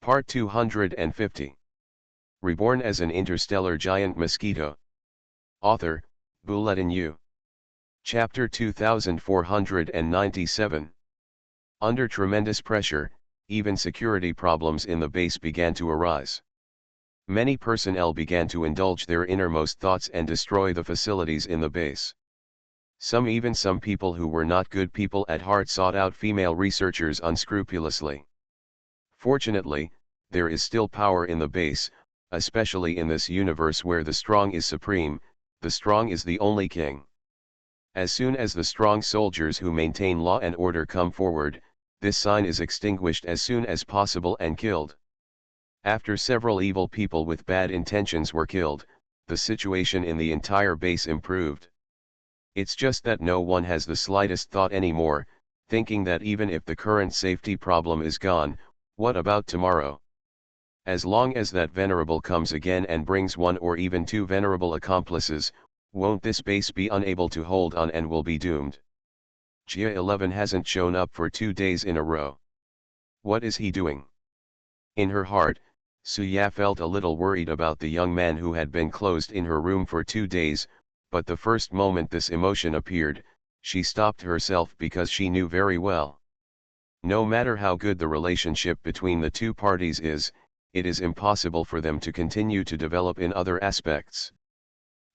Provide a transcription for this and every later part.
Part 250. Reborn as an interstellar giant mosquito. Author, Bulletin U. Chapter 2497. Under tremendous pressure, even security problems in the base began to arise. Many personnel began to indulge their innermost thoughts and destroy the facilities in the base. Some people who were not good people at heart sought out female researchers unscrupulously. Fortunately, there is still power in the base, especially in this universe where the strong is supreme, the strong is the only king. As soon as the strong soldiers who maintain law and order come forward, this sign is extinguished as soon as possible and killed. After several evil people with bad intentions were killed, the situation in the entire base improved. It's just that no one has the slightest thought anymore, thinking that even if the current safety problem is gone, what about tomorrow? As long as that venerable comes again and brings one or even two venerable accomplices, won't this base be unable to hold on and will be doomed? Gia 11 hasn't shown up for 2 days in a row. What is he doing? In her heart, Suya felt a little worried about the young man who had been closed in her room for 2 days, but the first moment this emotion appeared, she stopped herself because she knew very well. No matter how good the relationship between the two parties is, it is impossible for them to continue to develop in other aspects.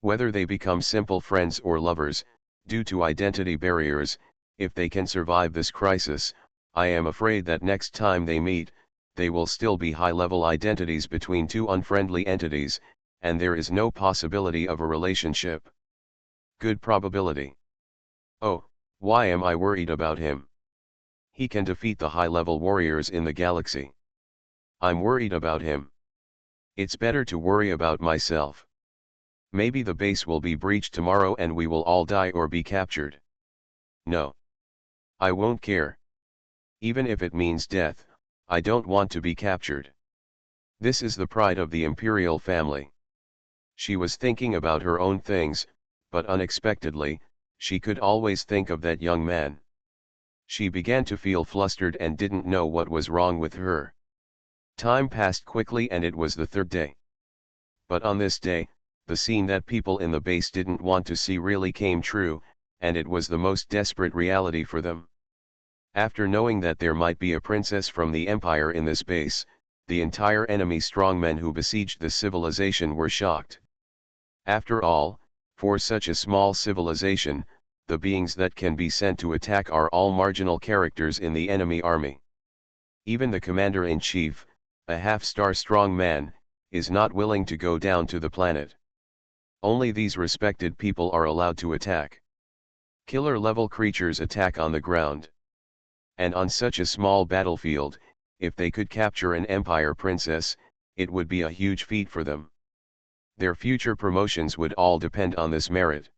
Whether they become simple friends or lovers, due to identity barriers, if they can survive this crisis, I am afraid that next time they meet, they will still be high-level identities between two unfriendly entities, and there is no possibility of a relationship. Good probability. Oh, why am I worried about him? He can defeat the high-level warriors in the galaxy. I'm worried about him. It's better to worry about myself. Maybe the base will be breached tomorrow and we will all die or be captured. No. I won't care. Even if it means death, I don't want to be captured. This is the pride of the imperial family. She was thinking about her own things, but unexpectedly, she could always think of that young man. She began to feel flustered and didn't know what was wrong with her. Time passed quickly and it was the 3rd day. But on this day, the scene that people in the base didn't want to see really came true, and it was the most desperate reality for them. After knowing that there might be a princess from the Empire in this base, the entire enemy strongmen who besieged the civilization were shocked. After all, for such a small civilization, the beings that can be sent to attack are all marginal characters in the enemy army. Even the commander-in-chief, a half-star strong man, is not willing to go down to the planet. Only these respected people are allowed to attack. Killer-level creatures attack on the ground. And on such a small battlefield, if they could capture an Empire princess, it would be a huge feat for them. Their future promotions would all depend on this merit.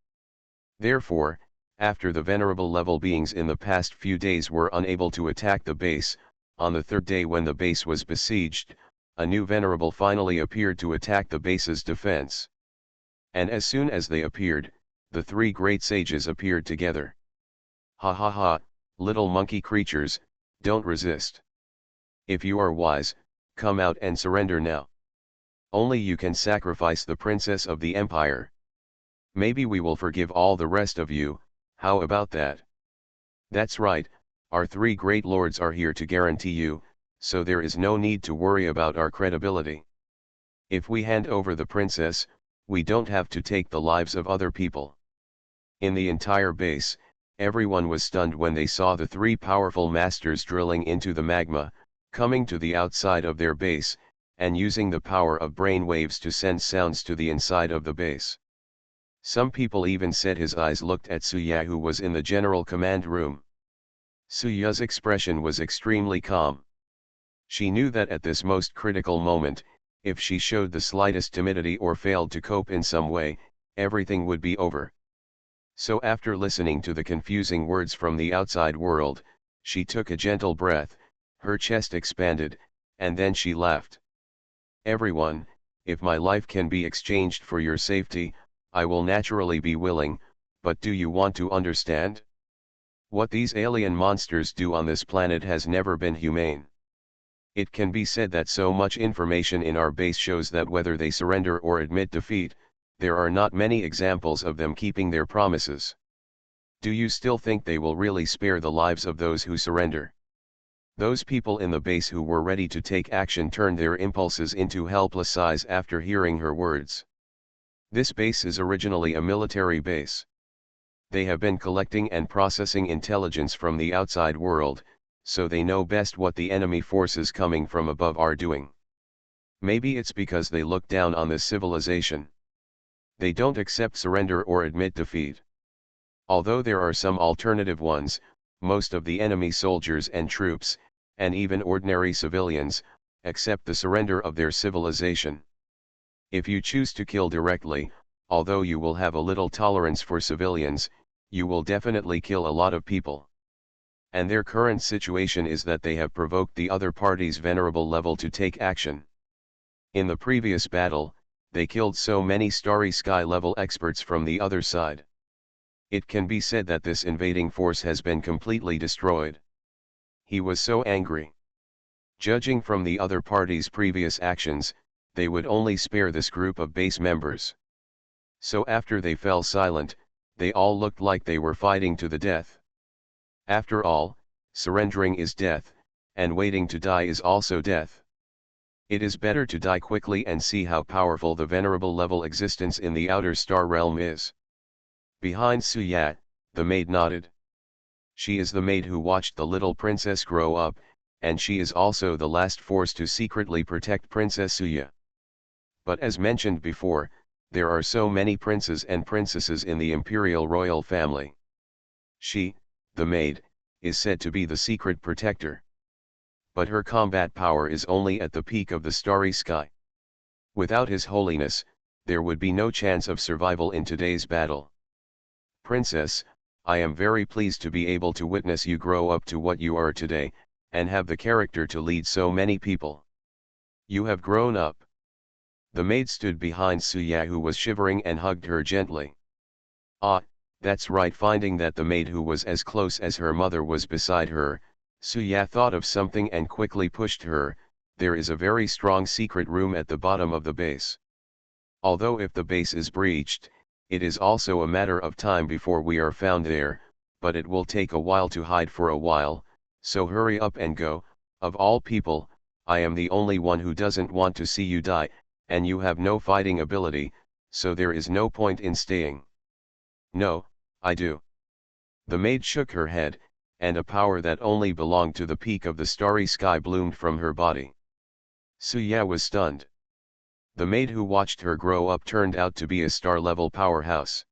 Therefore, after the venerable level beings in the past few days were unable to attack the base, on the 3rd day when the base was besieged, a new venerable finally appeared to attack the base's defense. And as soon as they appeared, the 3 great sages appeared together. Ha ha ha, little monkey creatures, don't resist. If you are wise, come out and surrender now. Only you can sacrifice the princess of the Empire. Maybe we will forgive all the rest of you, how about that? That's right, our 3 great lords are here to guarantee you, so there is no need to worry about our credibility. If we hand over the princess, we don't have to take the lives of other people. In the entire base, everyone was stunned when they saw the 3 powerful masters drilling into the magma, coming to the outside of their base, and using the power of brain waves to send sounds to the inside of the base. Some people even said his eyes looked at Suya, who was in the general command room. Suya's expression was extremely calm. She knew that at this most critical moment, if she showed the slightest timidity or failed to cope in some way, everything would be over. So after listening to the confusing words from the outside world, she took a gentle breath, her chest expanded, and then she laughed. Everyone, if my life can be exchanged for your safety, I will naturally be willing, but do you want to understand? What these alien monsters do on this planet has never been humane. It can be said that so much information in our base shows that whether they surrender or admit defeat, there are not many examples of them keeping their promises. Do you still think they will really spare the lives of those who surrender? Those people in the base who were ready to take action turned their impulses into helpless sighs after hearing her words. This base is originally a military base. They have been collecting and processing intelligence from the outside world, so they know best what the enemy forces coming from above are doing. Maybe it's because they look down on this civilization. They don't accept surrender or admit defeat. Although there are some alternative ones, most of the enemy soldiers and troops, and even ordinary civilians, accept the surrender of their civilization. If you choose to kill directly, although you will have a little tolerance for civilians, you will definitely kill a lot of people. And their current situation is that they have provoked the other party's venerable level to take action. In the previous battle, they killed so many Starry Sky level experts from the other side. It can be said that this invading force has been completely destroyed. He was so angry. Judging from the other party's previous actions, they would only spare this group of base members. So after they fell silent, they all looked like they were fighting to the death. After all, surrendering is death, and waiting to die is also death. It is better to die quickly and see how powerful the venerable level existence in the outer star realm is. Behind Suya, the maid nodded. She is the maid who watched the little princess grow up, and she is also the last force to secretly protect Princess Suya. But as mentioned before, there are so many princes and princesses in the imperial royal family. She, the maid, is said to be the secret protector. But her combat power is only at the peak of the starry sky. Without His Holiness, there would be no chance of survival in today's battle. Princess, I am very pleased to be able to witness you grow up to what you are today, and have the character to lead so many people. You have grown up. The maid stood behind Suya, who was shivering, and hugged her gently. Ah, that's right. Finding that the maid who was as close as her mother was beside her, Suya thought of something and quickly pushed her. There is a very strong secret room at the bottom of the base. Although if the base is breached, it is also a matter of time before we are found there, but it will take a while to hide for a while, so hurry up and go. Of all people, I am the only one who doesn't want to see you die, and you have no fighting ability, so there is no point in staying. No, I do. The maid shook her head, and a power that only belonged to the peak of the starry sky bloomed from her body. Suya was stunned. The maid who watched her grow up turned out to be a star-level powerhouse.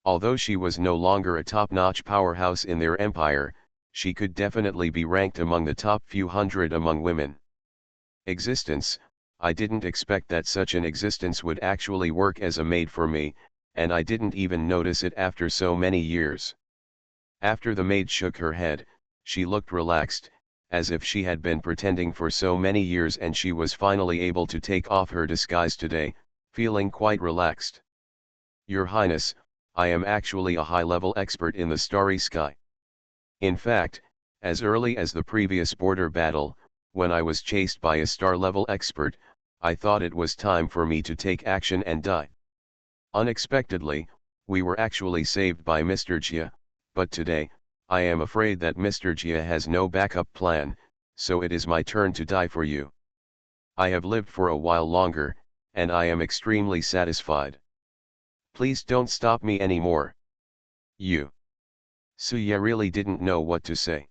Although she was no longer a top-notch powerhouse in their empire, she could definitely be ranked among the top few hundred among women. Existence, I didn't expect that such an existence would actually work as a maid for me, and I didn't even notice it after so many years. After the maid shook her head, she looked relaxed, as if she had been pretending for so many years and she was finally able to take off her disguise today, feeling quite relaxed. Your Highness, I am actually a high-level expert in the starry sky. In fact, as early as the previous border battle, when I was chased by a star-level expert, I thought it was time for me to take action and die. Unexpectedly, we were actually saved by Mr. Jia, but today, I am afraid that Mr. Jia has no backup plan, so it is my turn to die for you. I have lived for a while longer, and I am extremely satisfied. Please don't stop me anymore. You. Suya really didn't know what to say.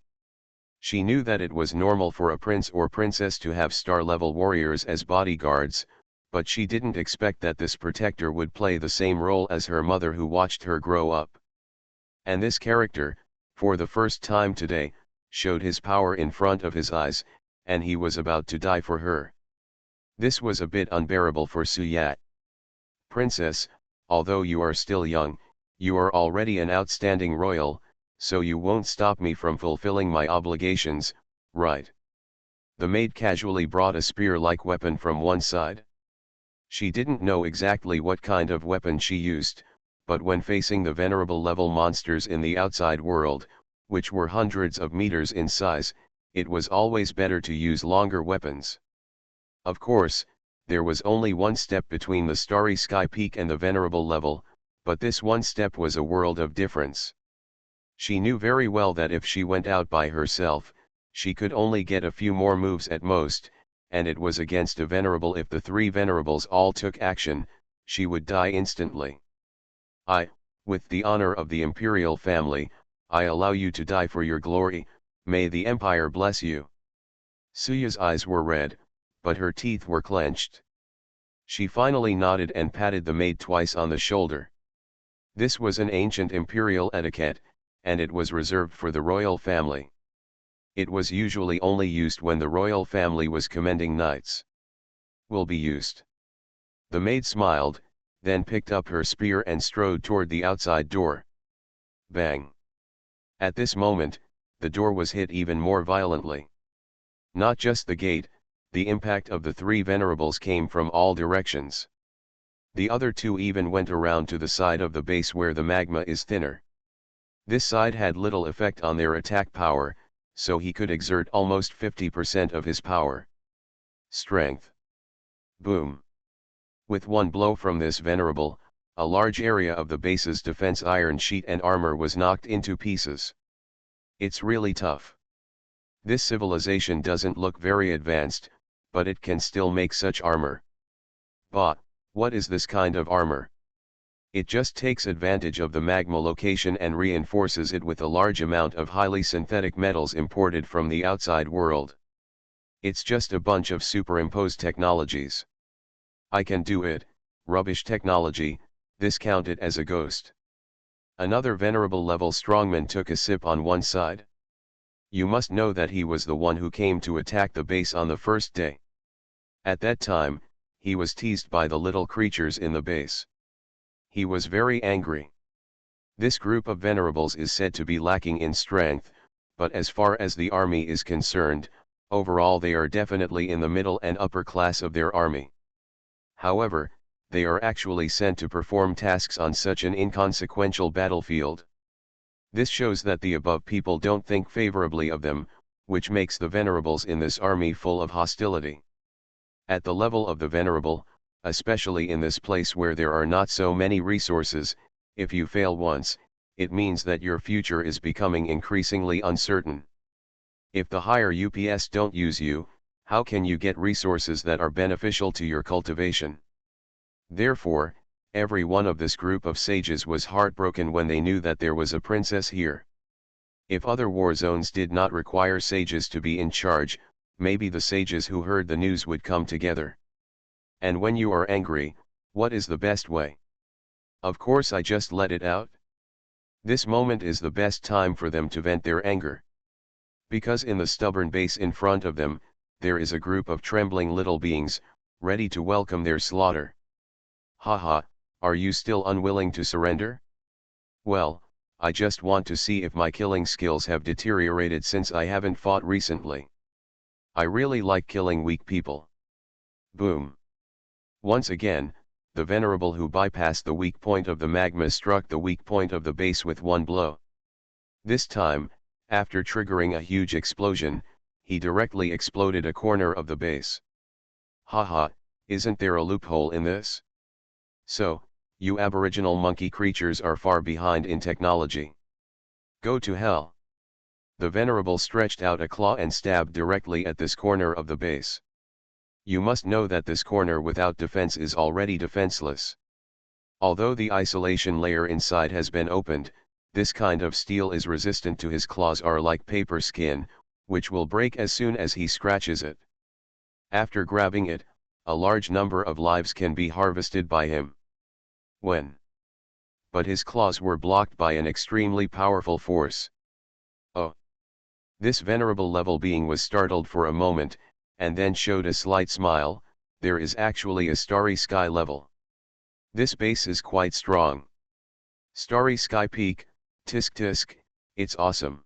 She knew that it was normal for a prince or princess to have star-level warriors as bodyguards, but she didn't expect that this protector would play the same role as her mother who watched her grow up. And this character, for the first time today, showed his power in front of his eyes, and he was about to die for her. This was a bit unbearable for Suya. Princess, although you are still young, you are already an outstanding royal, so you won't stop me from fulfilling my obligations, right? The maid casually brought a spear-like weapon from one side. She didn't know exactly what kind of weapon she used, but when facing the venerable level monsters in the outside world, which were hundreds of meters in size, it was always better to use longer weapons. Of course, there was only one step between the starry sky peak and the venerable level, but this one step was a world of difference. She knew very well that if she went out by herself, she could only get a few more moves at most, and it was against a venerable. If the three venerables all took action, she would die instantly. With the honor of the imperial family, I allow you to die for your glory, may the empire bless you. Suya's eyes were red, but her teeth were clenched. She finally nodded and patted the maid twice on the shoulder. This was an ancient imperial etiquette, and it was reserved for the royal family. It was usually only used when the royal family was commending knights. Will be used. The maid smiled, then picked up her spear and strode toward the outside door. Bang! At this moment, the door was hit even more violently. Not just the gate, the impact of the three venerables came from all directions. The other two even went around to the side of the base where the magma is thinner. This side had little effect on their attack power, so he could exert almost 50% of his power. Strength. Boom. With one blow from this venerable, a large area of the base's defense iron sheet and armor was knocked into pieces. It's really tough. This civilization doesn't look very advanced, but it can still make such armor. But, what is this kind of armor? It just takes advantage of the magma location and reinforces it with a large amount of highly synthetic metals imported from the outside world. It's just a bunch of superimposed technologies. I can do it, rubbish technology, this counted as a ghost. Another venerable level strongman took a sip on one side. You must know that he was the one who came to attack the base on the first day. At that time, he was teased by the little creatures in the base. He was very angry. This group of venerables is said to be lacking in strength, but as far as the army is concerned, overall they are definitely in the middle and upper class of their army. However, they are actually sent to perform tasks on such an inconsequential battlefield. This shows that the above people don't think favorably of them, which makes the venerables in this army full of hostility. At the level of the venerable, especially in this place where there are not so many resources, if you fail once, it means that your future is becoming increasingly uncertain. If the higher UPS don't use you, how can you get resources that are beneficial to your cultivation? Therefore, every one of this group of sages was heartbroken when they knew that there was a princess here. If other war zones did not require sages to be in charge, maybe the sages who heard the news would come together. And when you are angry, what is the best way? Of course I just let it out. This moment is the best time for them to vent their anger. Because in the stubborn base in front of them, there is a group of trembling little beings, ready to welcome their slaughter. Haha, are you still unwilling to surrender? Well, I just want to see if my killing skills have deteriorated since I haven't fought recently. I really like killing weak people. Boom. Once again, the venerable who bypassed the weak point of the magma struck the weak point of the base with one blow. This time, after triggering a huge explosion, he directly exploded a corner of the base. Haha, isn't there a loophole in this? So, you aboriginal monkey creatures are far behind in technology. Go to hell. The venerable stretched out a claw and stabbed directly at this corner of the base. You must know that this corner without defense is already defenseless. Although the isolation layer inside has been opened, this kind of steel is resistant to his claws are like paper skin, which will break as soon as he scratches it. After grabbing it, a large number of lives can be harvested by him. But his claws were blocked by an extremely powerful force. Oh! This venerable level being was startled for a moment, and then showed a slight smile. There is actually a starry sky level. This base is quite strong. Starry sky peak, tisk tisk, it's awesome.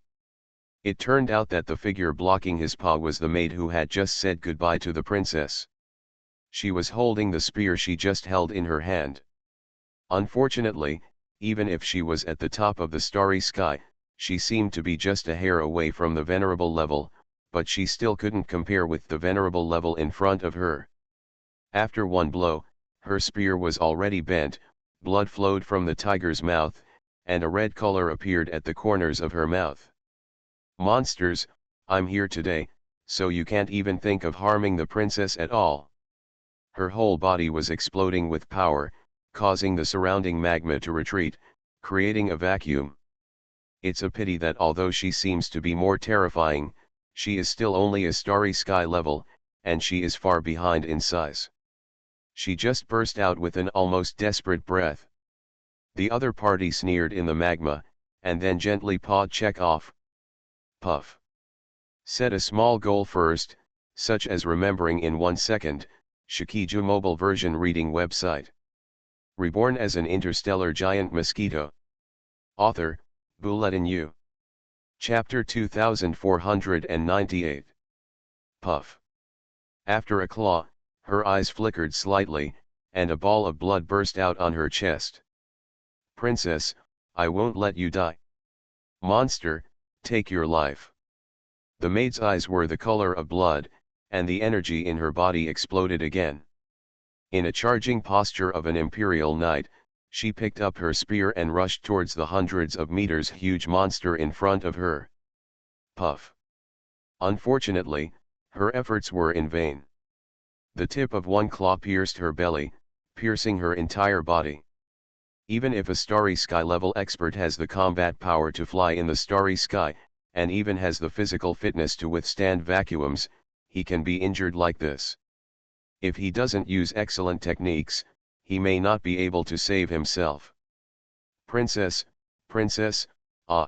It turned out that the figure blocking his paw was the maid who had just said goodbye to the princess. She was holding the spear she just held in her hand. Unfortunately, even if she was at the top of the starry sky, she seemed to be just a hair away from the venerable level, but she still couldn't compare with the venerable level in front of her. After one blow, her spear was already bent, blood flowed from the tiger's mouth, and a red color appeared at the corners of her mouth. "Monsters, I'm here today, so you can't even think of harming the princess at all." Her whole body was exploding with power, causing the surrounding magma to retreat, creating a vacuum. It's a pity that although she seems to be more terrifying, she is still only a starry sky level, and she is far behind in size. She just burst out with an almost desperate breath. The other party sneered in the magma, and then gently pawed check off. Puff. Set a small goal first, such as remembering in 1 second, Shikiju mobile version reading website. Reborn as an interstellar giant mosquito. Author, Bulletin U. Chapter 2498. Puff. After a claw, her eyes flickered slightly, and a ball of blood burst out on her chest. "Princess, I won't let you die. Monster, take your life." The maid's eyes were the color of blood, and the energy in her body exploded again. In a charging posture of an imperial knight, she picked up her spear and rushed towards the hundreds of meters huge monster in front of her. Puff. Unfortunately, her efforts were in vain. The tip of one claw pierced her belly, piercing her entire body. Even if a starry sky level expert has the combat power to fly in the starry sky, and even has the physical fitness to withstand vacuums, he can be injured like this. If he doesn't use excellent techniques, he may not be able to save himself. "Princess, princess, ah!"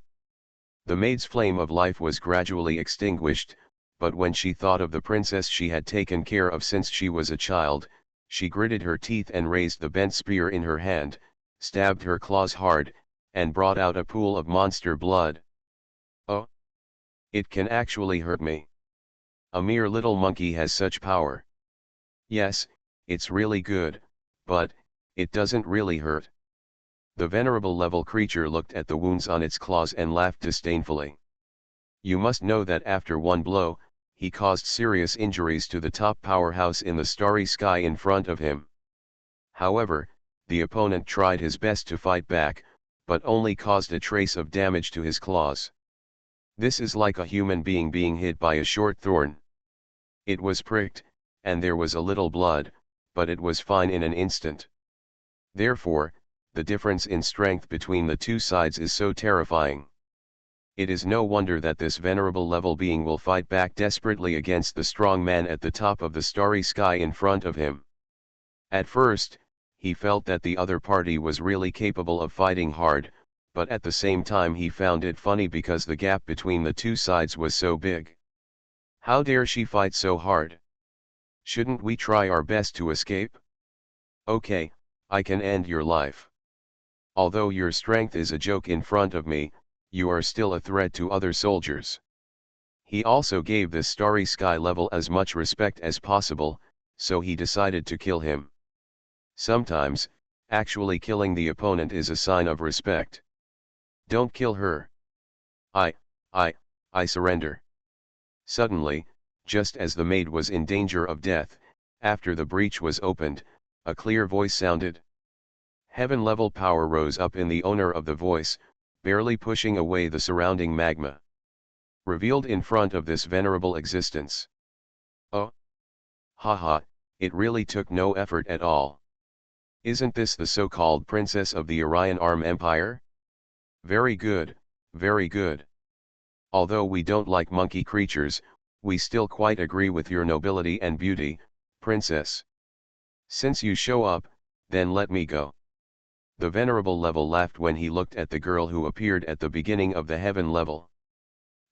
The maid's flame of life was gradually extinguished, but when she thought of the princess she had taken care of since she was a child, she gritted her teeth and raised the bent spear in her hand, stabbed her claws hard, and brought out a pool of monster blood. "Oh! It can actually hurt me. A mere little monkey has such power. Yes, it's really good, but it doesn't really hurt." The venerable level creature looked at the wounds on its claws and laughed disdainfully. "You must know that after one blow, he caused serious injuries to the top powerhouse in the starry sky in front of him. However, the opponent tried his best to fight back, but only caused a trace of damage to his claws. This is like a human being hit by a short thorn. It was pricked, and there was a little blood, but it was fine in an instant. Therefore, the difference in strength between the two sides is so terrifying. It is no wonder that this venerable level being will fight back desperately against the strong man at the top of the starry sky in front of him. At first, he felt that the other party was really capable of fighting hard, but at the same time he found it funny because the gap between the two sides was so big. How dare she fight so hard? Shouldn't we try our best to escape? Okay, I can end your life. Although your strength is a joke in front of me, you are still a threat to other soldiers. He also gave this starry sky level as much respect as possible, so he decided to kill him. Sometimes, actually killing the opponent is a sign of respect. Don't kill her. I surrender. Suddenly, just as the maid was in danger of death, after the breach was opened, a clear voice sounded. Heaven-level power rose up in the owner of the voice, barely pushing away the surrounding magma. Revealed in front of this venerable existence. Oh! Haha, it really took no effort at all. Isn't this the so-called princess of the Orion Arm Empire? Very good, very good. Although we don't like monkey creatures, we still quite agree with your nobility and beauty, princess. Since you show up, then let me go. The venerable level laughed when he looked at the girl who appeared at the beginning of the heaven level.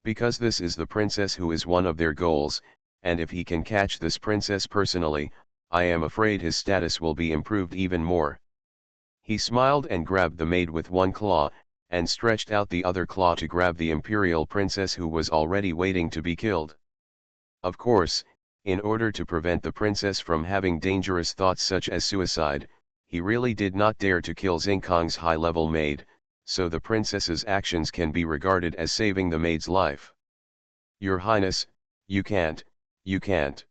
Because this is the princess who is one of their goals, and if he can catch this princess personally, I am afraid his status will be improved even more. He smiled and grabbed the maid with one claw, and stretched out the other claw to grab the imperial princess who was already waiting to be killed. Of course, in order to prevent the princess from having dangerous thoughts such as suicide, he really did not dare to kill Xingkong's high-level maid, so the princess's actions can be regarded as saving the maid's life. Your Highness, You can't, you can't.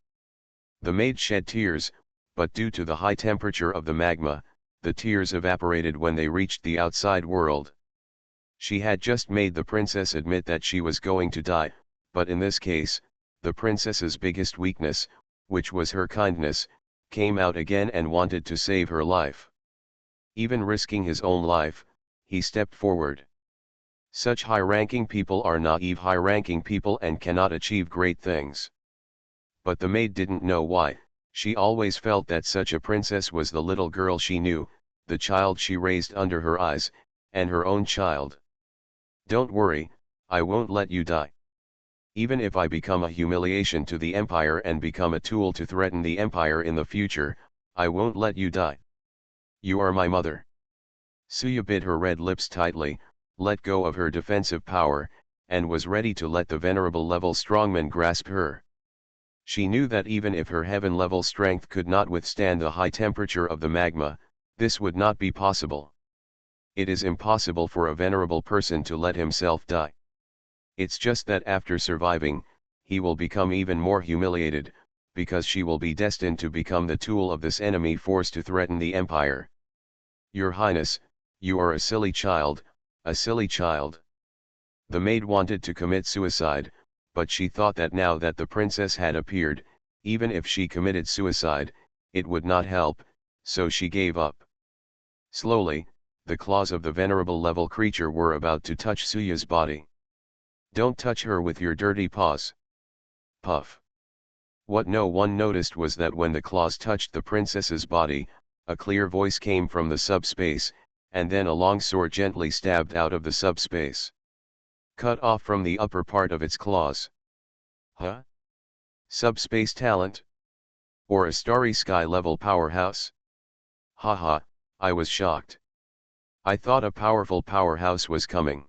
The maid shed tears, but due to the high temperature of the magma, the tears evaporated when they reached the outside world. She had just made the princess admit that she was going to die, but in this case, the princess's biggest weakness, which was her kindness, came out again and wanted to save her life. Even risking his own life, he stepped forward. Such high-ranking people are naive high-ranking people and cannot achieve great things. But the maid didn't know why. She always felt that such a princess was the little girl she knew, the child she raised under her eyes, and her own child. Don't worry, I won't let you die. Even if I become a humiliation to the empire and become a tool to threaten the empire in the future, I won't let you die. You are my mother. Suya bit her red lips tightly, let go of her defensive power, and was ready to let the venerable level strongman grasp her. She knew that even if her heaven-level strength could not withstand the high temperature of the magma, this would not be possible. It is impossible for a venerable person to let himself die. It's just that after surviving, he will become even more humiliated, because she will be destined to become the tool of this enemy force to threaten the empire. Your Highness, you are a silly child, a silly child. The maid wanted to commit suicide, but she thought that now that the princess had appeared, even if she committed suicide, it would not help, so she gave up. Slowly, the claws of the venerable level creature were about to touch Suya's body. Don't touch her with your dirty paws. Puff. What no one noticed was that when the claws touched the princess's body, a clear voice came from the subspace, and then a long sword gently stabbed out of the subspace. Cut off from the upper part of its claws. Huh? Subspace talent? Or a starry sky level powerhouse? Haha, I was shocked. I thought a powerful powerhouse was coming.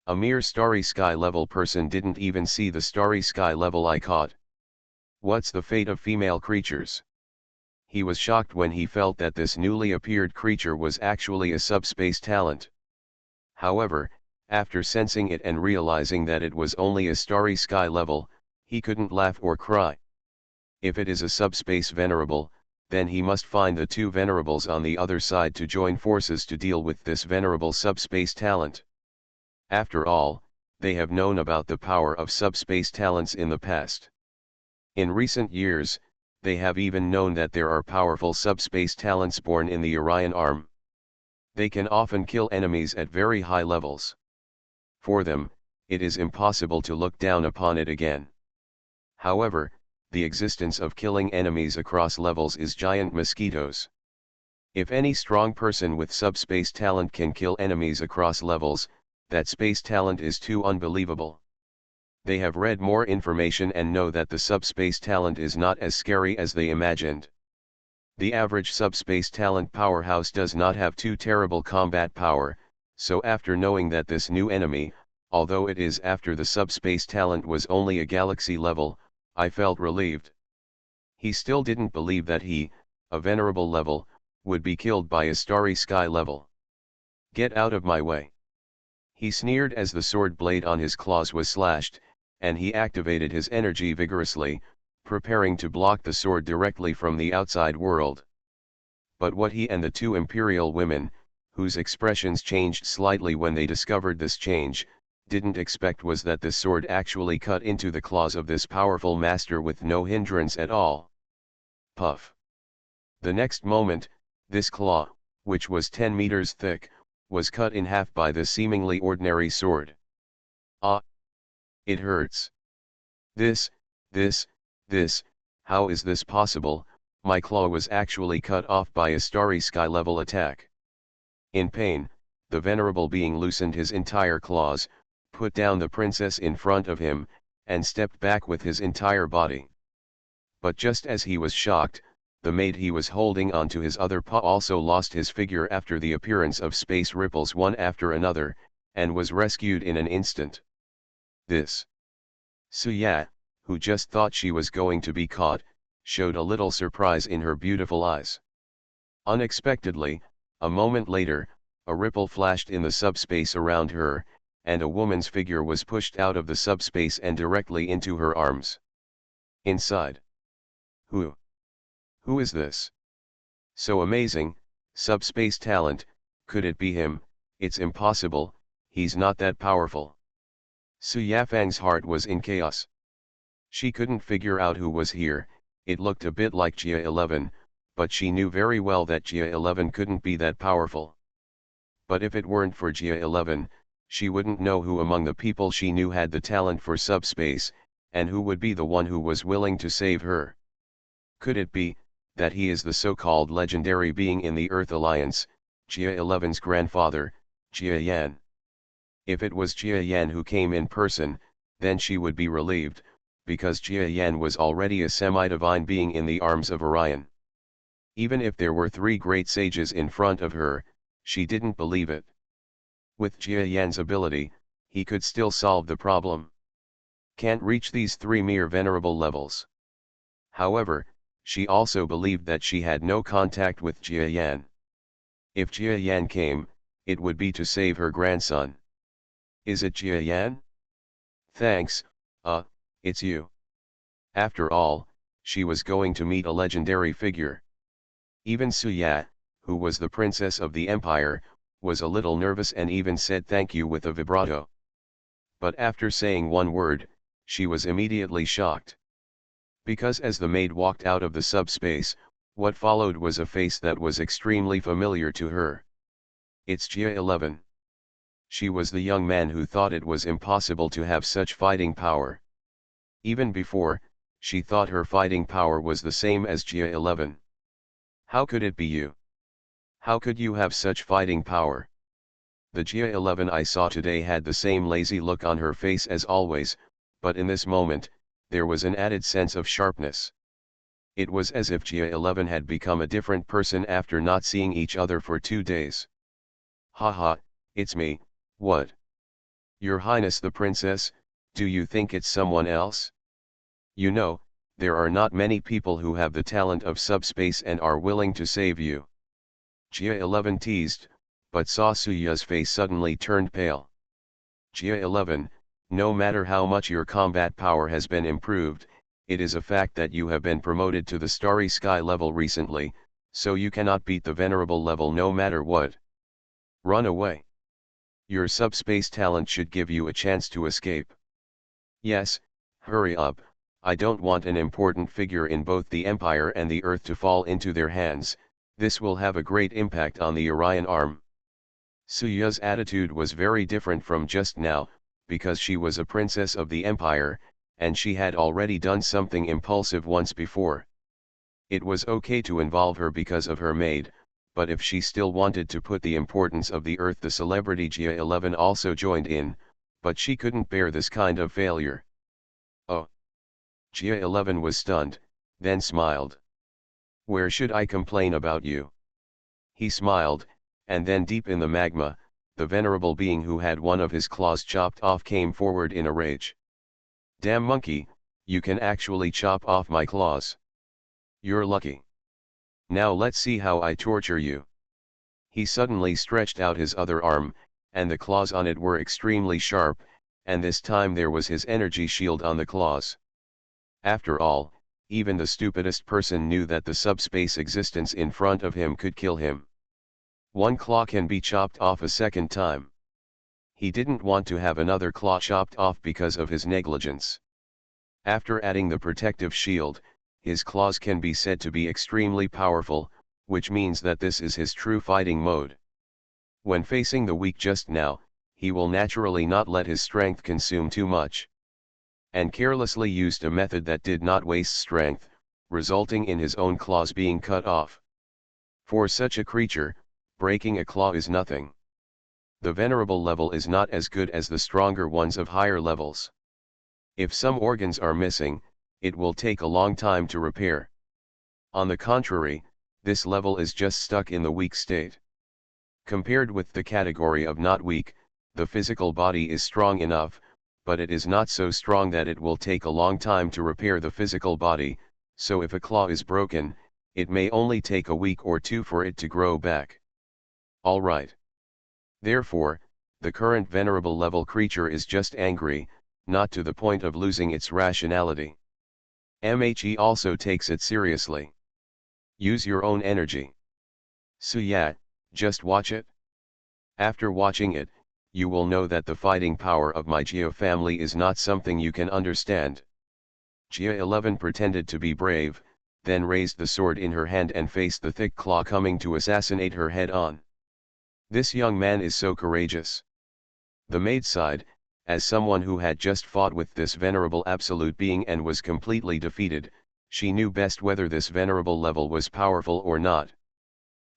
A mere starry sky level person didn't even see the starry sky level I caught. What's the fate of female creatures? He was shocked when he felt that this newly appeared creature was actually a subspace talent. However, after sensing it and realizing that it was only a starry sky level, he couldn't laugh or cry. If it is a subspace venerable, then he must find the two venerables on the other side to join forces to deal with this venerable subspace talent. After all, they have known about the power of subspace talents in the past. In recent years, they have even known that there are powerful subspace talents born in the Orion arm. They can often kill enemies at very high levels. For them, it is impossible to look down upon it again. However, the existence of killing enemies across levels is giant mosquitoes. If any strong person with subspace talent can kill enemies across levels, that space talent is too unbelievable. They have read more information and know that the subspace talent is not as scary as they imagined. The average subspace talent powerhouse does not have too terrible combat power, so after knowing that this new enemy, although it is after the subspace talent was only a galaxy level, I felt relieved. He still didn't believe that he, a venerable level, would be killed by a starry sky level. Get out of my way. He sneered as the sword blade on his claws was slashed, and he activated his energy vigorously, preparing to block the sword directly from the outside world. But what he and the two imperial women, whose expressions changed slightly when they discovered this change, didn't expect was that this sword actually cut into the claws of this powerful master with no hindrance at all. Puff. The next moment, this claw, which was 10 meters thick, was cut in half by this seemingly ordinary sword. Ah! It hurts. This, how is this possible? My claw was actually cut off by a starry sky level attack. In pain, the venerable being loosened his entire claws, put down the princess in front of him, and stepped back with his entire body. But just as he was shocked, the maid he was holding onto his other paw also lost his figure after the appearance of space ripples one after another, and was rescued in an instant. This. Suya, who just thought she was going to be caught, showed a little surprise in her beautiful eyes. Unexpectedly, a moment later, a ripple flashed in the subspace around her, and a woman's figure was pushed out of the subspace and directly into her arms. Inside. Who? Who is this? So amazing, subspace talent, could it be him? It's impossible, he's not that powerful. Su Yafang's heart was in chaos. She couldn't figure out who was here. It looked a bit like Jia 11, but she knew very well that Jia 11 couldn't be that powerful. But if it weren't for Jia 11, she wouldn't know who among the people she knew had the talent for subspace, and who would be the one who was willing to save her. Could it be that he is the so-called legendary being in the Earth Alliance, Jia 11's grandfather, Jia Yan? If it was Jia Yan who came in person, then she would be relieved, because Jia Yan was already a semi-divine being in the arms of Orion. Even if there were 3 great sages in front of her, she didn't believe it. With Jia Yan's ability, he could still solve the problem. Can't reach these 3 mere venerable levels. However, she also believed that she had no contact with Jia Yan. If Jia Yan came, it would be to save her grandson. Is it Jia Yan? Thanks, it's you. After all, she was going to meet a legendary figure. Even Su Ya, who was the princess of the empire, was a little nervous and even said thank you with a vibrato. But after saying one word, she was immediately shocked. Because as the maid walked out of the subspace, what followed was a face that was extremely familiar to her. It's Jia 11. She was the young man who thought it was impossible to have such fighting power. Even before, she thought her fighting power was the same as Jia 11. How could it be you? How could you have such fighting power? The Jia 11 I saw today had the same lazy look on her face as always, but in this moment, there was an added sense of sharpness. It was as if Jia 11 had become a different person after not seeing each other for 2 days. Haha, it's me, what? Your Highness the Princess, do you think it's someone else? You know, there are not many people who have the talent of subspace and are willing to save you. Jia 11 teased, but saw Suya's face suddenly turned pale. Jia 11, no matter how much your combat power has been improved, it is a fact that you have been promoted to the Starry Sky level recently, so you cannot beat the Venerable level no matter what. Run away. Your subspace talent should give you a chance to escape. Yes, hurry up, I don't want an important figure in both the Empire and the Earth to fall into their hands, this will have a great impact on the Orion arm. Suya's attitude was very different from just now, because she was a princess of the Empire, and she had already done something impulsive once before. It was okay to involve her because of her maid, but if she still wanted to put the importance of the Earth, the celebrity Jia 11 also joined in, but she couldn't bear this kind of failure. Oh. Jia 11 was stunned, then smiled. Where should I complain about you? He smiled, and then deep in the magma, the venerable being who had one of his claws chopped off came forward in a rage. Damn monkey, you can actually chop off my claws. You're lucky. Now let's see how I torture you. He suddenly stretched out his other arm, and the claws on it were extremely sharp, and this time there was his energy shield on the claws. After all, even the stupidest person knew that the subspace existence in front of him could kill him. One claw can be chopped off a second time. He didn't want to have another claw chopped off because of his negligence. After adding the protective shield, his claws can be said to be extremely powerful, which means that this is his true fighting mode. When facing the weak just now, he will naturally not let his strength consume too much. And carelessly used a method that did not waste strength, resulting in his own claws being cut off. For such a creature, breaking a claw is nothing. The venerable level is not as good as the stronger ones of higher levels. If some organs are missing, it will take a long time to repair. On the contrary, this level is just stuck in the weak state. Compared with the category of not weak, the physical body is strong enough, but it is not so strong that it will take a long time to repair the physical body, so if a claw is broken, it may only take a week or 2 for it to grow back. Alright. Therefore, the current venerable level creature is just angry, not to the point of losing its rationality. MHE also takes it seriously. Use your own energy. So yeah, just watch it. After watching it, you will know that the fighting power of my Geo family is not something you can understand. Gia 11 pretended to be brave, then raised the sword in her hand and faced the thick claw coming to assassinate her head on. This young man is so courageous. The maid sighed, as someone who had just fought with this venerable absolute being and was completely defeated, she knew best whether this venerable level was powerful or not.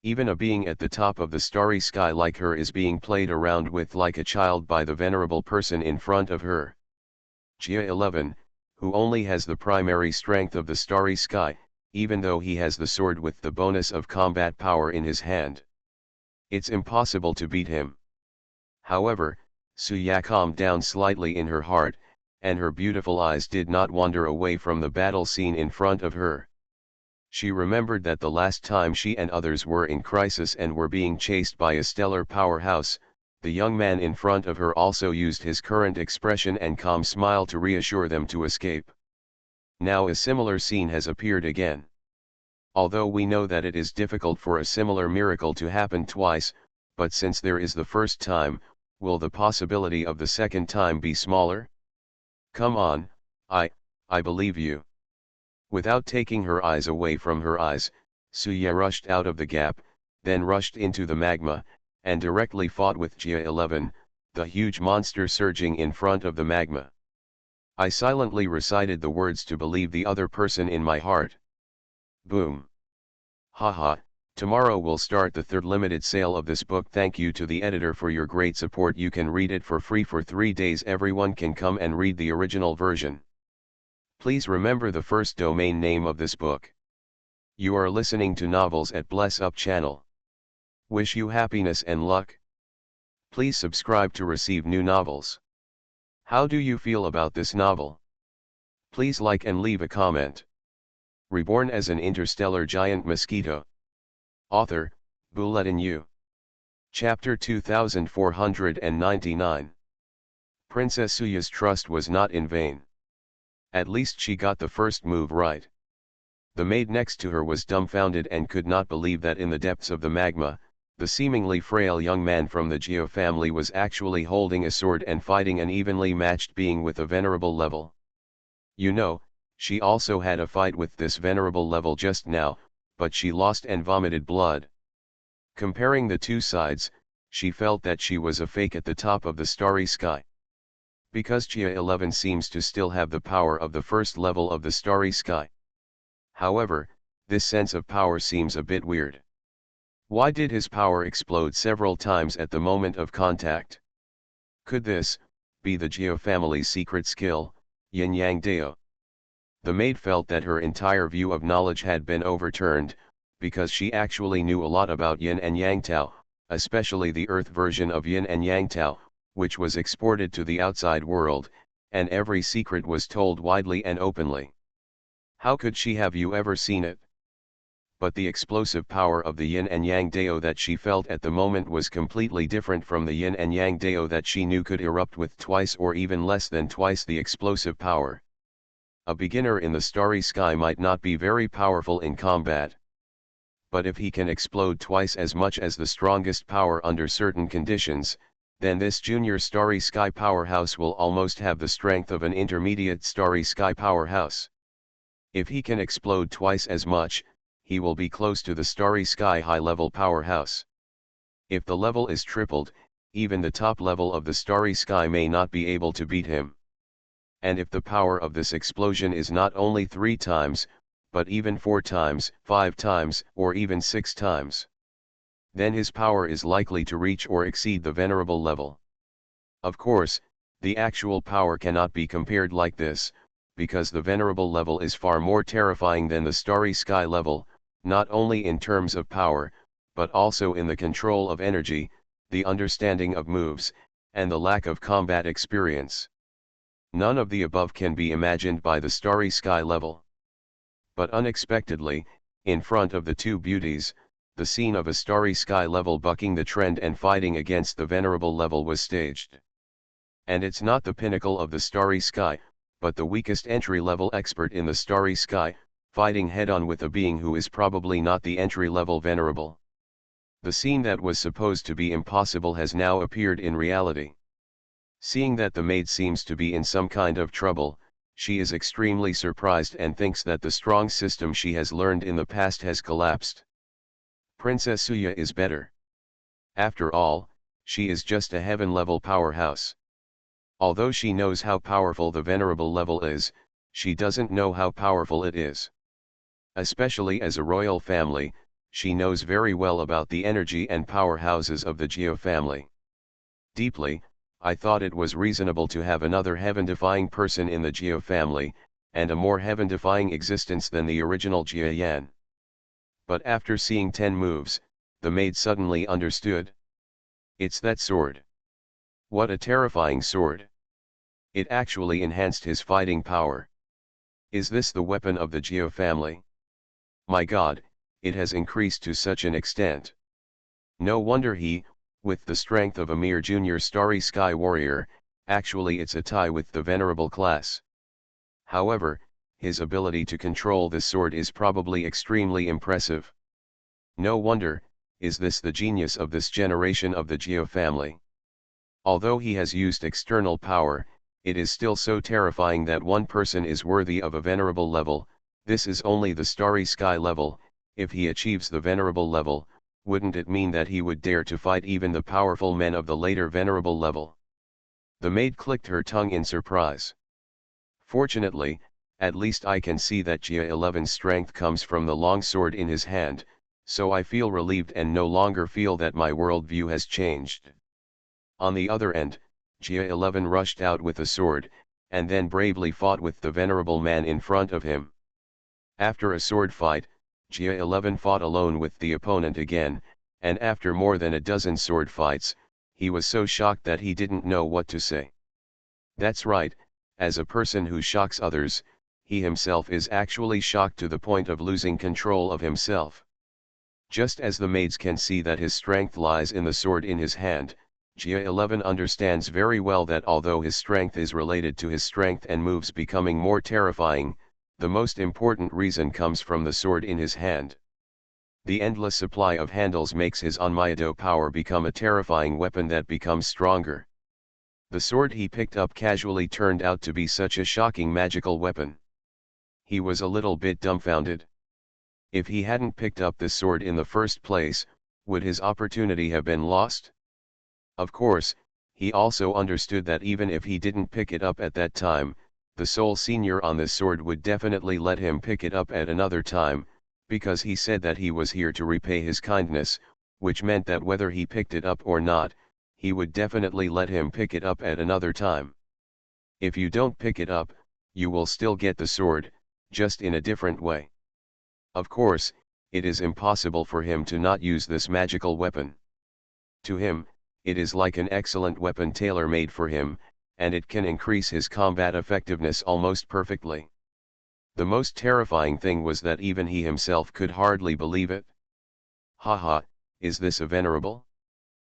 Even a being at the top of the starry sky like her is being played around with like a child by the venerable person in front of her. Gia 11, who only has the primary strength of the starry sky, even though he has the sword with the bonus of combat power in his hand. It's impossible to beat him. However, Suya calmed down slightly in her heart, and her beautiful eyes did not wander away from the battle scene in front of her. She remembered that the last time she and others were in crisis and were being chased by a stellar powerhouse, the young man in front of her also used his current expression and calm smile to reassure them to escape. Now a similar scene has appeared again. Although we know that it is difficult for a similar miracle to happen twice, but since there is the first time, will the possibility of the second time be smaller? Come on, I believe you. Without taking her eyes away from her eyes, Suya rushed out of the gap, then rushed into the magma, and directly fought with Gia 11, the huge monster surging in front of the magma. I silently recited the words to believe the other person in my heart. Boom. Haha, tomorrow will start the third limited sale of this book. Thank you to the editor for your great support. You can read it for free for 3 days. Everyone can come and read the original version. Please remember the first domain name of this book. You are listening to Novels at Bless Up channel. Wish you happiness and luck. Please subscribe to receive new novels. How do you feel about this novel? Please like and leave a comment. Reborn as an interstellar giant mosquito. Author, Bulletin U. Chapter 2499. Princess Suya's trust was not in vain. At least she got the first move right. The maid next to her was dumbfounded and could not believe that in the depths of the magma, the seemingly frail young man from the Geo family was actually holding a sword and fighting an evenly matched being with a venerable level. You know, she also had a fight with this venerable level just now, but she lost and vomited blood. Comparing the two sides, she felt that she was a fake at the top of the starry sky. Because Gia 11 seems to still have the power of the first level of the starry sky. However, this sense of power seems a bit weird. Why did his power explode several times at the moment of contact? Could this be the Geo family's secret skill, Yin Yang Dao? The maid felt that her entire view of knowledge had been overturned, because she actually knew a lot about Yin and Yang Tao, especially the Earth version of Yin and Yang Tao, which was exported to the outside world, and every secret was told widely and openly. How could she have you ever seen it? But the explosive power of the Yin and Yang Dao that she felt at the moment was completely different from the Yin and Yang Dao that she knew could erupt with twice or even less than twice the explosive power. A beginner in the starry sky might not be very powerful in combat. But if he can explode twice as much as the strongest power under certain conditions, then this junior starry sky powerhouse will almost have the strength of an intermediate starry sky powerhouse. If he can explode twice as much, he will be close to the starry sky high-level powerhouse. If the level is tripled, even the top level of the starry sky may not be able to beat him. And if the power of this explosion is not only 3 times, but even 4 times, 5 times, or even 6 times, then his power is likely to reach or exceed the venerable level. Of course, the actual power cannot be compared like this, because the venerable level is far more terrifying than the starry sky level, not only in terms of power, but also in the control of energy, the understanding of moves, and the lack of combat experience. None of the above can be imagined by the starry sky level. But unexpectedly, in front of the two beauties, the scene of a starry sky level bucking the trend and fighting against the venerable level was staged. And it's not the pinnacle of the starry sky, but the weakest entry-level expert in the starry sky, fighting head-on with a being who is probably not the entry-level venerable. The scene that was supposed to be impossible has now appeared in reality. Seeing that the maid seems to be in some kind of trouble, she is extremely surprised and thinks that the strong system she has learned in the past has collapsed. Princess Suya is better. After all, she is just a heaven-level powerhouse. Although she knows how powerful the venerable level is, she doesn't know how powerful it is. Especially as a royal family, she knows very well about the energy and powerhouses of the Geo family. Deeply, I thought it was reasonable to have another heaven-defying person in the Geo family, and a more heaven-defying existence than the original Jia Yan. But after seeing 10 moves, the maid suddenly understood. It's that sword. What a terrifying sword. It actually enhanced his fighting power. Is this the weapon of the Geo family? My God, it has increased to such an extent. No wonder he, with the strength of a mere junior starry sky warrior, actually it's a tie with the venerable class. However, his ability to control this sword is probably extremely impressive. No wonder, is this the genius of this generation of the Geo family? Although he has used external power, it is still so terrifying that one person is worthy of a venerable level. This is only the starry sky level. If he achieves the venerable level, wouldn't it mean that he would dare to fight even the powerful men of the later venerable level? The maid clicked her tongue in surprise. Fortunately, at least I can see that Jia 11's strength comes from the long sword in his hand, so I feel relieved and no longer feel that my worldview has changed. On the other end, Jia 11 rushed out with a sword, and then bravely fought with the venerable man in front of him. After a sword fight, Jia 11 fought alone with the opponent again, and after more than a dozen sword fights, he was so shocked that he didn't know what to say. That's right, as a person who shocks others, he himself is actually shocked to the point of losing control of himself. Just as the maids can see that his strength lies in the sword in his hand, Jia 11 understands very well that although his strength is related to his strength and moves becoming more terrifying, the most important reason comes from the sword in his hand. The endless supply of handles makes his Onmyedo power become a terrifying weapon that becomes stronger. The sword he picked up casually turned out to be such a shocking magical weapon. He was a little bit dumbfounded. If he hadn't picked up this sword in the first place, would his opportunity have been lost? Of course, he also understood that even if he didn't pick it up at that time, the Soul Senior on this sword would definitely let him pick it up at another time, because he said that he was here to repay his kindness, which meant that whether he picked it up or not, he would definitely let him pick it up at another time. If you don't pick it up, you will still get the sword, just in a different way. Of course, it is impossible for him to not use this magical weapon. To him, it is like an excellent weapon tailor-made for him, and it can increase his combat effectiveness almost perfectly. The most terrifying thing was that even he himself could hardly believe it. Haha, is this a venerable?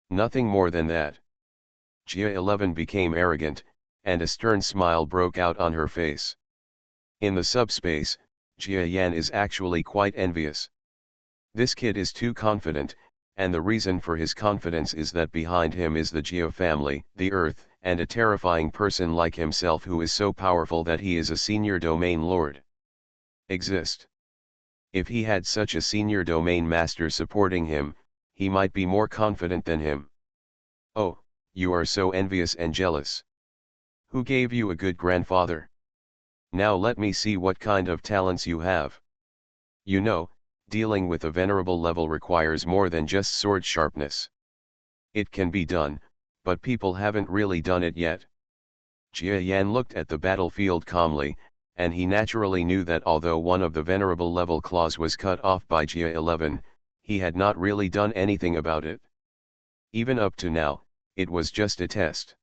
Nothing more than that. Jia 11 became arrogant, and a stern smile broke out on her face. In the subspace, Jia Yan is actually quite envious. This kid is too confident, and the reason for his confidence is that behind him is the Geo family, the Earth, and a terrifying person like himself who is so powerful that he is a senior domain lord. Exist. If he had such a senior domain master supporting him, he might be more confident than him. Oh, you are so envious and jealous. Who gave you a good grandfather? Now let me see what kind of talents you have. You know, dealing with a venerable level requires more than just sword sharpness. It can be done, but people haven't really done it yet. Jia Yan looked at the battlefield calmly, and he naturally knew that although one of the venerable level claws was cut off by Jia 11, he had not really done anything about it. Even up to now, it was just a test.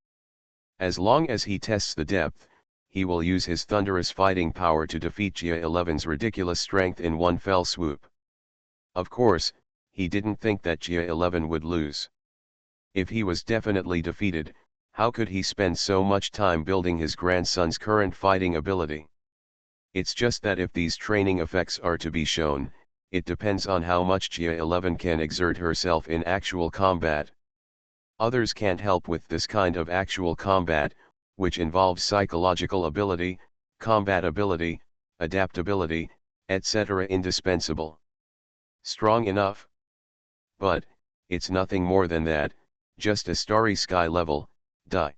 As long as he tests the depth, he will use his thunderous fighting power to defeat Jia 11's ridiculous strength in one fell swoop. Of course, he didn't think that Gia-11 would lose. If he was definitely defeated, how could he spend so much time building his grandson's current fighting ability? It's just that if these training effects are to be shown, it depends on how much Gia-11 can exert herself in actual combat. Others can't help with this kind of actual combat, which involves psychological ability, combat ability, adaptability, etc. indispensable. Strong enough? But, it's nothing more than that, just a starry sky level, die.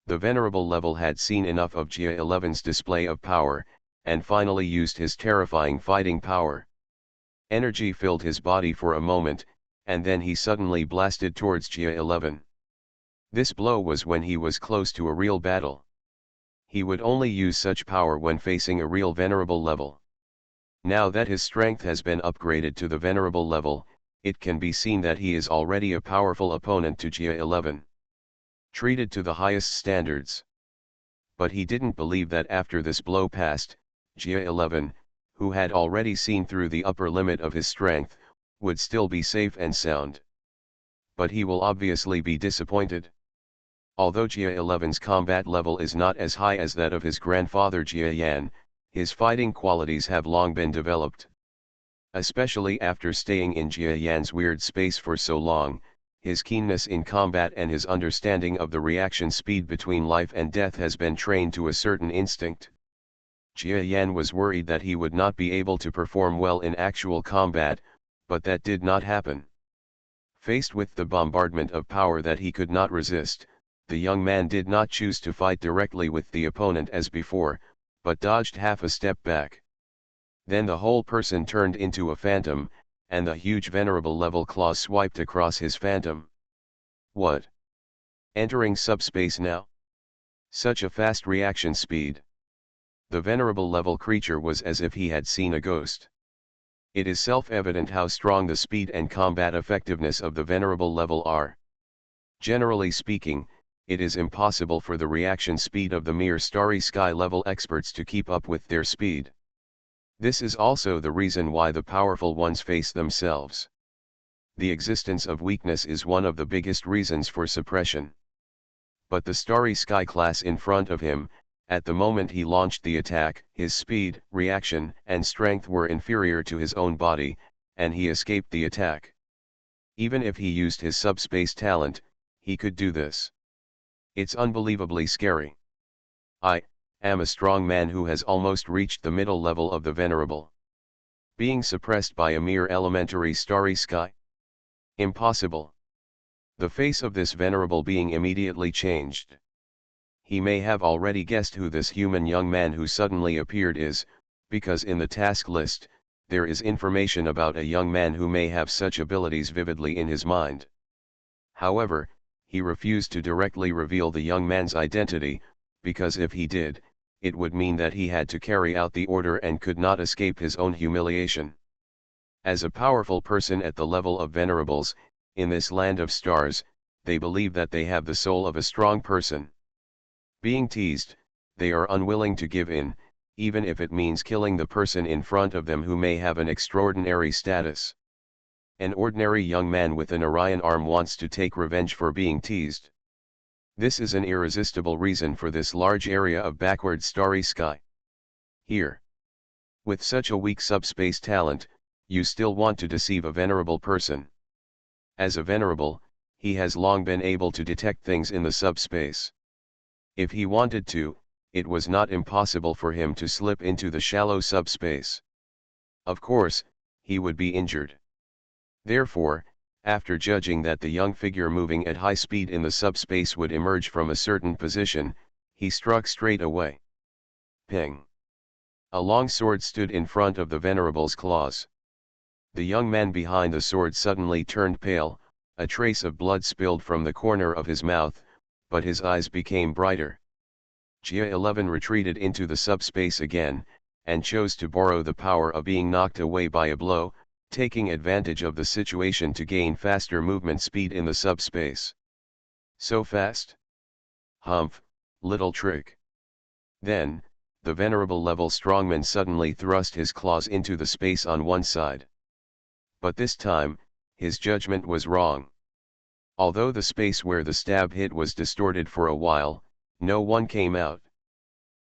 The Venerable level had seen enough of Gia-11's display of power, and finally used his terrifying fighting power. Energy filled his body for a moment, and then he suddenly blasted towards Gia-11. This blow was when he was close to a real battle. He would only use such power when facing a real Venerable level. Now that his strength has been upgraded to the Venerable level, it can be seen that he is already a powerful opponent to Gia-11. Treated to the highest standards. But he didn't believe that after this blow passed, Gia-11, who had already seen through the upper limit of his strength, would still be safe and sound. But he will obviously be disappointed. Although Gia-11's combat level is not as high as that of his grandfather Gia-Yan, his fighting qualities have long been developed. Especially after staying in Gia-Yan's weird space for so long, his keenness in combat and his understanding of the reaction speed between life and death has been trained to a certain instinct. Gia-Yan was worried that he would not be able to perform well in actual combat, but that did not happen. Faced with the bombardment of power that he could not resist, the young man did not choose to fight directly with the opponent as before, but dodged half a step back. Then the whole person turned into a phantom, and the huge Venerable level claws swiped across his phantom. What? Entering subspace now? Such a fast reaction speed. The Venerable level creature was as if he had seen a ghost. It is self-evident how strong the speed and combat effectiveness of the Venerable level are. Generally speaking, it is impossible for the reaction speed of the mere starry sky level experts to keep up with their speed. This is also the reason why the powerful ones face themselves. The existence of weakness is one of the biggest reasons for suppression. But the starry sky class in front of him, at the moment he launched the attack, his speed, reaction, and strength were inferior to his own body, and he escaped the attack. Even if he used his subspace talent, he could do this. It's unbelievably scary. I am a strong man who has almost reached the middle level of the Venerable. Being suppressed by a mere elementary starry sky? Impossible. The face of this Venerable being immediately changed. He may have already guessed who this human young man who suddenly appeared is, because in the task list, there is information about a young man who may have such abilities vividly in his mind. However, he refused to directly reveal the young man's identity, because if he did, it would mean that he had to carry out the order and could not escape his own humiliation. As a powerful person at the level of Venerables, in this land of stars, they believe that they have the soul of a strong person. Being teased, they are unwilling to give in, even if it means killing the person in front of them who may have an extraordinary status. An ordinary young man with an Orion arm wants to take revenge for being teased. This is an irresistible reason for this large area of backward starry sky. Here. With such a weak subspace talent, you still want to deceive a Venerable person. As a Venerable, he has long been able to detect things in the subspace. If he wanted to, it was not impossible for him to slip into the shallow subspace. Of course, he would be injured. Therefore, after judging that the young figure moving at high speed in the subspace would emerge from a certain position, he struck straight away. Ping! A long sword stood in front of the Venerable's claws. The young man behind the sword suddenly turned pale, a trace of blood spilled from the corner of his mouth, but his eyes became brighter. Gia-11 retreated into the subspace again, and chose to borrow the power of being knocked away by a blow, taking advantage of the situation to gain faster movement speed in the subspace. So fast? Humph, little trick. Then, the Venerable level strongman suddenly thrust his claws into the space on one side. But this time, His judgment was wrong. Although the space where the stab hit was distorted for a while, no one came out.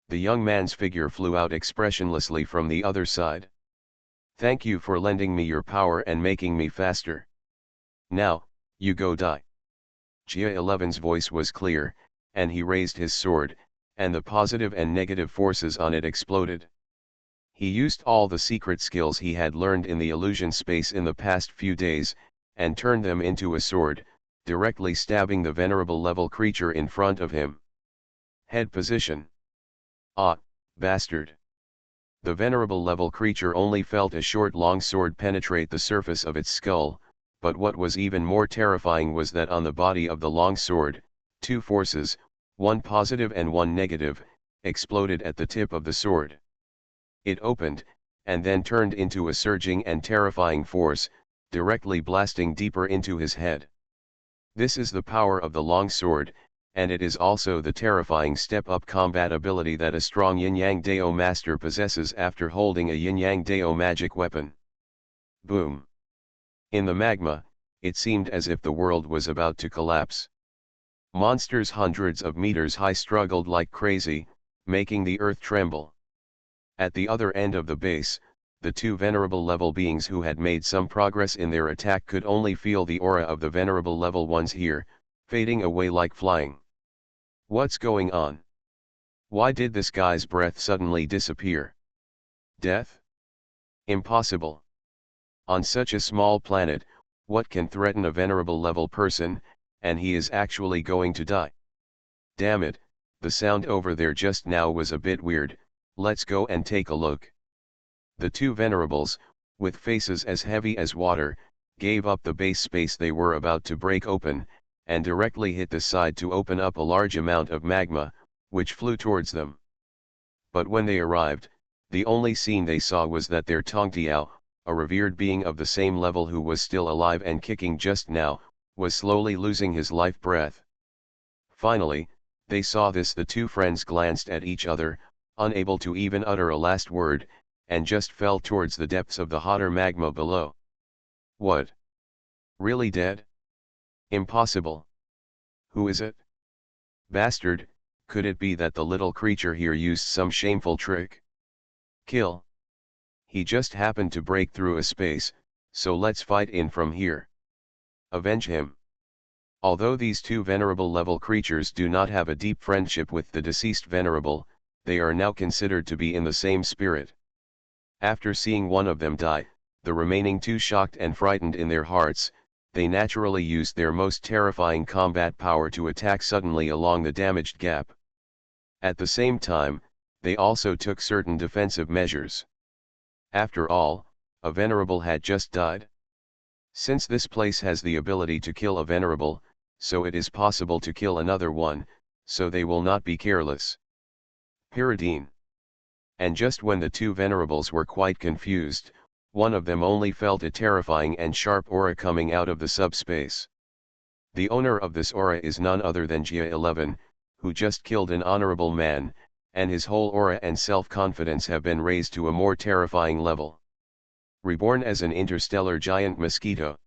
The young man's figure flew out expressionlessly from the other side. "Thank you for lending me your power and making me faster. Now, you go die." Gia-11's voice was clear, and he raised his sword, and the positive and negative forces on it exploded. He used all the secret skills he had learned in the illusion space in the past few days, and turned them into a sword, directly stabbing the venerable level creature in front of him. Head position. "Ah, bastard." The venerable level creature only felt a short long sword penetrate the surface of its skull, but what was even more terrifying was that on the body of the long sword, two forces, one positive and one negative, exploded at the tip of the sword. It opened, and then turned into a surging and terrifying force, directly blasting deeper into his head. This is the power of the long sword, and it is also the terrifying step-up combat ability that a strong Yin-Yang Dao master possesses after holding a Yin-Yang Dao magic weapon. Boom! In the magma, it seemed as if the world was about to collapse. Monsters hundreds of meters high struggled like crazy, making the earth tremble. At the other end of the base, the two venerable level beings who had made some progress in their attack could only feel the aura of the venerable level ones here, fading away like flying. What's going on? Why did this guy's breath suddenly disappear? Death? Impossible. On such a small planet, what can threaten a venerable level person, and he is actually going to die? Damn it, the sound over there just now was a bit weird. Let's go and take a look. The two venerables, with faces as heavy as water, gave up the base space they were about to break open, and directly hit the side to open up a large amount of magma, which flew towards them. But when they arrived, the only scene they saw was that their Tongtiao, a revered being of the same level who was still alive and kicking just now, was slowly losing his life breath. Finally, they saw this. The two friends glanced at each other, unable to even utter a last word, and just fell towards the depths of the hotter magma below. What? Really dead? Impossible. Who is it? Bastard, could it be that the little creature here used some shameful trick? Kill. He just happened to break through a space, so let's fight in from here. Avenge him. Although these two venerable level creatures do not have a deep friendship with the deceased venerable, they are now considered to be in the same spirit. After seeing one of them die, the remaining two, shocked and frightened in their hearts, they naturally used their most terrifying combat power to attack suddenly along the damaged gap. At the same time, they also took certain defensive measures. After all, a venerable had just died. Since this place has the ability to kill a venerable, so it is possible to kill another one, so they will not be careless. Pyridine. And just when the two venerables were quite confused, one of them only felt a terrifying and sharp aura coming out of the subspace. The owner of this aura is none other than Gia-11, who just killed an honorable man, and his whole aura and self-confidence have been raised to a more terrifying level. Reborn as an interstellar giant mosquito.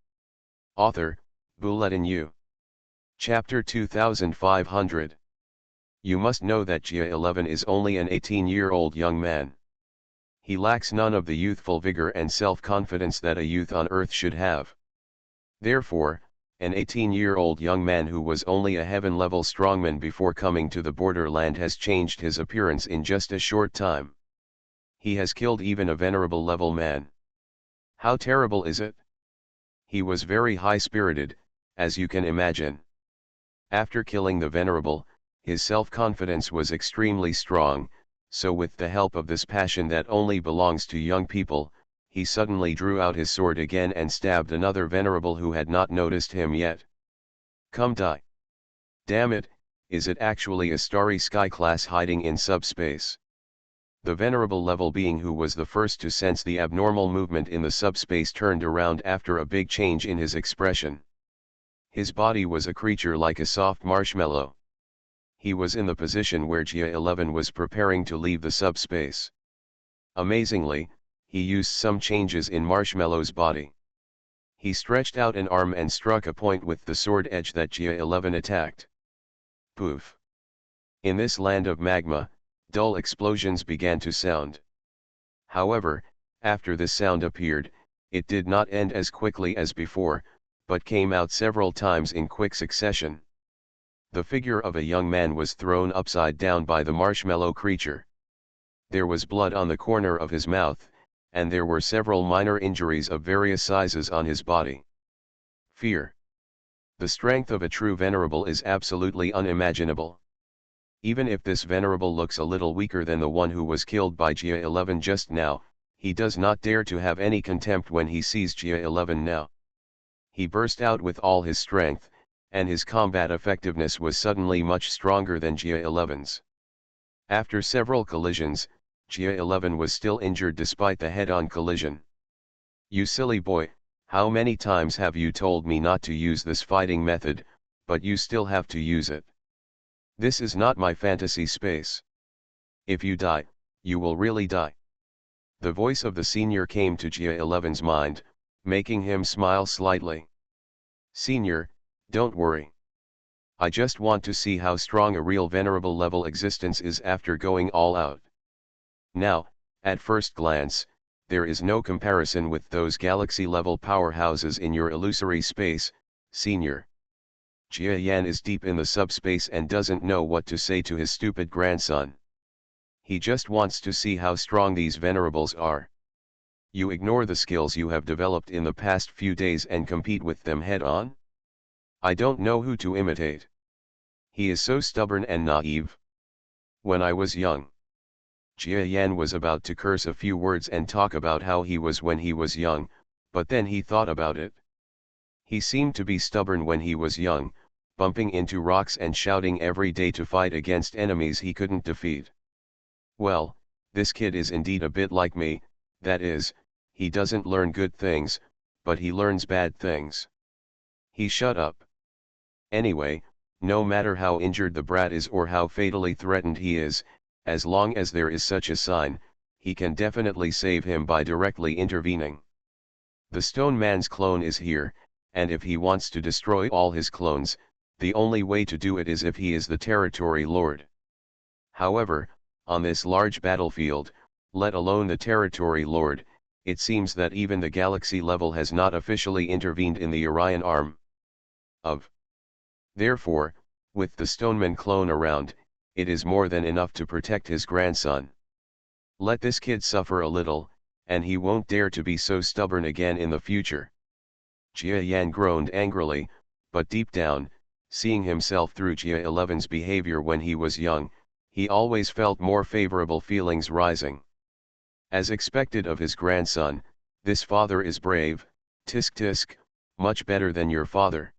Author, Bulletin U. Chapter 2500. You must know that Gia-11 is only an 18-year-old young man. He lacks none of the youthful vigor and self-confidence that a youth on Earth should have. Therefore, an 18-year-old young man who was only a heaven-level strongman before coming to the borderland has changed his appearance in just a short time. He has killed even a venerable level man. How terrible is it? He was very high-spirited, as you can imagine. After killing the venerable, his self-confidence was extremely strong, so with the help of this passion that only belongs to young people, he suddenly drew out his sword again and stabbed another venerable who had not noticed him yet. Come die. Damn it, is it actually a starry sky class hiding in subspace? The venerable level being who was the first to sense the abnormal movement in the subspace turned around after a big change in his expression. His body was a creature like a soft marshmallow. He was in the position where Gia-11 was preparing to leave the subspace. Amazingly, he used some changes in Marshmallow's body. He stretched out an arm and struck a point with the sword edge that Gia-11 attacked. Poof! In this land of magma, dull explosions began to sound. However, after this sound appeared, it did not end as quickly as before, but came out several times in quick succession. The figure of a young man was thrown upside down by the marshmallow creature. There was blood on the corner of his mouth, and there were several minor injuries of various sizes on his body. Fear. The strength of a true venerable is absolutely unimaginable. Even if this venerable looks a little weaker than the one who was killed by Gia-11 just now, he does not dare to have any contempt when he sees Gia-11 now. He burst out with all his strength, and his combat effectiveness was suddenly much stronger than Gia-11's. After several collisions, Gia-11 was still injured despite the head-on collision. "You silly boy, how many times have you told me not to use this fighting method, but you still have to use it? This is not my fantasy space. If you die, you will really die." The voice of the senior came to Gia-11's mind, making him smile slightly. "Senior, don't worry. I just want to see how strong a real venerable level existence is after going all out. Now, at first glance, there is no comparison with those galaxy-level powerhouses in your illusory space, senior." Jia Yan is deep in the subspace and doesn't know what to say to his stupid grandson. He just wants to see how strong these venerables are. You ignore the skills you have developed in the past few days and compete with them head-on? I don't know who to imitate. He is so stubborn and naive. When I was young. Jia Yan was about to curse a few words and talk about how he was when he was young, but then he thought about it. He seemed to be stubborn when he was young, bumping into rocks and shouting every day to fight against enemies he couldn't defeat. Well, this kid is indeed a bit like me, that is, he doesn't learn good things, but he learns bad things. He shut up. Anyway, no matter how injured the brat is or how fatally threatened he is, as long as there is such a sign, he can definitely save him by directly intervening. The Stone Man's clone is here, and if he wants to destroy all his clones, the only way to do it is if he is the territory lord. However, on this large battlefield, let alone the territory lord, it seems that even the galaxy level has not officially intervened in the Orion arm of. Therefore, with the Stoneman clone around, it is more than enough to protect his grandson. Let this kid suffer a little, and he won't dare to be so stubborn again in the future. Jia Yan groaned angrily, but deep down, seeing himself through Gia-11's behavior when he was young, he always felt more favorable feelings rising. As expected of his grandson, this father is brave, tisk tisk, much better than your father.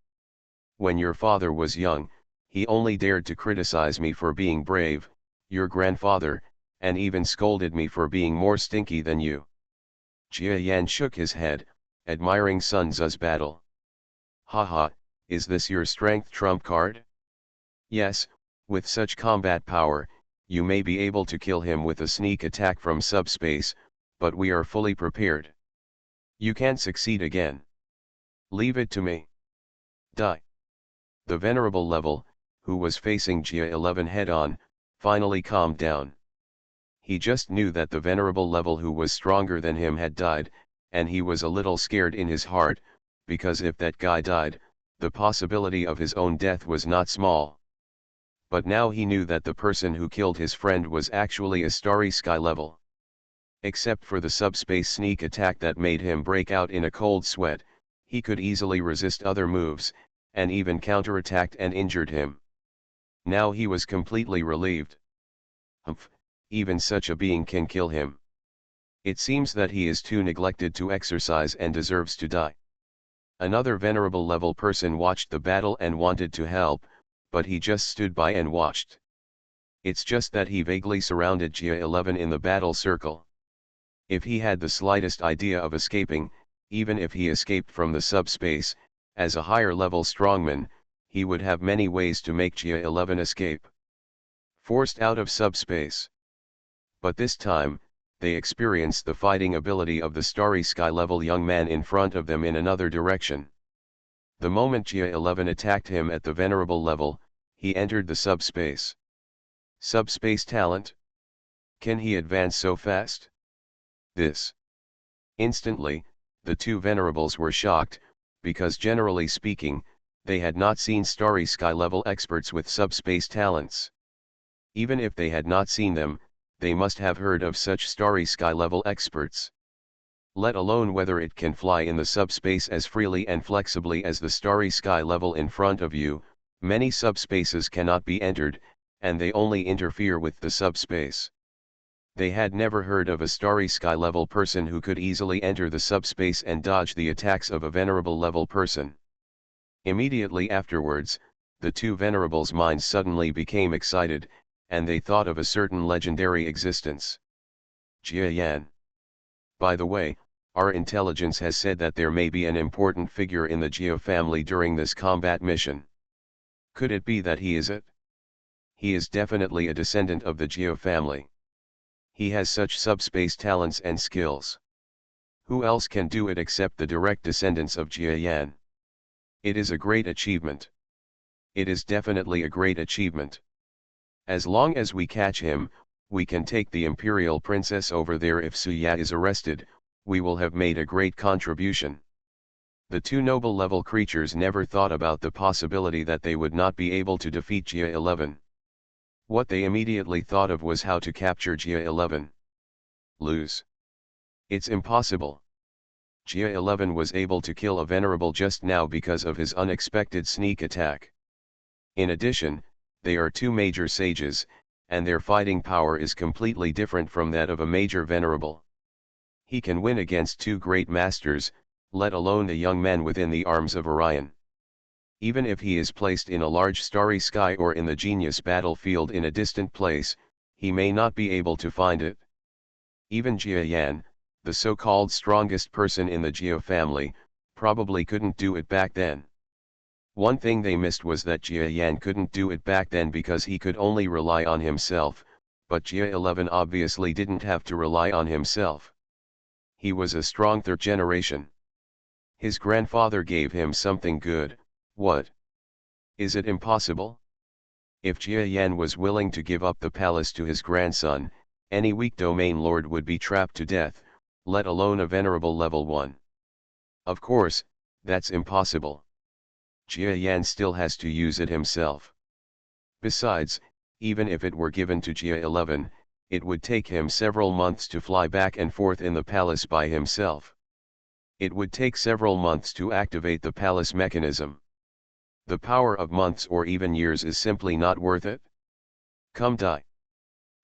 When your father was young, he only dared to criticize me for being brave, your grandfather, and even scolded me for being more stinky than you. Jia Yan shook his head, admiring Sun Tzu's battle. Haha, is this your strength trump card? Yes, with such combat power, you may be able to kill him with a sneak attack from subspace, but we are fully prepared. You can't succeed again. Leave it to me. Die. The venerable level, who was facing Gia-11 head-on, finally calmed down. He just knew that the venerable level who was stronger than him had died, and he was a little scared in his heart, because if that guy died, the possibility of his own death was not small. But now he knew that the person who killed his friend was actually a starry sky level. Except for the subspace sneak attack that made him break out in a cold sweat, he could easily resist other moves, and even counterattacked and injured him. Now he was completely relieved. Humph, even such a being can kill him. It seems that he is too neglected to exercise and deserves to die. Another venerable level person watched the battle and wanted to help, but he just stood by and watched. It's just that he vaguely surrounded Gia-11 in the battle circle. If he had the slightest idea of escaping, even if he escaped from the subspace, as a higher level strongman, he would have many ways to make Gia-11 escape. Forced out of subspace. But this time, they experienced the fighting ability of the starry sky-level young man in front of them in another direction. The moment Gia-11 attacked him at the venerable level, he entered the subspace. Subspace talent? Can he advance so fast? This. Instantly, the two venerables were shocked, because generally speaking, they had not seen starry sky-level experts with subspace talents. Even if they had not seen them, they must have heard of such starry sky-level experts. Let alone whether it can fly in the subspace as freely and flexibly as the starry sky level in front of you. Many subspaces cannot be entered, and they only interfere with the subspace. They had never heard of a starry sky level person who could easily enter the subspace and dodge the attacks of a venerable level person. Immediately afterwards, the two venerables' minds suddenly became excited, and they thought of a certain legendary existence. Jia Yan. By the way, our intelligence has said that there may be an important figure in the Geo family during this combat mission. Could it be that he is it? He is definitely a descendant of the Geo family. He has such subspace talents and skills. Who else can do it except the direct descendants of Jia Yan? It is a great achievement. It is definitely a great achievement. As long as we catch him, we can take the Imperial Princess over there. If Suya is arrested, we will have made a great contribution. The two noble level creatures never thought about the possibility that they would not be able to defeat Gia-11. What they immediately thought of was how to capture Gia-11. Lose. It's impossible. Gia-11 was able to kill a venerable just now because of his unexpected sneak attack. In addition, they are two major sages, and their fighting power is completely different from that of a major venerable. He can win against two great masters, let alone a young man within the arms of Orion. Even if he is placed in a large starry sky or in the genius battlefield in a distant place, he may not be able to find it. Even Jia Yan, the so-called strongest person in the Geo family, probably couldn't do it back then. One thing they missed was that Jia Yan couldn't do it back then because he could only rely on himself, but Gia-11 obviously didn't have to rely on himself. He was a strong third generation. His grandfather gave him something good. What? Is it impossible? If Jia Yan was willing to give up the palace to his grandson, any weak domain lord would be trapped to death, let alone a venerable level 1. Of course, that's impossible. Jia Yan still has to use it himself. Besides, even if it were given to Gia-11, it would take him several months to fly back and forth in the palace by himself. It would take several months to activate the palace mechanism. The power of months or even years is simply not worth it. Come die.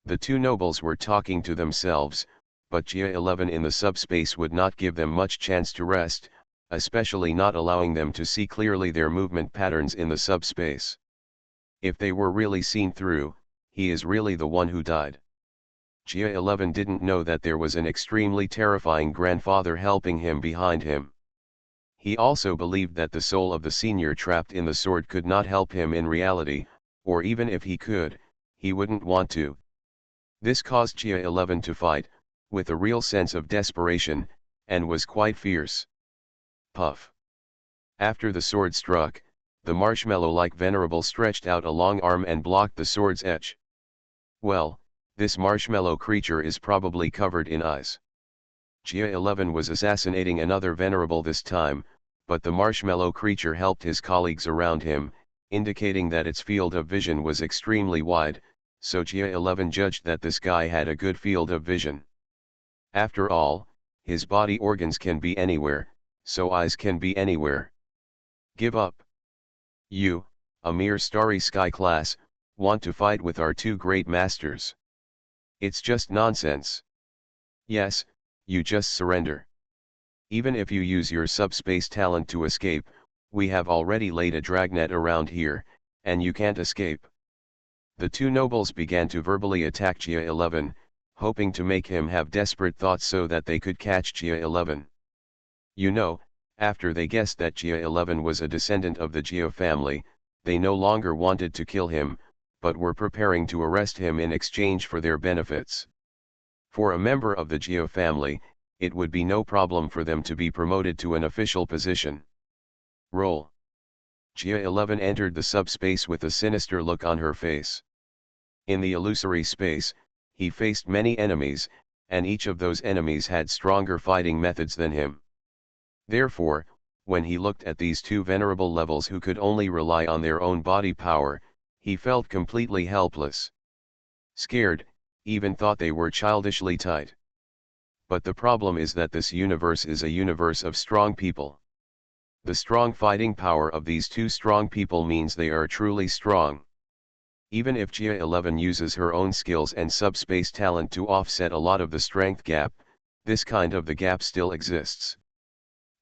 The two nobles were talking to themselves, but Gia-11 in the subspace would not give them much chance to rest, especially not allowing them to see clearly their movement patterns in the subspace. If they were really seen through, he is really the one who died. Gia-11 didn't know that there was an extremely terrifying grandfather helping him behind him. He also believed that the soul of the senior trapped in the sword could not help him in reality, or even if he could, he wouldn't want to. This caused Gia-11 to fight, with a real sense of desperation, and was quite fierce. Puff. After the sword struck, the marshmallow-like venerable stretched out a long arm and blocked the sword's edge. Well, this marshmallow creature is probably covered in eyes. Gia-11 was assassinating another venerable this time, but the marshmallow creature helped his colleagues around him, indicating that its field of vision was extremely wide, so Gia-11 judged that this guy had a good field of vision. After all, his body organs can be anywhere, so eyes can be anywhere. Give up. You, a mere starry sky class, want to fight with our two great masters. It's just nonsense. Yes, you just surrender. Even if you use your subspace talent to escape, we have already laid a dragnet around here, and you can't escape. The two nobles began to verbally attack Gia-11, hoping to make him have desperate thoughts so that they could catch Gia-11. You know, after they guessed that Gia-11 was a descendant of the Geo family, they no longer wanted to kill him, but were preparing to arrest him in exchange for their benefits. For a member of the Geo family, it would be no problem for them to be promoted to an official position. Roll. Gia 11 entered the subspace with a sinister look on her face. In the illusory space, he faced many enemies, and each of those enemies had stronger fighting methods than him. Therefore, when he looked at these two venerable levels who could only rely on their own body power, he felt completely helpless. Scared, even thought they were childishly tight. But the problem is that this universe is a universe of strong people. The strong fighting power of these two strong people means they are truly strong. Even if Gia 11 uses her own skills and subspace talent to offset a lot of the strength gap, this kind of the gap still exists.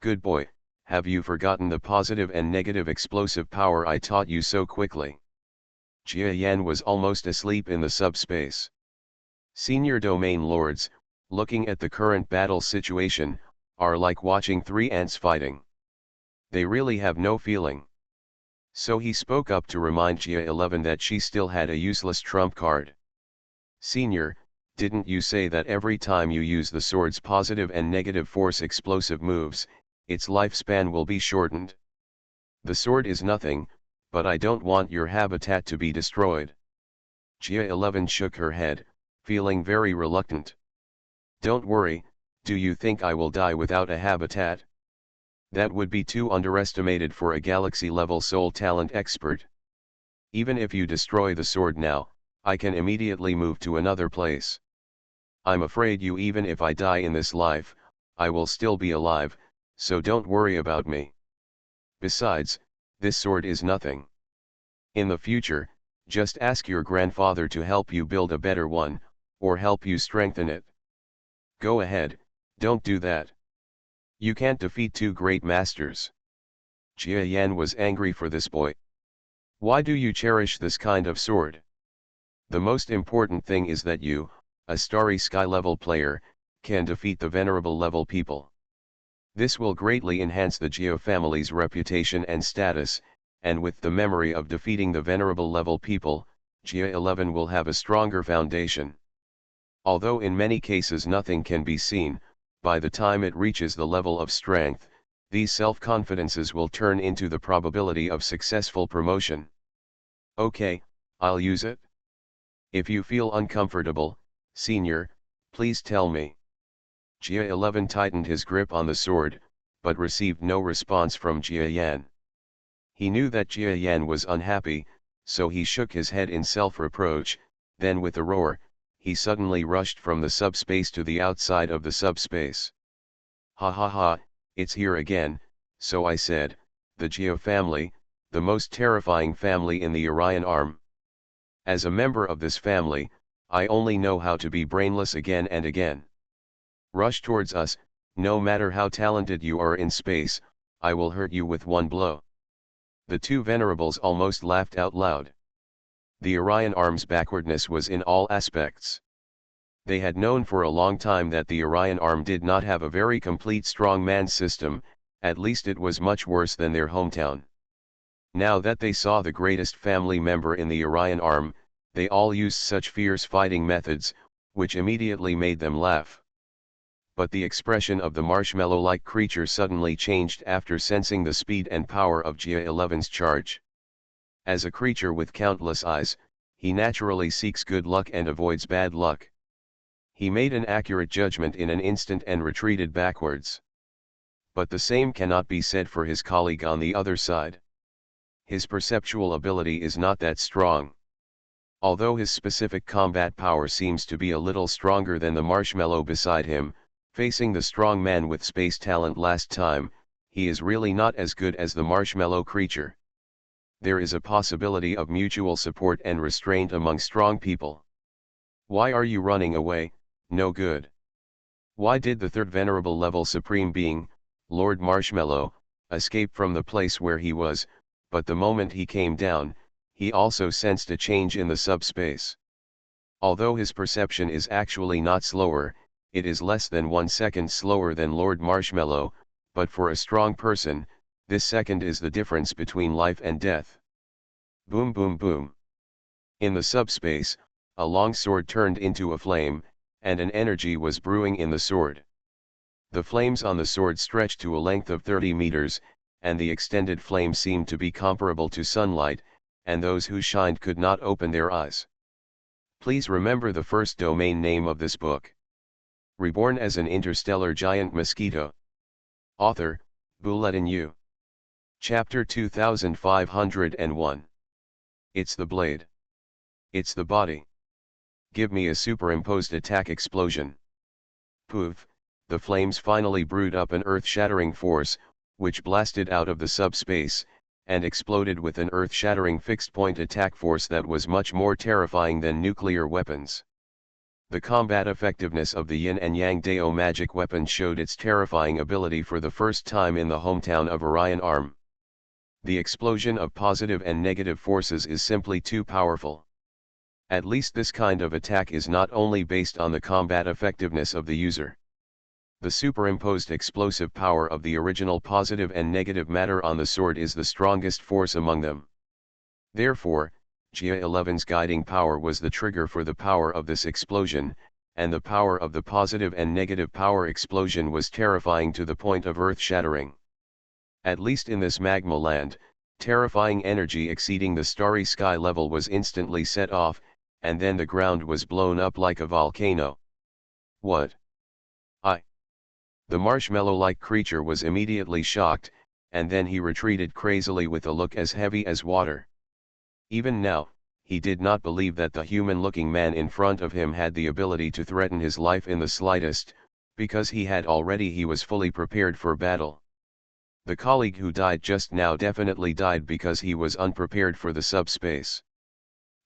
Good boy, have you forgotten the positive and negative explosive power I taught you so quickly? Jia Yan was almost asleep in the subspace. Senior domain lords, looking at the current battle situation, are like watching three ants fighting. They really have no feeling. So he spoke up to remind Jia 11 that she still had a useless trump card. Senior, didn't you say that every time you use the sword's positive and negative force explosive moves, its lifespan will be shortened? The sword is nothing, but I don't want your habitat to be destroyed. Jia 11 shook her head, feeling very reluctant. Don't worry, do you think I will die without a habitat? That would be too underestimated for a galaxy-level soul talent expert. Even if you destroy the sword now, I can immediately move to another place. I'm afraid even if I die in this life, I will still be alive, so don't worry about me. Besides, this sword is nothing. In the future, just ask your grandfather to help you build a better one, or help you strengthen it. Go ahead, don't do that. You can't defeat two great masters. Jia Yan was angry for this boy. Why do you cherish this kind of sword? The most important thing is that you, a starry sky level player, can defeat the venerable level people. This will greatly enhance the Geo family's reputation and status, and with the memory of defeating the venerable level people, Gia 11 will have a stronger foundation. Although in many cases nothing can be seen, by the time it reaches the level of strength, these self-confidences will turn into the probability of successful promotion. Okay, I'll use it. If you feel uncomfortable, Senior, please tell me. Gia 11 tightened his grip on the sword, but received no response from Jia Yan. He knew that Jia Yan was unhappy, so he shook his head in self-reproach, then with a roar, he suddenly rushed from the subspace to the outside of the subspace. Ha ha ha, it's here again, so I said, the Geo family, the most terrifying family in the Orion arm. As a member of this family, I only know how to be brainless again and again. Rush towards us, no matter how talented you are in space, I will hurt you with one blow. The two venerables almost laughed out loud. The Orion arm's backwardness was in all aspects. They had known for a long time that the Orion arm did not have a very complete strongman system, at least it was much worse than their hometown. Now that they saw the greatest family member in the Orion arm, they all used such fierce fighting methods, which immediately made them laugh. But the expression of the marshmallow-like creature suddenly changed after sensing the speed and power of Gia 11's charge. As a creature with countless eyes, he naturally seeks good luck and avoids bad luck. He made an accurate judgment in an instant and retreated backwards. But the same cannot be said for his colleague on the other side. His perceptual ability is not that strong. Although his specific combat power seems to be a little stronger than the marshmallow beside him, facing the strong man with space talent last time, he is really not as good as the marshmallow creature. There is a possibility of mutual support and restraint among strong people. Why are you running away? No good. Why did the third venerable level supreme being, Lord Marshmallow, escape from the place where he was, but the moment he came down, he also sensed a change in the subspace. Although his perception is actually not slower, it is less than 1 second slower than Lord Marshmallow, but for a strong person, this second is the difference between life and death. Boom boom boom. In the subspace, a long sword turned into a flame, and an energy was brewing in the sword. The flames on the sword stretched to a length of 30 meters, and the extended flame seemed to be comparable to sunlight, and those who shined could not open their eyes. Please remember the first domain name of this book. Reborn as an interstellar giant mosquito. Author, Bulletin U. Chapter 2501. It's the blade. It's the body. Give me a superimposed attack explosion. Poof, the flames finally brewed up an earth-shattering force, which blasted out of the subspace, and exploded with an earth-shattering fixed-point attack force that was much more terrifying than nuclear weapons. The combat effectiveness of the Yin and Yang Dao magic weapon showed its terrifying ability for the first time in the hometown of Orion Arm. The explosion of positive and negative forces is simply too powerful. At least this kind of attack is not only based on the combat effectiveness of the user. The superimposed explosive power of the original positive and negative matter on the sword is the strongest force among them. Therefore, Gia 11's guiding power was the trigger for the power of this explosion, and the power of the positive and negative power explosion was terrifying to the point of earth-shattering. At least in this magma land, terrifying energy exceeding the starry sky level was instantly set off, and then the ground was blown up like a volcano. What? The marshmallow-like creature was immediately shocked, and then he retreated crazily with a look as heavy as water. Even now, he did not believe that the human-looking man in front of him had the ability to threaten his life in the slightest, because he was fully prepared for battle. The colleague who died just now definitely died because he was unprepared for the subspace.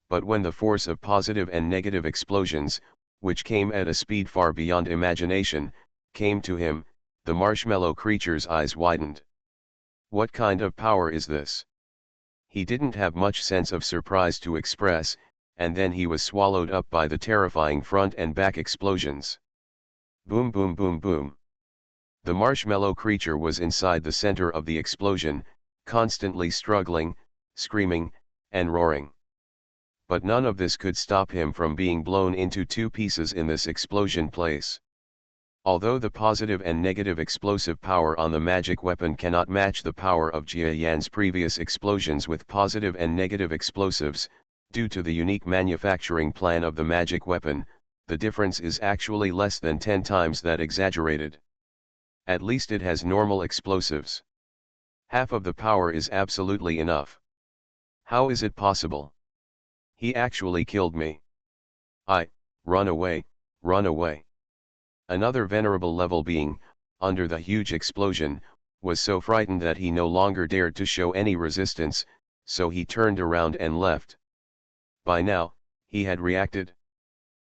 But when the force of positive and negative explosions, which came at a speed far beyond imagination, came to him, the marshmallow creature's eyes widened. What kind of power is this? He didn't have much sense of surprise to express, and then he was swallowed up by the terrifying front and back explosions. Boom boom boom boom. The marshmallow creature was inside the center of the explosion, constantly struggling, screaming, and roaring. But none of this could stop him from being blown into two pieces in this explosion place. Although the positive and negative explosive power on the magic weapon cannot match the power of Jia Yan's previous explosions with positive and negative explosives, due to the unique manufacturing plan of the magic weapon, the difference is actually less than 10 times that exaggerated. At least it has normal explosives. Half of the power is absolutely enough. How is it possible? He actually killed me. Run away, run away. Another venerable level being, under the huge explosion, was so frightened that he no longer dared to show any resistance, so he turned around and left. By now, he had reacted.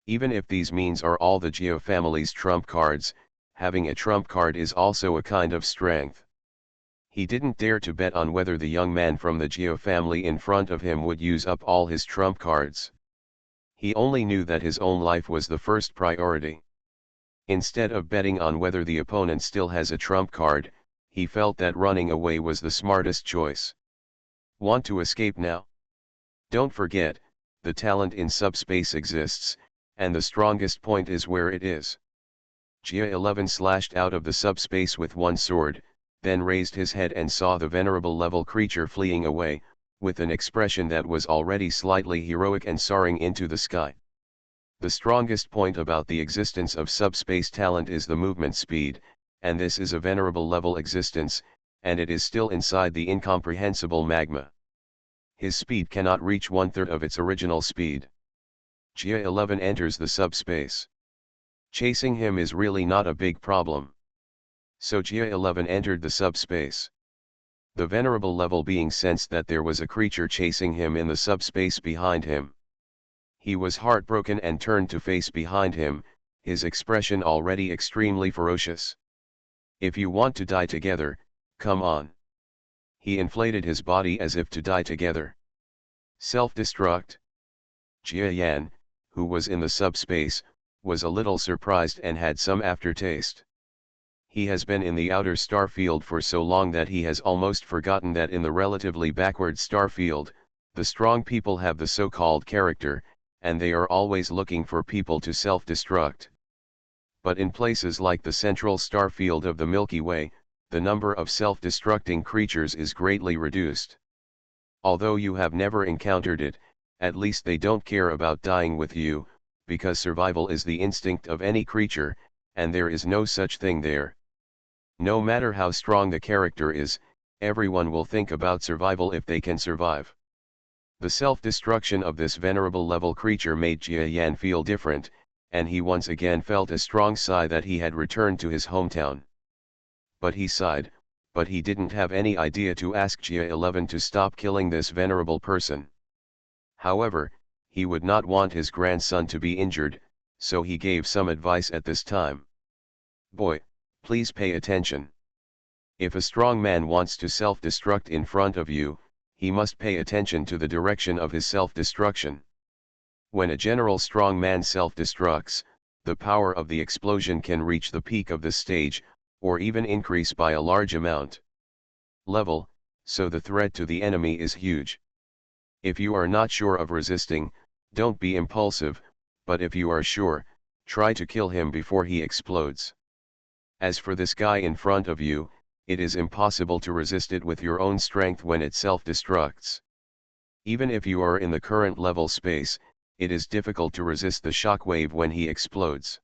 Even if these means are all the Geo family's trump cards, having a trump card is also a kind of strength. He didn't dare to bet on whether the young man from the Geo family in front of him would use up all his trump cards. He only knew that his own life was the first priority. Instead of betting on whether the opponent still has a trump card, he felt that running away was the smartest choice. Want to escape now? Don't forget, the talent in subspace exists, and the strongest point is where it is. Gia 11 slashed out of the subspace with one sword, then raised his head and saw the venerable level creature fleeing away, with an expression that was already slightly heroic and soaring into the sky. The strongest point about the existence of subspace talent is the movement speed, and this is a venerable level existence, and it is still inside the incomprehensible magma. His speed cannot reach 1/3 of its original speed. Gia 11 enters the subspace. Chasing him is really not a big problem. So Gia 11 entered the subspace. The venerable level being sensed that there was a creature chasing him in the subspace behind him. He was heartbroken and turned to face behind him, his expression already extremely ferocious. If you want to die together, come on. He inflated his body as if to die together. Self-destruct. Jia Yan, who was in the subspace, was a little surprised and had some aftertaste. He has been in the outer star field for so long that he has almost forgotten that in the relatively backward star field, the strong people have the so-called character, and they are always looking for people to self-destruct. but in places like the central star field of the Milky Way, the number of self-destructing creatures is greatly reduced. Although you have never encountered it, at least they don't care about dying with you, because survival is the instinct of any creature, and there is no such thing there. No matter how strong the character is, everyone will think about survival if they can survive. The self-destruction of this venerable level creature made Jia Yan feel different, and he once again felt a strong sigh that he had returned to his hometown. But he sighed, but he didn't have any idea to ask Jia 11 to stop killing this venerable person. However, he would not want his grandson to be injured, so he gave some advice at this time. Boy, please pay attention. If a strong man wants to self-destruct in front of you, he must pay attention to the direction of his self-destruction. When a general strong man self-destructs, the power of the explosion can reach the peak of the stage, or even increase by a large amount. Level, so the threat to the enemy is huge. If you are not sure of resisting, don't be impulsive, but if you are sure, try to kill him before he explodes. As for this guy in front of you, it is impossible to resist it with your own strength when it self-destructs. Even if you are in the current level space, it is difficult to resist the shockwave when he explodes.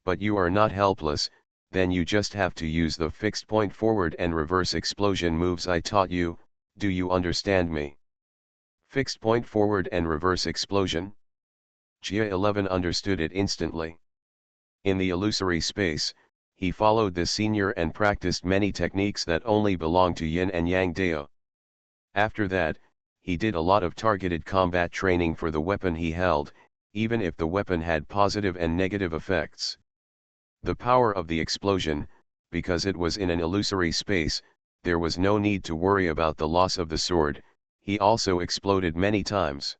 But you are not helpless, then you just have to use the fixed point forward and reverse explosion moves I taught you. Do you understand me? Fixed point forward and reverse explosion? Jia 11 understood it instantly. In the illusory space, he followed this senior and practiced many techniques that only belong to Yin and Yang Dao. After that, he did a lot of targeted combat training for the weapon he held, even if the weapon had positive and negative effects. The power of the explosion, because it was in an illusory space, there was no need to worry about the loss of the sword. He also exploded many times.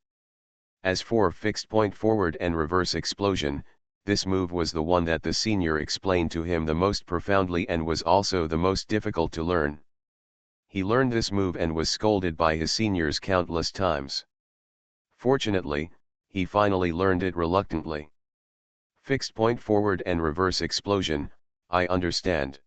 As for fixed point forward and reverse explosion, this move was the one that the senior explained to him the most profoundly and was also the most difficult to learn. He learned this move and was scolded by his seniors countless times. Fortunately, he finally learned it reluctantly. Fixed point forward and reverse explosion, I understand.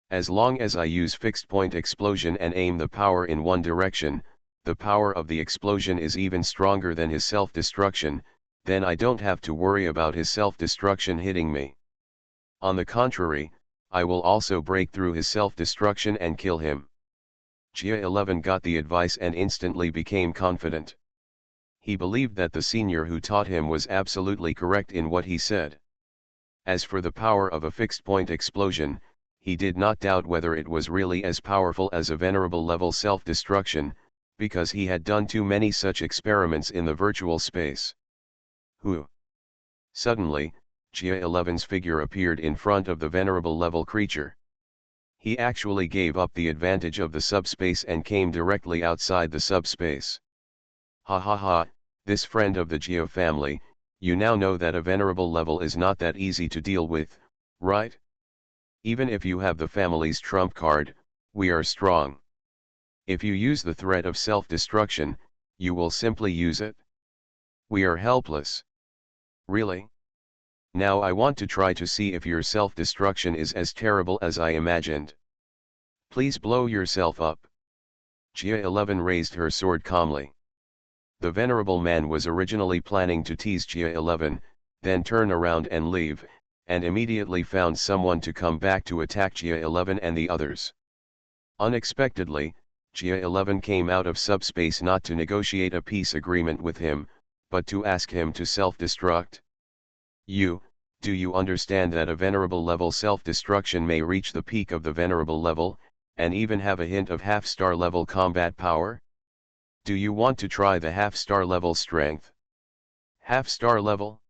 As long as I use fixed point explosion and aim the power in one direction, the power of the explosion is even stronger than his self-destruction, then I don't have to worry about his self-destruction hitting me. On the contrary, I will also break through his self-destruction and kill him. Jia 11 got the advice and instantly became confident. He believed that the senior who taught him was absolutely correct in what he said. As for the power of a fixed point explosion, he did not doubt whether it was really as powerful as a venerable level self-destruction, because he had done too many such experiments in the virtual space. Who? Suddenly, Jia 11's figure appeared in front of the venerable level creature. He actually gave up the advantage of the subspace and came directly outside the subspace. Ha ha ha, this friend of the Jia family, you now know that a venerable level is not that easy to deal with, right? Even if you have the family's trump card, we are strong. If you use the threat of self-destruction, you will simply use it. We are helpless. Really? Now I want to try to see if your self-destruction is as terrible as I imagined. Please blow yourself up. Jia 11 raised her sword calmly. The venerable man was originally planning to tease Jia 11, then turn around and leave, and immediately found someone to come back to attack Jia 11 and the others. Unexpectedly, Jia 11 came out of subspace not to negotiate a peace agreement with him, but to ask him to self-destruct. Do you understand that a venerable level self-destruction may reach the peak of the venerable level, and even have a hint of half-star level combat power? Do you want to try the half-star level strength? Half-star level?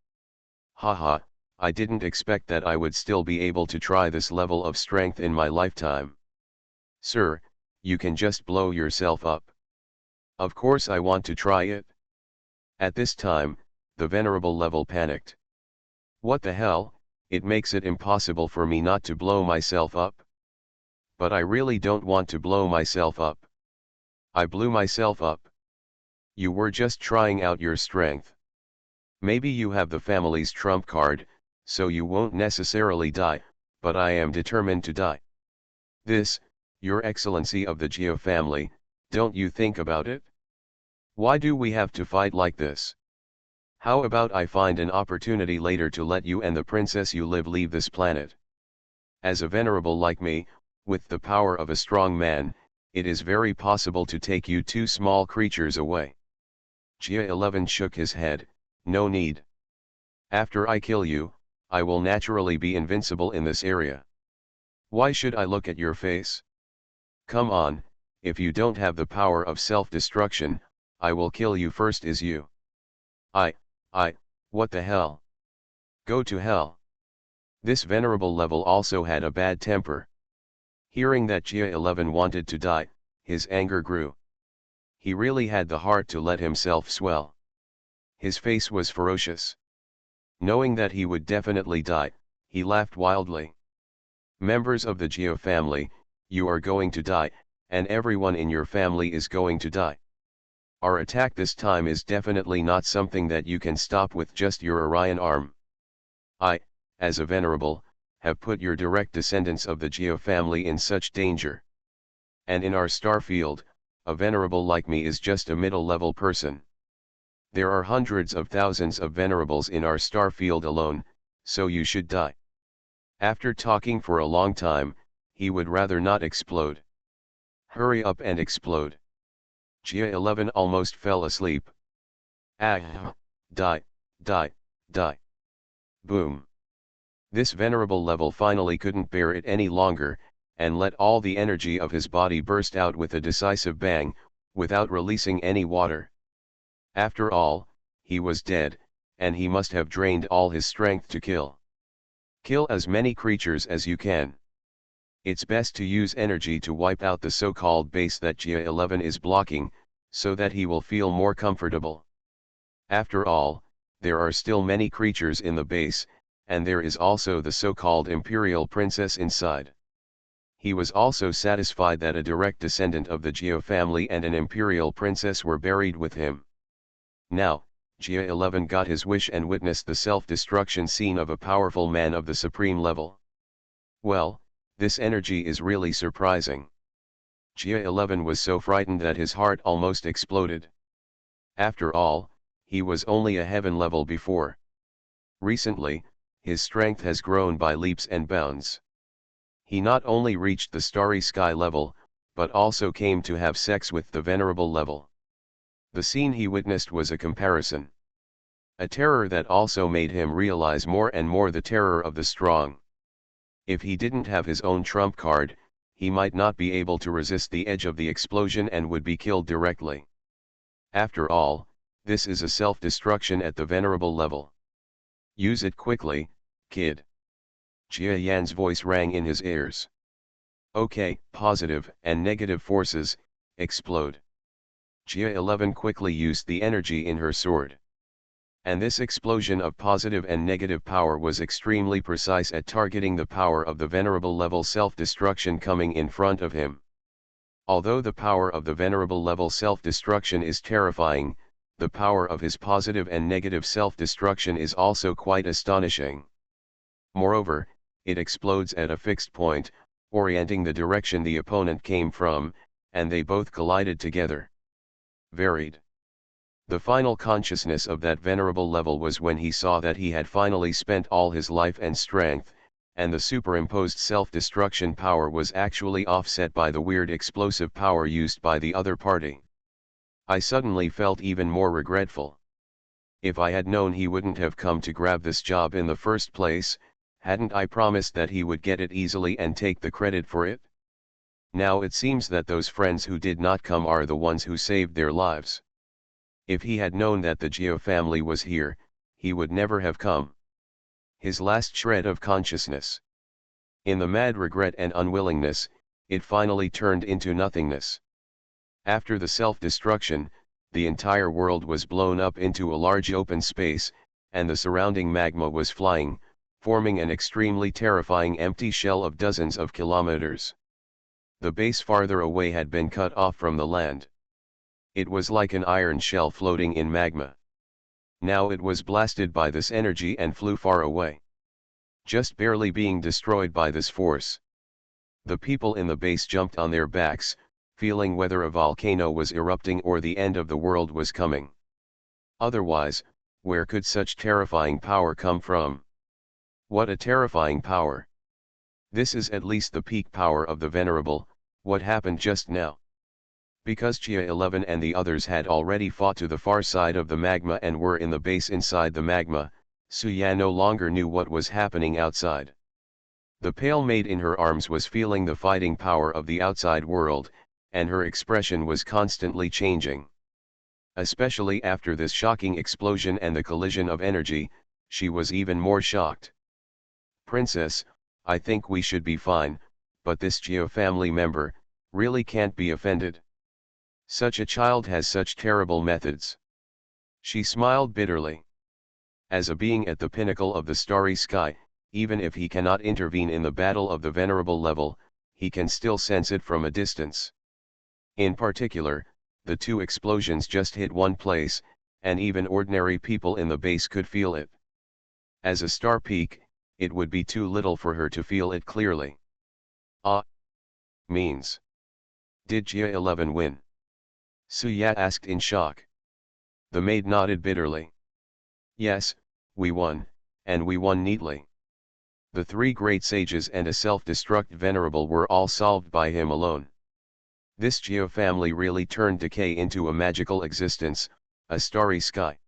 Haha, I didn't expect that I would still be able to try this level of strength in my lifetime. Sir, you can just blow yourself up. Of course I want to try it. At this time, the venerable level panicked. What the hell, it makes it impossible for me not to blow myself up. But I really don't want to blow myself up. I blew myself up. You were just trying out your strength. Maybe you have the family's trump card, so you won't necessarily die, but I am determined to die. This, Your Excellency of the Geo family, don't you think about it? Why do we have to fight like this? How about I find an opportunity later to let you and the princess you live leave this planet? As a venerable like me, with the power of a strong man, it is very possible to take you two small creatures away. Gia 11 shook his head, no need. After I kill you, I will naturally be invincible in this area. Why should I look at your face? Come on, if you don't have the power of self-destruction, I will kill you first. Is you? What the hell? Go to hell. This venerable level also had a bad temper. Hearing that Gia 11 wanted to die, his anger grew. He really had the heart to let himself swell. His face was ferocious. Knowing that he would definitely die, he laughed wildly. Members of the Geo family, you are going to die, and everyone in your family is going to die. Our attack this time is definitely not something that you can stop with just your Orion arm. I, as a venerable, have put your direct descendants of the Geo family in such danger. And in our star field, a venerable like me is just a middle-level person. There are hundreds of thousands of venerables in our star field alone, so you should die. After talking for a long time, he would rather not explode. Hurry up and explode. Gia 11 almost fell asleep. Ah, die, die, die. Boom. This venerable level finally couldn't bear it any longer, and let all the energy of his body burst out with a decisive bang, without releasing any water. After all, he was dead, and he must have drained all his strength to kill. Kill as many creatures as you can. It's best to use energy to wipe out the so-called base that Gia 11 is blocking, so that he will feel more comfortable. After all, there are still many creatures in the base, and there is also the so-called Imperial Princess inside. He was also satisfied that a direct descendant of the Geo family and an Imperial Princess were buried with him. Now, Gia 11 got his wish and witnessed the self-destruction scene of a powerful man of the supreme level. Well, this energy is really surprising. Gia 11 was so frightened that his heart almost exploded. After all, he was only a heaven level before. Recently, his strength has grown by leaps and bounds. He not only reached the starry sky level, but also came to have sex with the venerable level. The scene he witnessed was a comparison. A terror that also made him realize more and more the terror of the strong. If he didn't have his own trump card, he might not be able to resist the edge of the explosion and would be killed directly. After all, this is a self-destruction at the venerable level. Use it quickly, kid. Jia Yan's voice rang in his ears. Okay, positive and negative forces, explode. Jia 11 quickly used the energy in her sword. And this explosion of positive and negative power was extremely precise at targeting the power of the venerable level self-destruction coming in front of him. Although the power of the venerable level self-destruction is terrifying, the power of his positive and negative self-destruction is also quite astonishing. Moreover, it explodes at a fixed point, orienting the direction the opponent came from, and they both collided together. Varied. The final consciousness of that venerable level was when he saw that he had finally spent all his life and strength, and the superimposed self-destruction power was actually offset by the weird explosive power used by the other party. I suddenly felt even more regretful. If I had known he wouldn't have come to grab this job in the first place, hadn't I promised that he would get it easily and take the credit for it? Now it seems that those friends who did not come are the ones who saved their lives. If he had known that the Geo family was here, he would never have come. His last shred of consciousness. In the mad regret and unwillingness, it finally turned into nothingness. After the self-destruction, the entire world was blown up into a large open space, and the surrounding magma was flying, forming an extremely terrifying empty shell of dozens of kilometers. The base farther away had been cut off from the land. It was like an iron shell floating in magma. Now it was blasted by this energy and flew far away. just barely being destroyed by this force. The people in the base jumped on their backs, feeling whether a volcano was erupting or the end of the world was coming. Otherwise, where could such terrifying power come from? What a terrifying power! This is at least the peak power of the Venerable. What happened just now? Because Gia 11 and the others had already fought to the far side of the magma and were in the base inside the magma, Suya no longer knew what was happening outside. The pale maid in her arms was feeling the fighting power of the outside world, and her expression was constantly changing. Especially after this shocking explosion and the collision of energy, she was even more shocked. "Princess, I think we should be fine, but this Geo family member really can't be offended. Such a child has such terrible methods." She smiled bitterly. As a being at the pinnacle of the starry sky, even if he cannot intervene in the battle of the Venerable level, he can still sense it from a distance. In particular, the two explosions just hit one place, and even ordinary people in the base could feel it. As a star peak, it would be too little for her to feel it clearly. "Ah, means. Did Gia 11 win?" Suya asked in shock. The maid nodded bitterly. "Yes, we won, and we won neatly. The three great sages and a self-destruct venerable were all solved by him alone. This Geo family really turned decay into a magical existence, a starry sky.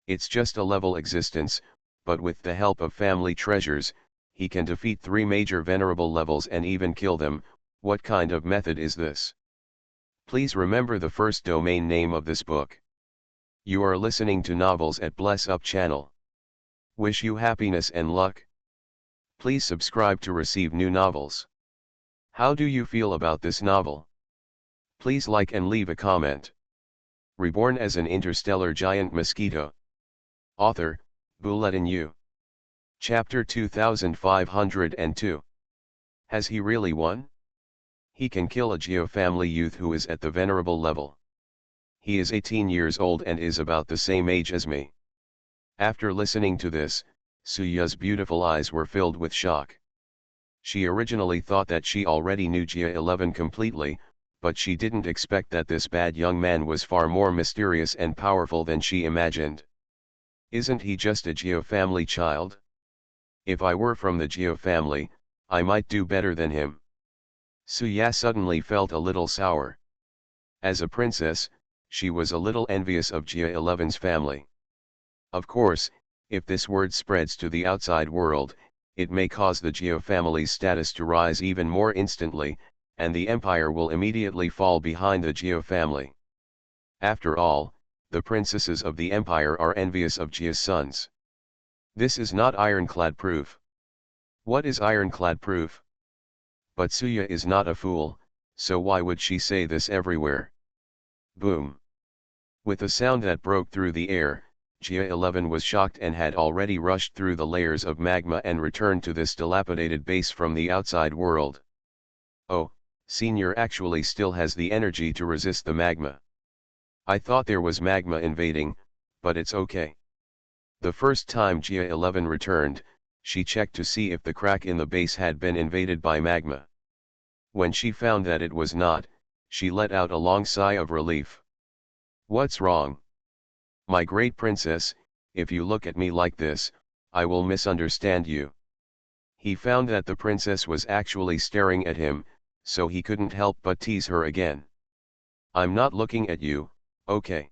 It's just a level existence, but with the help of family treasures, he can defeat three major venerable levels and even kill them. What kind of method is this?" Please remember the first domain name of this book. You are listening to Novels at Bless Up channel. Wish you happiness and luck. Please subscribe to receive new novels. How do you feel about this novel? Please like and leave a comment. Reborn as an interstellar giant mosquito. Author, Bulletin U. Chapter 2502. Has he really won? He can kill a Geo family youth who is at the venerable level. He is 18 years old and is about the same age as me. After listening to this, Suya's beautiful eyes were filled with shock. She originally thought that she already knew Gia 11 completely, but she didn't expect that this bad young man was far more mysterious and powerful than she imagined. Isn't he just a Geo family child? If I were from the Geo family, I might do better than him. Suya suddenly felt a little sour. As a princess, she was a little envious of Gia 11's family. Of course, if this word spreads to the outside world, it may cause the Geo family's status to rise even more instantly, and the empire will immediately fall behind the Geo family. After all, the princesses of the empire are envious of Gia's sons. This is not ironclad proof. What is ironclad proof? But Suya is not a fool, so why would she say this everywhere? Boom! With a sound that broke through the air, Gia 11 was shocked and had already rushed through the layers of magma and returned to this dilapidated base from the outside world. Oh, Senior actually still has the energy to resist the magma. I thought there was magma invading, but it's okay. The first time Gia 11 returned, she checked to see if the crack in the base had been invaded by magma. When she found that it was not, she let out a long sigh of relief. What's wrong? My great princess, if you look at me like this, I will misunderstand you. He found that the princess was actually staring at him, so he couldn't help but tease her again. I'm not looking at you, okay?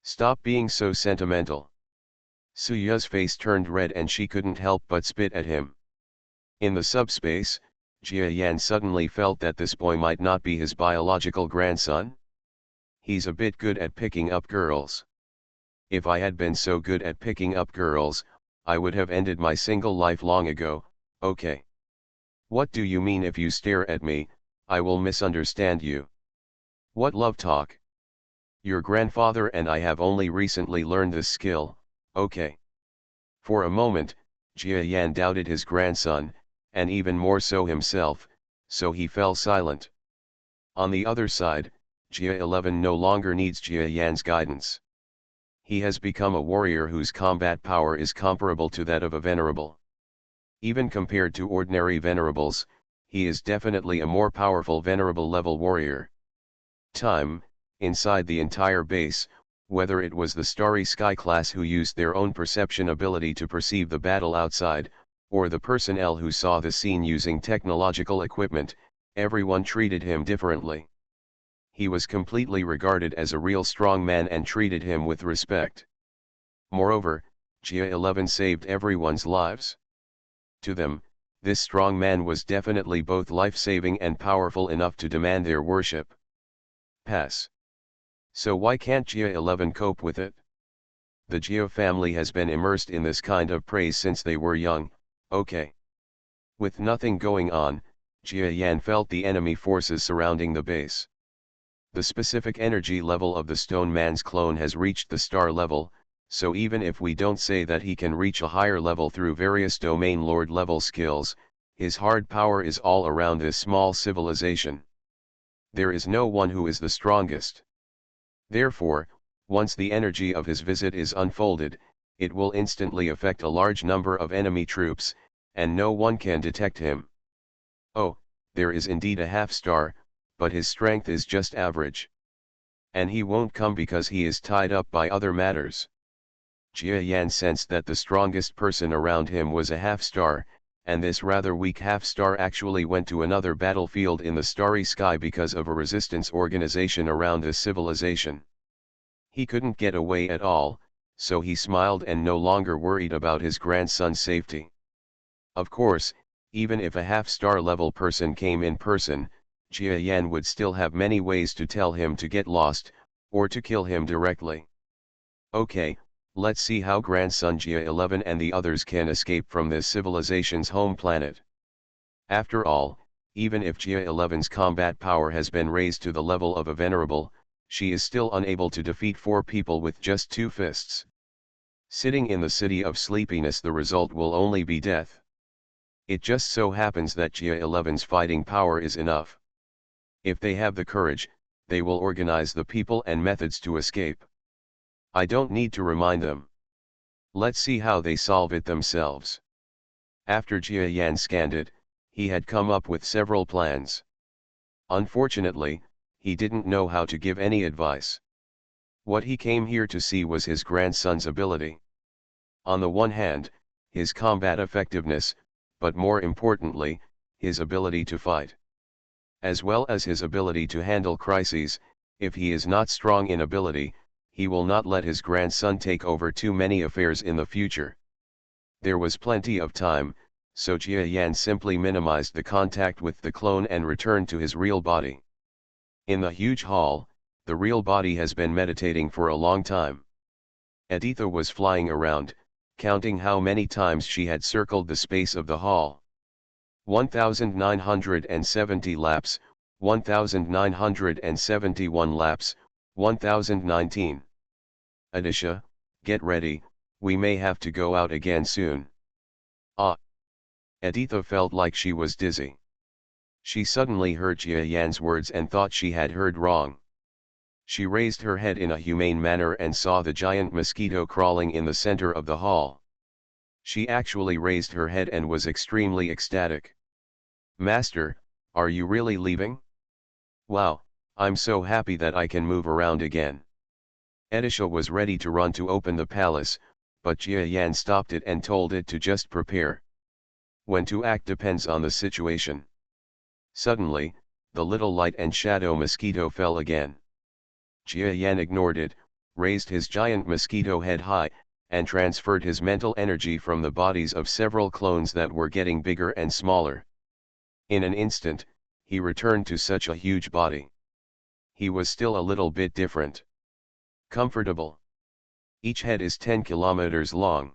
Stop being so sentimental. Suya's face turned red and she couldn't help but spit at him. In the subspace, Jia Yan suddenly felt that this boy might not be his biological grandson. He's a bit good at picking up girls. If I had been so good at picking up girls, I would have ended my single life long ago, okay? What do you mean if you stare at me, I will misunderstand you? What love talk? Your grandfather and I have only recently learned this skill, okay? For a moment, Jia Yan doubted his grandson, and even more so himself, so he fell silent. On the other side, Jia 11 no longer needs Jia Yan's guidance. He has become a warrior whose combat power is comparable to that of a venerable. Even compared to ordinary venerables, he is definitely a more powerful venerable level warrior. Inside the entire base, whether it was the Starry Sky class who used their own perception ability to perceive the battle outside, or the personnel who saw the scene using technological equipment, everyone treated him differently. He was completely regarded as a real strong man and treated him with respect. Moreover, Gia-11 saved everyone's lives. To them, this strong man was definitely both life-saving and powerful enough to demand their worship. Pass. So why can't Gia-11 cope with it? The Gia family has been immersed in this kind of praise since they were young, okay. With nothing going on, Gia-Yan felt the enemy forces surrounding the base. The specific energy level of the Stone Man's clone has reached the star level, so even if we don't say that he can reach a higher level through various domain lord level skills, his hard power is all around this small civilization. There is no one who is the strongest. Therefore, once the energy of his visit is unfolded, it will instantly affect a large number of enemy troops, and no one can detect him. Oh, there is indeed a half-star, but his strength is just average. And he won't come because he is tied up by other matters. Gia-Yan sensed that the strongest person around him was a half-star, and this rather weak half-star actually went to another battlefield in the starry sky because of a resistance organization around this civilization. He couldn't get away at all, so he smiled and no longer worried about his grandson's safety. Of course, even if a half-star level person came in person, Gia-Yan would still have many ways to tell him to get lost, or to kill him directly. Okay, let's see how grandson Gia-11 and the others can escape from this civilization's home planet. After all, even if Gia-11's combat power has been raised to the level of a venerable, she is still unable to defeat 4 people with just 2 fists. Sitting in the city of sleepiness, the result will only be death. It just so happens that Gia-11's fighting power is enough. If they have the courage, they will organize the people and methods to escape. I don't need to remind them. Let's see how they solve it themselves. After Gia-Yan scanned it, he had come up with several plans. Unfortunately, he didn't know how to give any advice. What he came here to see was his grandson's ability. On the one hand, his combat effectiveness, but more importantly, his ability to fight. As well as his ability to handle crises. If he is not strong in ability, he will not let his grandson take over too many affairs in the future. There was plenty of time, so Gia-Yan simply minimized the contact with the clone and returned to his real body. In the huge hall, the real body has been meditating for a long time. Editha was flying around, counting how many times she had circled the space of the hall. 1970 laps, 1971 laps, 1019. Adisha, get ready, we may have to go out again soon. Ah. Editha felt like she was dizzy. She suddenly heard Gia-Yan's words and thought she had heard wrong. She raised her head in a humane manner and saw the giant mosquito crawling in the center of the hall. She actually raised her head and was extremely ecstatic. Master, are you really leaving? Wow, I'm so happy that I can move around again. Edisha was ready to run to open the palace, but Gia-Yan stopped it and told it to just prepare. When to act depends on the situation. Suddenly, the little light and shadow mosquito fell again. Gia-Yan ignored it, raised his giant mosquito head high, and transferred his mental energy from the bodies of several clones that were getting bigger and smaller. In an instant, he returned to such a huge body. He was still a little bit different. Comfortable. Each head is 10 kilometers long.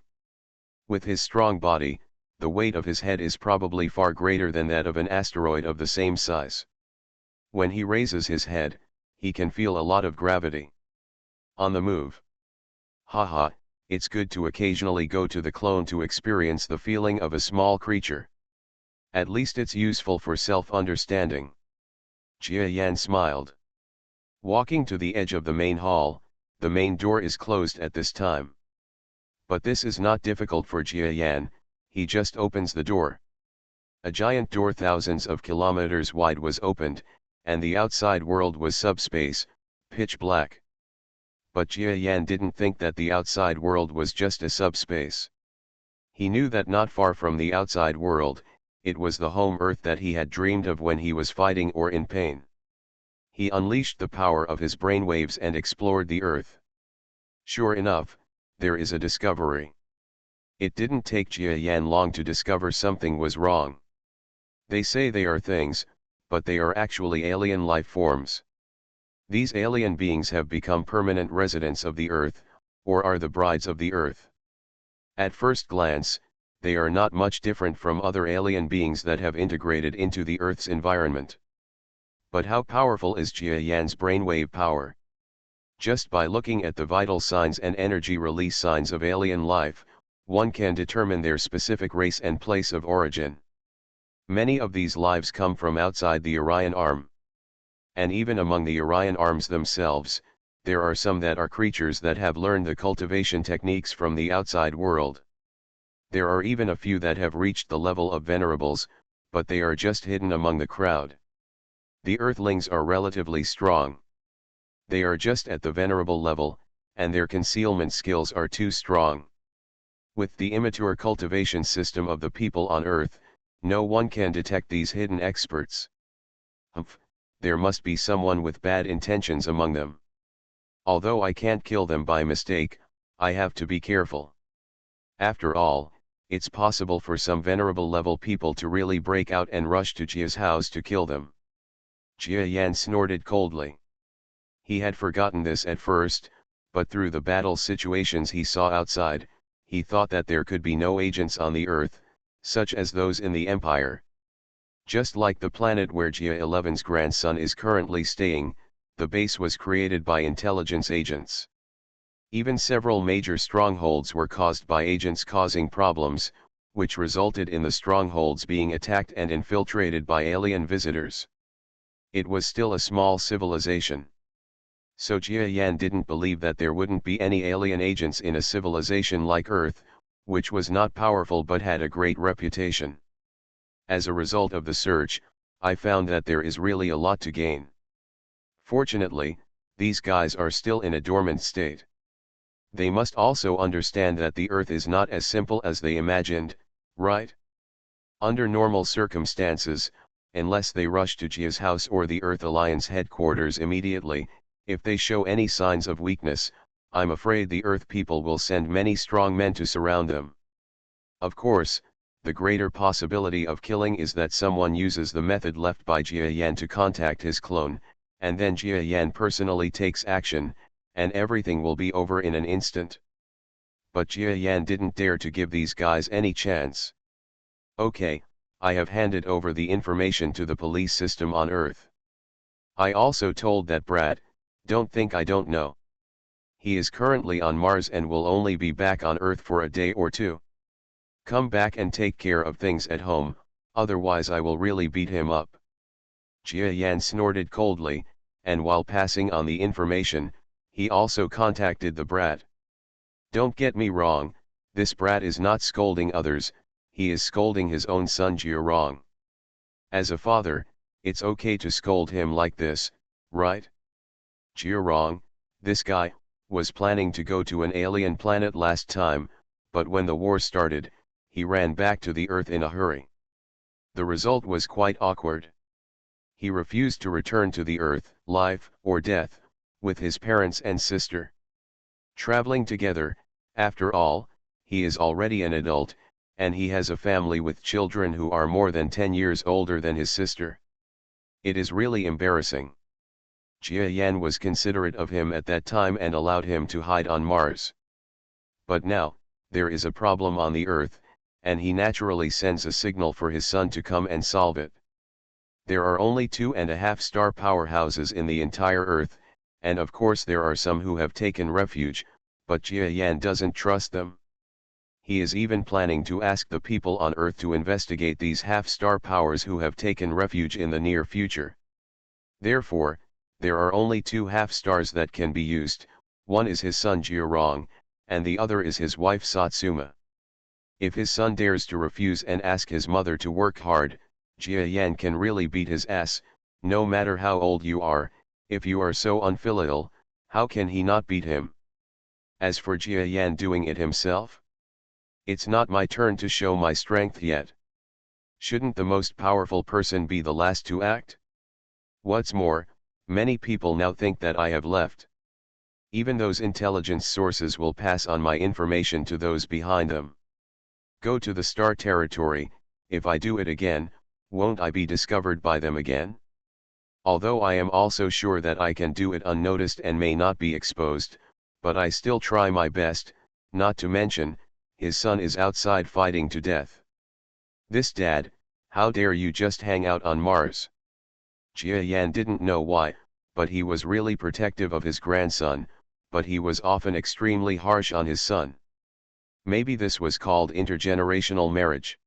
With his strong body, the weight of his head is probably far greater than that of an asteroid of the same size. When he raises his head, he can feel a lot of gravity. On the move. Haha, it's good to occasionally go to the clone to experience the feeling of a small creature. At least it's useful for self-understanding. Gia-Yan smiled. Walking to the edge of the main hall, the main door is closed at this time. But this is not difficult for Gia-Yan, he just opens the door. A giant door thousands of kilometers wide was opened, and the outside world was subspace, pitch black. But Jia Yan didn't think that the outside world was just a subspace. He knew that not far from the outside world, it was the home Earth that he had dreamed of when he was fighting or in pain. He unleashed the power of his brainwaves and explored the Earth. Sure enough, there is a discovery. It didn't take Jia Yan long to discover something was wrong. They say they are things, but they are actually alien life forms. These alien beings have become permanent residents of the Earth, or are the brides of the Earth. At first glance, they are not much different from other alien beings that have integrated into the Earth's environment. But how powerful is Jia Yan's brainwave power? Just by looking at the vital signs and energy release signs of alien life, one can determine their specific race and place of origin. Many of these lives come from outside the Orion Arm. And even among the Orion Arms themselves, there are some that are creatures that have learned the cultivation techniques from the outside world. There are even a few that have reached the level of venerables, but they are just hidden among the crowd. The Earthlings are relatively strong. They are just at the venerable level, and their concealment skills are too strong. With the immature cultivation system of the people on Earth, no one can detect these hidden experts. Humph, there must be someone with bad intentions among them. Although I can't kill them by mistake, I have to be careful. After all, it's possible for some venerable level people to really break out and rush to Jia's house to kill them. Jia Yan snorted coldly. He had forgotten this at first, but through the battle situations he saw outside, he thought that there could be no agents on the Earth, such as those in the Empire. Just like the planet where Jia 11's grandson is currently staying, the base was created by intelligence agents. Even several major strongholds were caused by agents causing problems, which resulted in the strongholds being attacked and infiltrated by alien visitors. It was still a small civilization. So Jia Yan didn't believe that there wouldn't be any alien agents in a civilization like Earth, which was not powerful but had a great reputation. As a result of the search, I found that there is really a lot to gain. Fortunately, these guys are still in a dormant state. They must also understand that the Earth is not as simple as they imagined, right? Under normal circumstances, unless they rush to Jia's house or the Earth Alliance headquarters immediately, if they show any signs of weakness, I'm afraid the Earth people will send many strong men to surround them. Of course, the greater possibility of killing is that someone uses the method left by Jia Yan to contact his clone, and then Jia Yan personally takes action, and everything will be over in an instant. But Jia Yan didn't dare to give these guys any chance. Okay, I have handed over the information to the police system on Earth. I also told that brat, don't think I don't know. He is currently on Mars and will only be back on Earth for a day or two. Come back and take care of things at home, otherwise I will really beat him up. Jia Yan snorted coldly, and while passing on the information, he also contacted the brat. Don't get me wrong, this brat is not scolding others, he is scolding his own son Jia Rong. As a father, it's okay to scold him like this, right? Jia Rong, this guy, was planning to go to an alien planet last time, but when the war started, he ran back to the Earth in a hurry. The result was quite awkward. He refused to return to the Earth, life or death, with his parents and sister. Traveling together, after all, he is already an adult, and he has a family with children who are more than 10 years older than his sister. It is really embarrassing. Jia Yan was considerate of him at that time and allowed him to hide on Mars. But now, there is a problem on the Earth, and he naturally sends a signal for his son to come and solve it. There are only 2.5-star powerhouses in the entire Earth, and of course there are some who have taken refuge, but Jia Yan doesn't trust them. He is even planning to ask the people on Earth to investigate these half-star powers who have taken refuge in the near future. Therefore, there are only 2 half-stars that can be used, one is his son Jia Rong, and the other is his wife Satsuma. If his son dares to refuse and ask his mother to work hard, Jia Yan can really beat his ass. No matter how old you are, if you are so unfilial, how can he not beat him? As for Jia Yan doing it himself, it's not my turn to show my strength yet. Shouldn't the most powerful person be the last to act? What's more, many people now think that I have left. Even those intelligence sources will pass on my information to those behind them. Go to the Star Territory. If I do it again, won't I be discovered by them again? Although I am also sure that I can do it unnoticed and may not be exposed, but I still try my best, not to mention, his son is outside fighting to death. This dad, how dare you just hang out on Mars? Jia Yan didn't know why, but he was really protective of his grandson, but he was often extremely harsh on his son. Maybe this was called intergenerational marriage.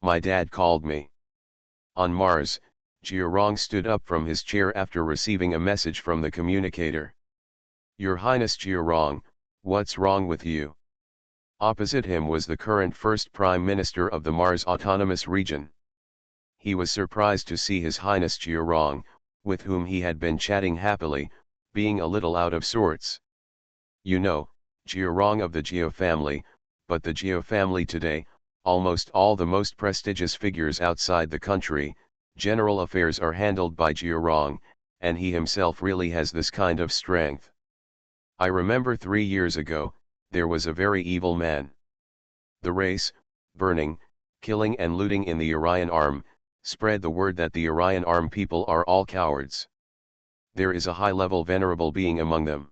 My dad called me. On Mars, Jia Rong stood up from his chair after receiving a message from the communicator. Your Highness Jia Rong, what's wrong with you? Opposite him was the current first Prime Minister of the Mars Autonomous Region. He was surprised to see His Highness Jia Rong, with whom he had been chatting happily, being a little out of sorts. You know, Jia Rong of the Jia family, but the Jia family today, almost all the most prestigious figures outside the country, general affairs are handled by Jia Rong, and he himself really has this kind of strength. I remember 3 years ago, there was a very evil man. The race, burning, killing and looting in the Orion Arm, spread the word that the Orion Arm people are all cowards. There is a high-level venerable being among them.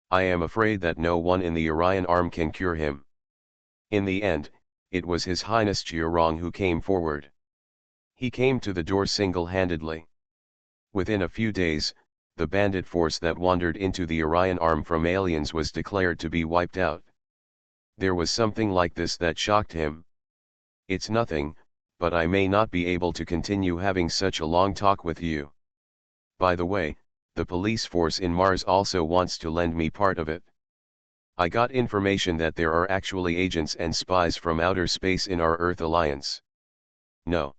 I am afraid that no one in the Orion Arm can cure him. In the end, it was His Highness Jia Rong who came forward. He came to the door single-handedly. Within a few days, the bandit force that wandered into the Orion Arm from aliens was declared to be wiped out. There was something like this that shocked him. It's nothing, but I may not be able to continue having such a long talk with you. By the way, the police force in Mars also wants to lend me part of it. I got information that there are actually agents and spies from outer space in our Earth Alliance. No.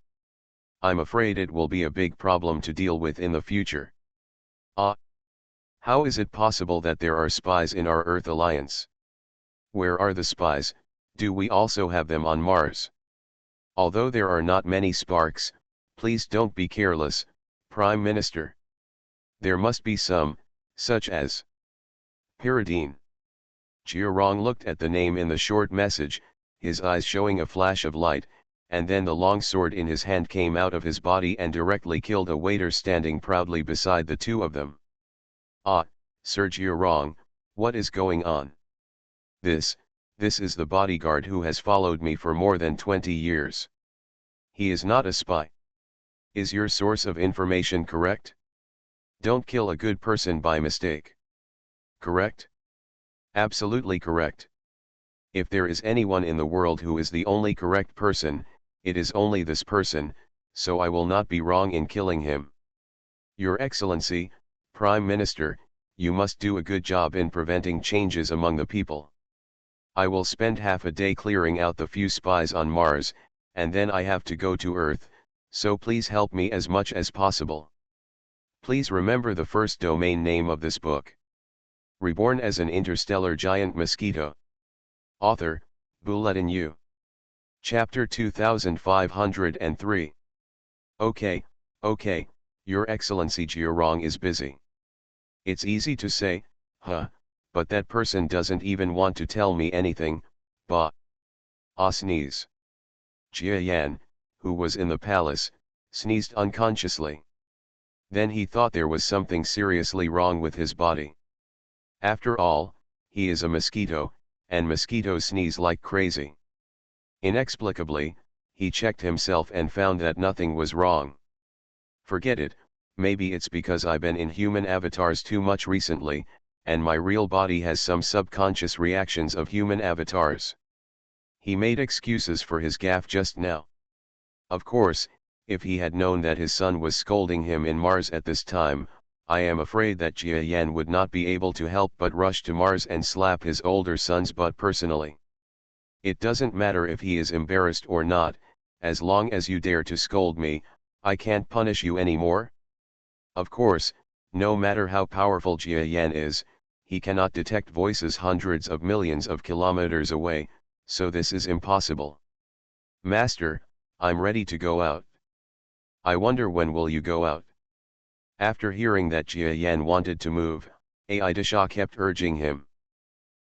I'm afraid it will be a big problem to deal with in the future. How is it possible that there are spies in our Earth Alliance? Where are the spies? Do we also have them on Mars? Although there are not many sparks, please don't be careless, Prime Minister. There must be some, such as Pyridine. Jia Rong looked at the name in the short message, his eyes showing a flash of light, and then the long sword in his hand came out of his body and directly killed a waiter standing proudly beside the two of them. Sir Jia Rong, what is going on? This is the bodyguard who has followed me for more than 20 years. He is not a spy. Is your source of information correct? Don't kill a good person by mistake. Correct? Absolutely correct. If there is anyone in the world who is the only correct person, it is only this person, so I will not be wrong in killing him. Your Excellency, Prime Minister, you must do a good job in preventing changes among the people. I will spend half a day clearing out the few spies on Mars, and then I have to go to Earth, so please help me as much as possible. Please remember the first domain name of this book. Reborn as an Interstellar Giant Mosquito. Author, Bulletin U. Chapter 2503. Okay, Your Excellency Jia Rong is busy. It's easy to say, but that person doesn't even want to tell me anything, sneeze. Jia Yan, who was in the palace, sneezed unconsciously. Then he thought there was something seriously wrong with his body. After all, he is a mosquito, and mosquitoes sneeze like crazy. Inexplicably, he checked himself and found that nothing was wrong. Forget it, maybe it's because I've been in human avatars too much recently, and my real body has some subconscious reactions of human avatars. He made excuses for his gaffe just now. Of course, if he had known that his son was scolding him in Mars at this time, I am afraid that Jia Yan would not be able to help but rush to Mars and slap his older son's butt personally. It doesn't matter if he is embarrassed or not, as long as you dare to scold me, I can't punish you anymore. Of course, no matter how powerful Jia Yan is, he cannot detect voices hundreds of millions of kilometers away, so this is impossible. Master, I'm ready to go out. I wonder when will you go out? After hearing that Jia Yan wanted to move, Aisha kept urging him.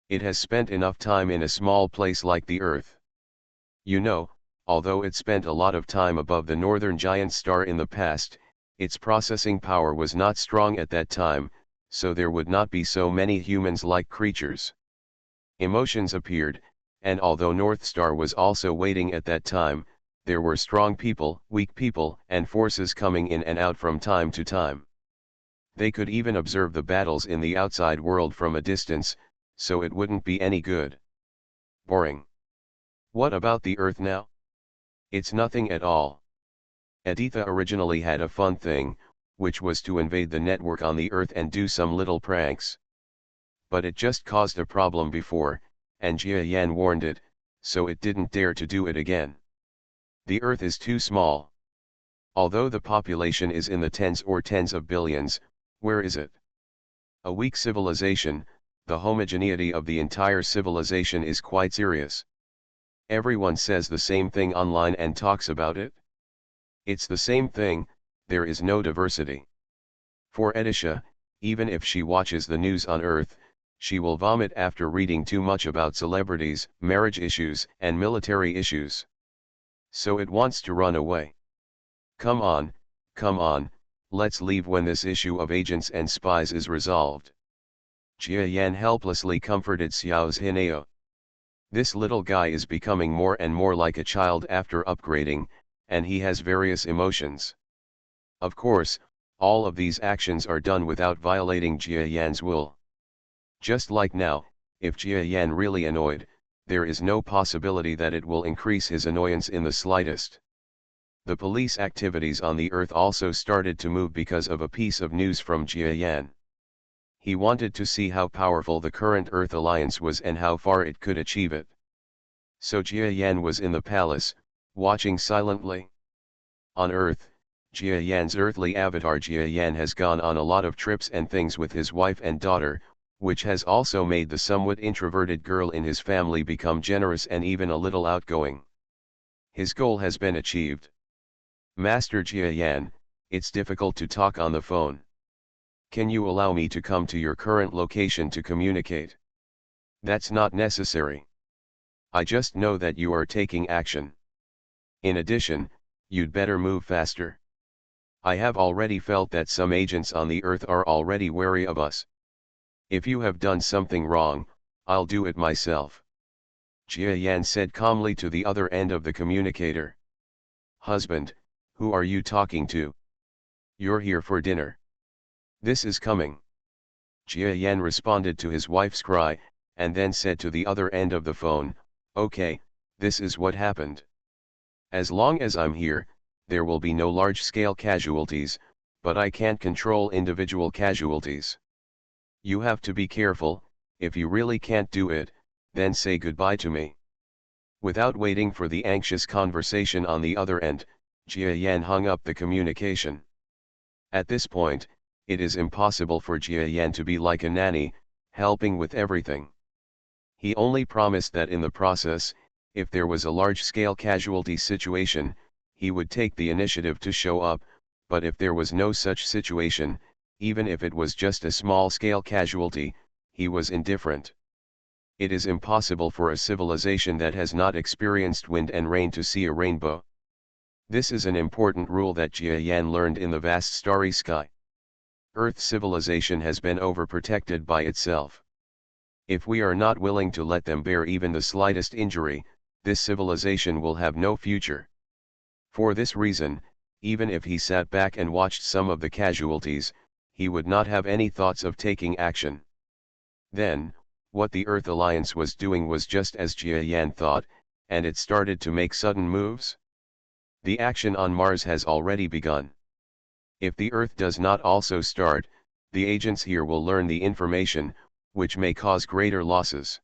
It has spent enough time in a small place like the Earth. You know, although it spent a lot of time above the northern giant star in the past, its processing power was not strong at that time, so there would not be so many humans-like creatures. Emotions appeared, and although North Star was also waiting at that time, there were strong people, weak people, and forces coming in and out from time to time. They could even observe the battles in the outside world from a distance, so it wouldn't be any good. Boring. What about the Earth now? It's nothing at all. Aditya originally had a fun thing, which was to invade the network on the Earth and do some little pranks. But it just caused a problem before, and Jia Yan warned it, so it didn't dare to do it again. The Earth is too small. Although the population is in the tens of billions, where is it? A weak civilization, the homogeneity of the entire civilization is quite serious. Everyone says the same thing online and talks about it. It's the same thing, there is no diversity. For Edisha, even if she watches the news on Earth, she will vomit after reading too much about celebrities, marriage issues, and military issues. So it wants to run away. Come on, let's leave when this issue of agents and spies is resolved. Jia Yan helplessly comforted Xiao's Hineo. This little guy is becoming more and more like a child after upgrading, and he has various emotions. Of course, all of these actions are done without violating Jia Yan's will. Just like now, if Jia Yan really annoyed, there is no possibility that it will increase his annoyance in the slightest. The police activities on the Earth also started to move because of a piece of news from Jia Yan. He wanted to see how powerful the current Earth alliance was and how far it could achieve it. So Jia Yan was in the palace, watching silently. On Earth, Jia Yan's earthly avatar Jia Yan has gone on a lot of trips and things with his wife and daughter, which has also made the somewhat introverted girl in his family become generous and even a little outgoing. His goal has been achieved. Master Jia Yan, it's difficult to talk on the phone. Can you allow me to come to your current location to communicate? That's not necessary. I just know that you are taking action. In addition, you'd better move faster. I have already felt that some agents on the Earth are already wary of us. If you have done something wrong, I'll do it myself. Jia Yan said calmly to the other end of the communicator. Husband, who are you talking to? You're here for dinner. This is coming. Jia Yan responded to his wife's cry, and then said to the other end of the phone, okay, this is what happened. As long as I'm here, there will be no large-scale casualties, but I can't control individual casualties. You have to be careful. If you really can't do it, then say goodbye to me. Without waiting for the anxious conversation on the other end, Jia Yan hung up the communication. At this point, it is impossible for Jia Yan to be like a nanny, helping with everything. He only promised that in the process, if there was a large-scale casualty situation, he would take the initiative to show up, but if there was no such situation, even if it was just a small-scale casualty, he was indifferent. It is impossible for a civilization that has not experienced wind and rain to see a rainbow. This is an important rule that Jia Yan learned in the vast starry sky. Earth civilization has been overprotected by itself. If we are not willing to let them bear even the slightest injury, this civilization will have no future. For this reason, even if he sat back and watched some of the casualties, he would not have any thoughts of taking action. Then, what the Earth Alliance was doing was just as Jia Yan thought, and it started to make sudden moves. The action on Mars has already begun. If the Earth does not also start, the agents here will learn the information, which may cause greater losses.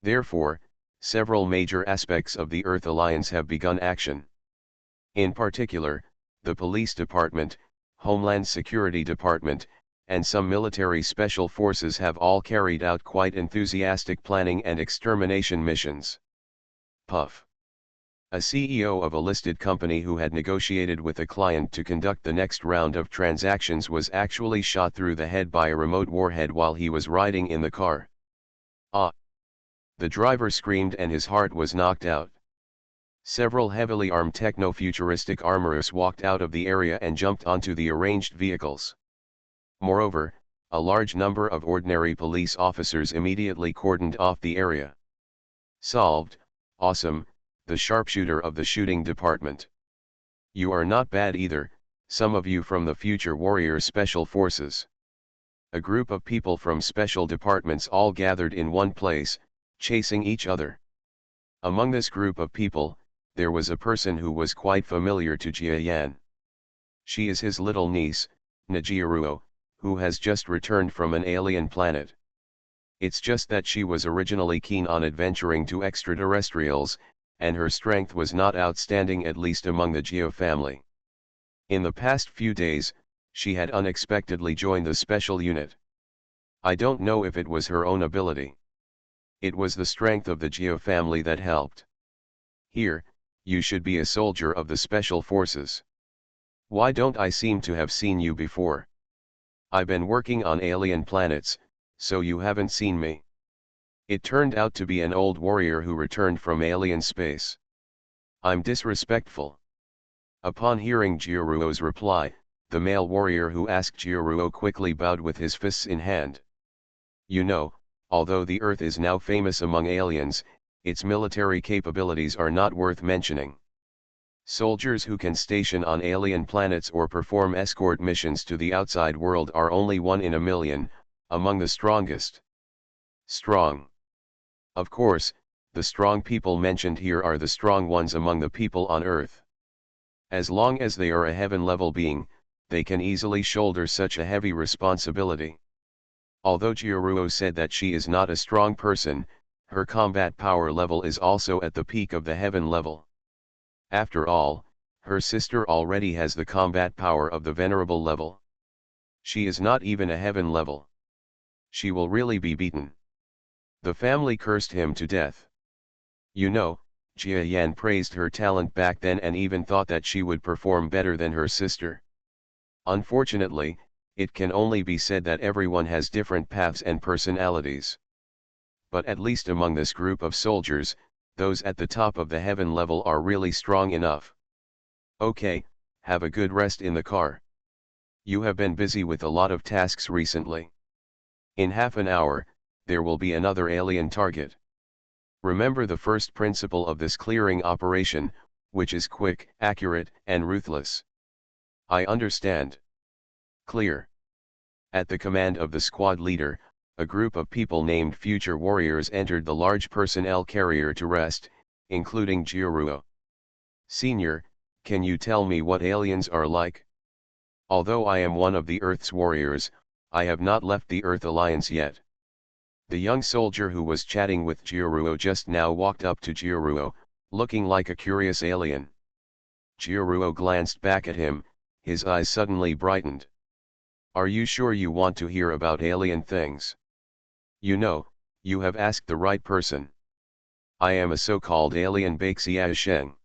Therefore, several major aspects of the Earth Alliance have begun action. In particular, the Police Department, Homeland Security Department, and some military special forces have all carried out quite enthusiastic planning and extermination missions. Puff. A CEO of a listed company who had negotiated with a client to conduct the next round of transactions was actually shot through the head by a remote warhead while he was riding in the car. Ah! The driver screamed and his heart was knocked out. Several heavily armed techno-futuristic armorers walked out of the area and jumped onto the arranged vehicles. Moreover, a large number of ordinary police officers immediately cordoned off the area. Solved. Awesome, the sharpshooter of the shooting department. You are not bad either, some of you from the Future Warrior Special Forces. A group of people from special departments all gathered in one place, chasing each other. Among this group of people, there was a person who was quite familiar to Jia Yan. She is his little niece, Najiruo, who has just returned from an alien planet. It's just that she was originally keen on adventuring to extraterrestrials, and her strength was not outstanding, at least among the Jia family. In the past few days, she had unexpectedly joined the special unit. I don't know if it was her own ability. It was the strength of the Jia family that helped. Here, you should be a soldier of the special forces. Why don't I seem to have seen you before? I've been working on alien planets, so you haven't seen me. It turned out to be an old warrior who returned from alien space. I'm disrespectful. Upon hearing Jiruo's reply, the male warrior who asked Jiruo quickly bowed with his fists in hand. You know, although the Earth is now famous among aliens, its military capabilities are not worth mentioning. Soldiers who can station on alien planets or perform escort missions to the outside world are only 1 in a million, among the strongest. Strong. Of course, the strong people mentioned here are the strong ones among the people on Earth. As long as they are a heaven-level being, they can easily shoulder such a heavy responsibility. Although Jiruo said that she is not a strong person, her combat power level is also at the peak of the heaven level. After all, her sister already has the combat power of the venerable level. She is not even a heaven level. She will really be beaten. The family cursed him to death. You know, Jia Yan praised her talent back then and even thought that she would perform better than her sister. Unfortunately, it can only be said that everyone has different paths and personalities. But at least among this group of soldiers, those at the top of the heaven level are really strong enough. Okay, have a good rest in the car. You have been busy with a lot of tasks recently. In half an hour, there will be another alien target. Remember the first principle of this clearing operation, which is quick, accurate, and ruthless. I understand. Clear. At the command of the squad leader, a group of people named Future Warriors entered the large personnel carrier to rest, including Jiruo. Senior, can you tell me what aliens are like? Although I am one of the Earth's warriors, I have not left the Earth Alliance yet. The young soldier who was chatting with Jiruo just now walked up to Jiruo, looking like a curious alien. Jiruo glanced back at him, his eyes suddenly brightened. Are you sure you want to hear about alien things? You know, you have asked the right person. I am a so-called alien Baxiao.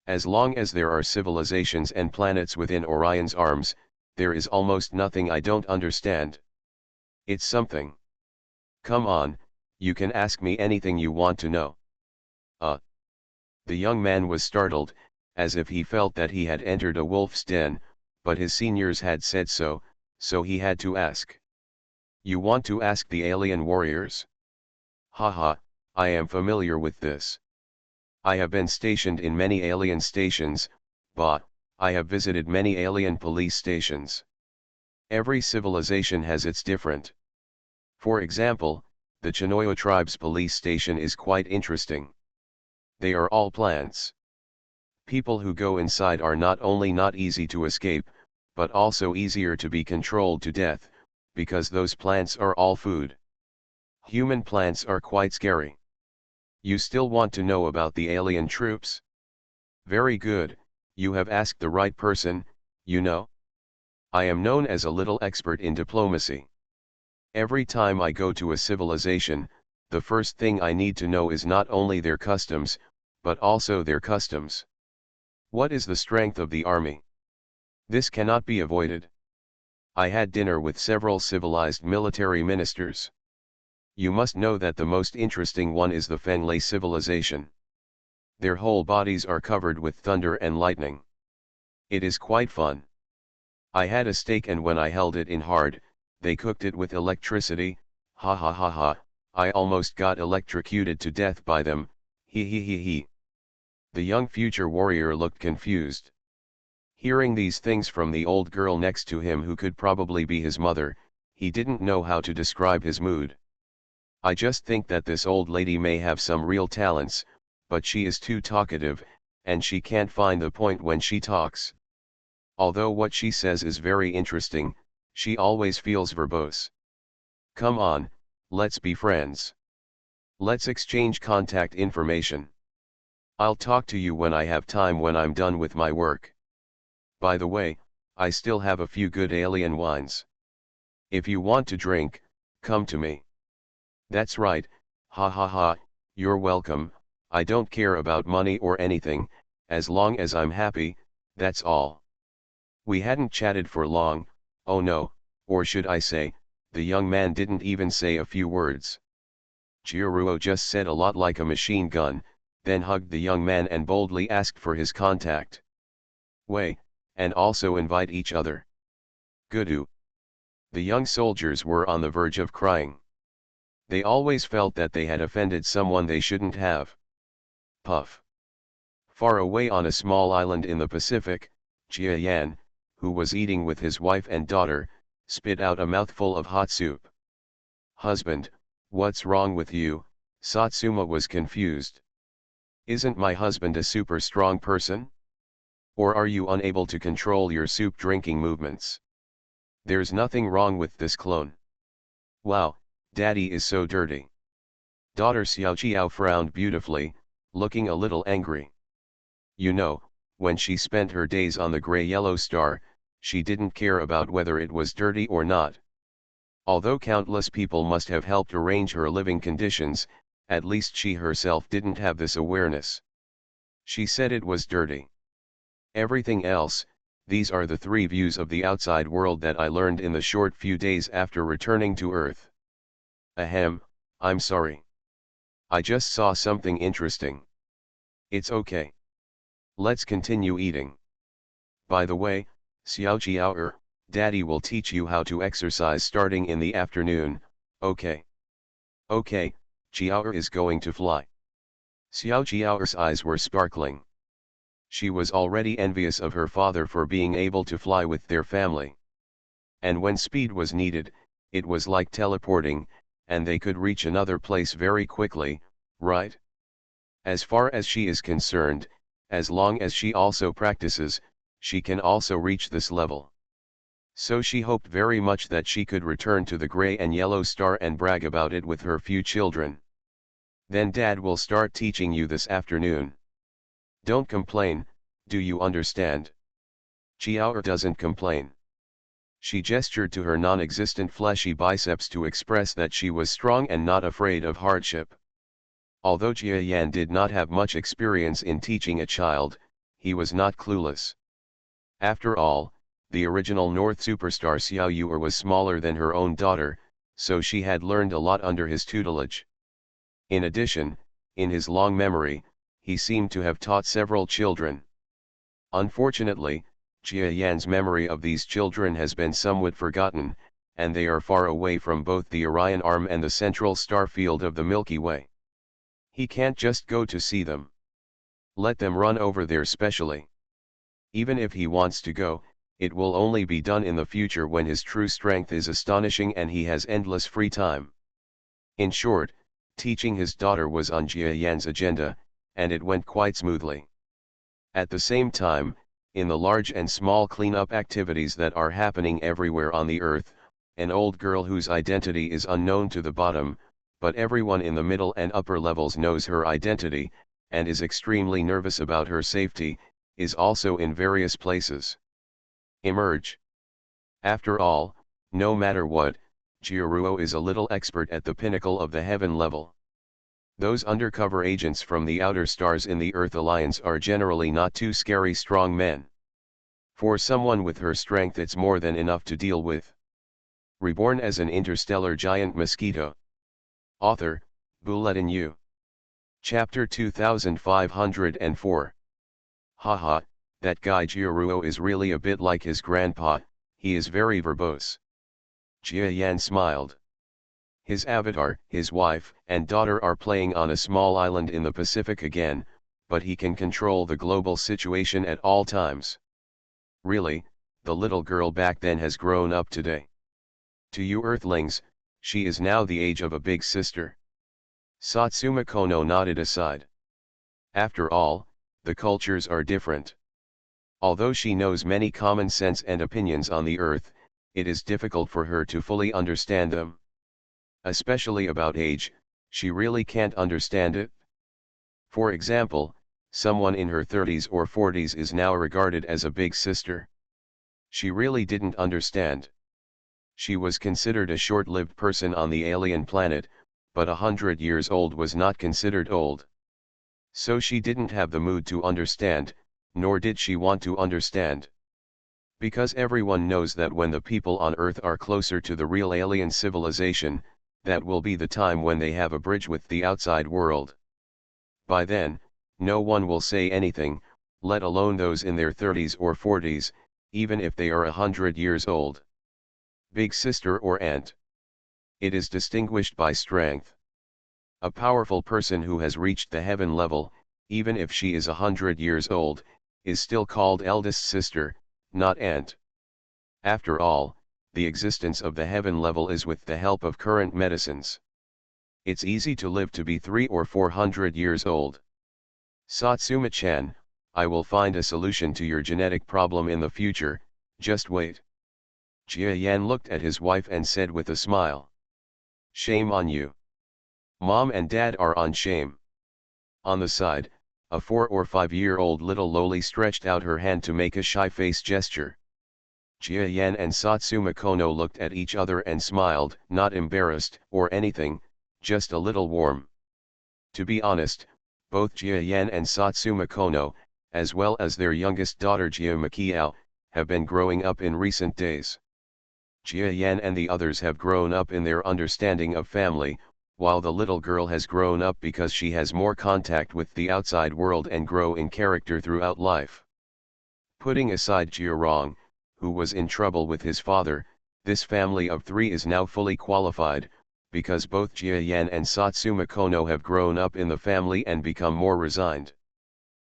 As long as there are civilizations and planets within Orion's arms, there is almost nothing I don't understand. It's something. Come on, you can ask me anything you want to know. The young man was startled, as if he felt that he had entered a wolf's den, but his seniors had said so, so he had to ask. You want to ask the alien warriors? Haha, I am familiar with this. I have been stationed in many alien stations, but I have visited many alien police stations. Every civilization has its different. For example, the Chinoyo tribe's police station is quite interesting. They are all plants. People who go inside are not only not easy to escape, but also easier to be controlled to death, because those plants are all food. Human plants are quite scary. You still want to know about the alien troops? Very good, you have asked the right person, you know. I am known as a little expert in diplomacy. Every time I go to a civilization, the first thing I need to know is not only their customs, but also their customs. What is the strength of the army? This cannot be avoided. I had dinner with several civilized military ministers. You must know that the most interesting one is the Fenglay civilization. Their whole bodies are covered with thunder and lightning. It is quite fun. I had a steak, and when I held it in hard, they cooked it with electricity. Ha ha ha ha, I almost got electrocuted to death by them, he he he he. The young future warrior looked confused. Hearing these things from the old girl next to him, who could probably be his mother, he didn't know how to describe his mood. I just think that this old lady may have some real talents, but she is too talkative, and she can't find the point when she talks. Although what she says is very interesting, she always feels verbose. Come on, let's be friends. Let's exchange contact information. I'll talk to you when I have time, when I'm done with my work. By the way, I still have a few good alien wines. If you want to drink, come to me. That's right, ha ha ha, you're welcome. I don't care about money or anything, as long as I'm happy, that's all. We hadn't chatted for long, oh no, or should I say, the young man didn't even say a few words. Chiruo just said a lot like a machine gun, then hugged the young man and boldly asked for his contact. Wei, and also invite each other. Gudu. The young soldiers were on the verge of crying. They always felt that they had offended someone they shouldn't have. Puff. Far away on a small island in the Pacific, Jia Yan, who was eating with his wife and daughter, spit out a mouthful of hot soup. Husband, what's wrong with you? Satsuma was confused. Isn't my husband a super strong person? Or are you unable to control your soup drinking movements? There's nothing wrong with this clone. Wow, daddy is so dirty. Daughter Xiaoqiao frowned beautifully, looking a little angry. You know, when she spent her days on the gray-yellow star, she didn't care about whether it was dirty or not. Although countless people must have helped arrange her living conditions, at least she herself didn't have this awareness. She said it was dirty. Everything else, these are the three views of the outside world that I learned in the short few days after returning to Earth. Ahem, I'm sorry. I just saw something interesting. It's okay. Let's continue eating. By the way, Xiaoqiao, Daddy will teach you how to exercise starting in the afternoon, okay? Okay, Qiao is going to fly. Xiaoqiao's eyes were sparkling. She was already envious of her father for being able to fly with their family. And when speed was needed, it was like teleporting, and they could reach another place very quickly, right? As far as she is concerned, as long as she also practices, she can also reach this level. So she hoped very much that she could return to the gray and yellow star and brag about it with her few children. Then Dad will start teaching you this afternoon. Don't complain, do you understand? Qiao doesn't complain. She gestured to her non-existent fleshy biceps to express that she was strong and not afraid of hardship. Although Jia Yan did not have much experience in teaching a child, he was not clueless. After all, the original North superstar Xiao Yuer was smaller than her own daughter, so she had learned a lot under his tutelage. In addition, in his long memory, he seemed to have taught several children. Unfortunately, Jia Yan's memory of these children has been somewhat forgotten, and they are far away from both the Orion Arm and the central star field of the Milky Way. He can't just go to see them. Let them run over there specially. Even if he wants to go, it will only be done in the future when his true strength is astonishing and he has endless free time. In short, teaching his daughter was on Jia Yan's agenda, and it went quite smoothly. At the same time, in the large and small cleanup activities that are happening everywhere on the Earth, an old girl whose identity is unknown to the bottom, but everyone in the middle and upper levels knows her identity, and is extremely nervous about her safety, is also in various places. Emerge. After all, no matter what, Jiaruo is a little expert at the pinnacle of the heaven level. Those undercover agents from the outer stars in the Earth Alliance are generally not too scary strong men. For someone with her strength it's more than enough to deal with. Reborn as an interstellar giant mosquito. Author, Bulletin U. Chapter 2504. Haha, that guy Jiaruo is really a bit like his grandpa, he is very verbose. Jia Yan smiled. His avatar, his wife, and daughter are playing on a small island in the Pacific again, but he can control the global situation at all times. Really, the little girl back then has grown up today. To you Earthlings, she is now the age of a big sister. Satsuma Kono nodded aside. After all, the cultures are different. Although she knows many common sense and opinions on the earth, it is difficult for her to fully understand them. Especially about age, she really can't understand it. For example, someone in her 30s or 40s is now regarded as a big sister. She really didn't understand. She was considered a short-lived person on the alien planet, but 100 years old was not considered old. So she didn't have the mood to understand, nor did she want to understand. Because everyone knows that when the people on Earth are closer to the real alien civilization, that will be the time when they have a bridge with the outside world. By then, no one will say anything, let alone those in their 30s or 40s, even if they are 100 years old. Big sister or aunt. It is distinguished by strength. A powerful person who has reached the heaven level, even if she is 100 years old, is still called eldest sister, not aunt. After all, the existence of the heaven level is with the help of current medicines. It's easy to live to be 300 or 400 years old. Satsuma-chan, I will find a solution to your genetic problem in the future, just wait. Jia Yan looked at his wife and said with a smile. Shame on you. Mom and Dad are on shame. On the side, a 4 or 5-year-old little loli stretched out her hand to make a shy face gesture. Jia Yan and Satsuma Kono looked at each other and smiled, not embarrassed or anything, just a little warm. To be honest, both Jia Yan and Satsuma Kono, as well as their youngest daughter Jia Makiao, have been growing up in recent days. Jia Yan and the others have grown up in their understanding of family, while the little girl has grown up because she has more contact with the outside world and grow in character throughout life. Putting aside Jiarong, who was in trouble with his father, this family of 3 is now fully qualified, because both Jia Yan and Satsuma Kono have grown up in the family and become more resigned.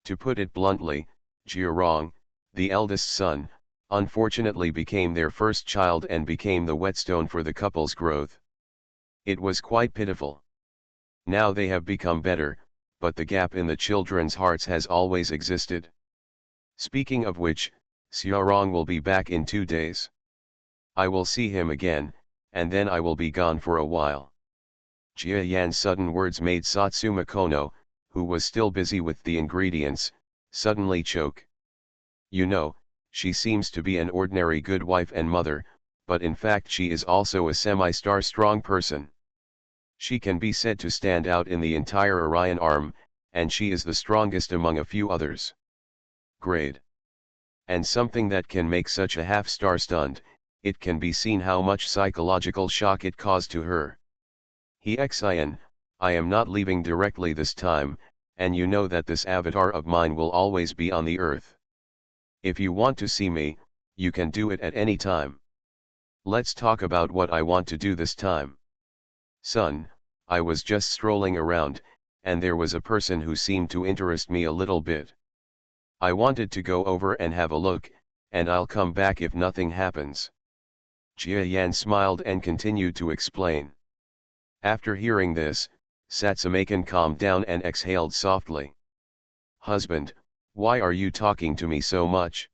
To put it bluntly, Jiarong, the eldest son, unfortunately became their first child and became the whetstone for the couple's growth. It was quite pitiful. Now they have become better, but the gap in the children's hearts has always existed. Speaking of which, Xiaorong will be back in 2 days. I will see him again, and then I will be gone for a while. Jia Yan's sudden words made Satsuma Kono, who was still busy with the ingredients, suddenly choke. You know, she seems to be an ordinary good wife and mother, but in fact she is also a semi-star strong person. She can be said to stand out in the entire Orion arm, and she is the strongest among a few others. Grade. And something that can make such a half-star stunned, it can be seen how much psychological shock it caused to her. Hexin, I am not leaving directly this time, and you know that this avatar of mine will always be on the earth. If you want to see me, you can do it at any time. Let's talk about what I want to do this time. Son, I was just strolling around, and there was a person who seemed to interest me a little bit. I wanted to go over and have a look, and I'll come back if nothing happens. Jia Yan smiled and continued to explain. After hearing this, Satsumakan calmed down and exhaled softly. Husband, why are you talking to me so much?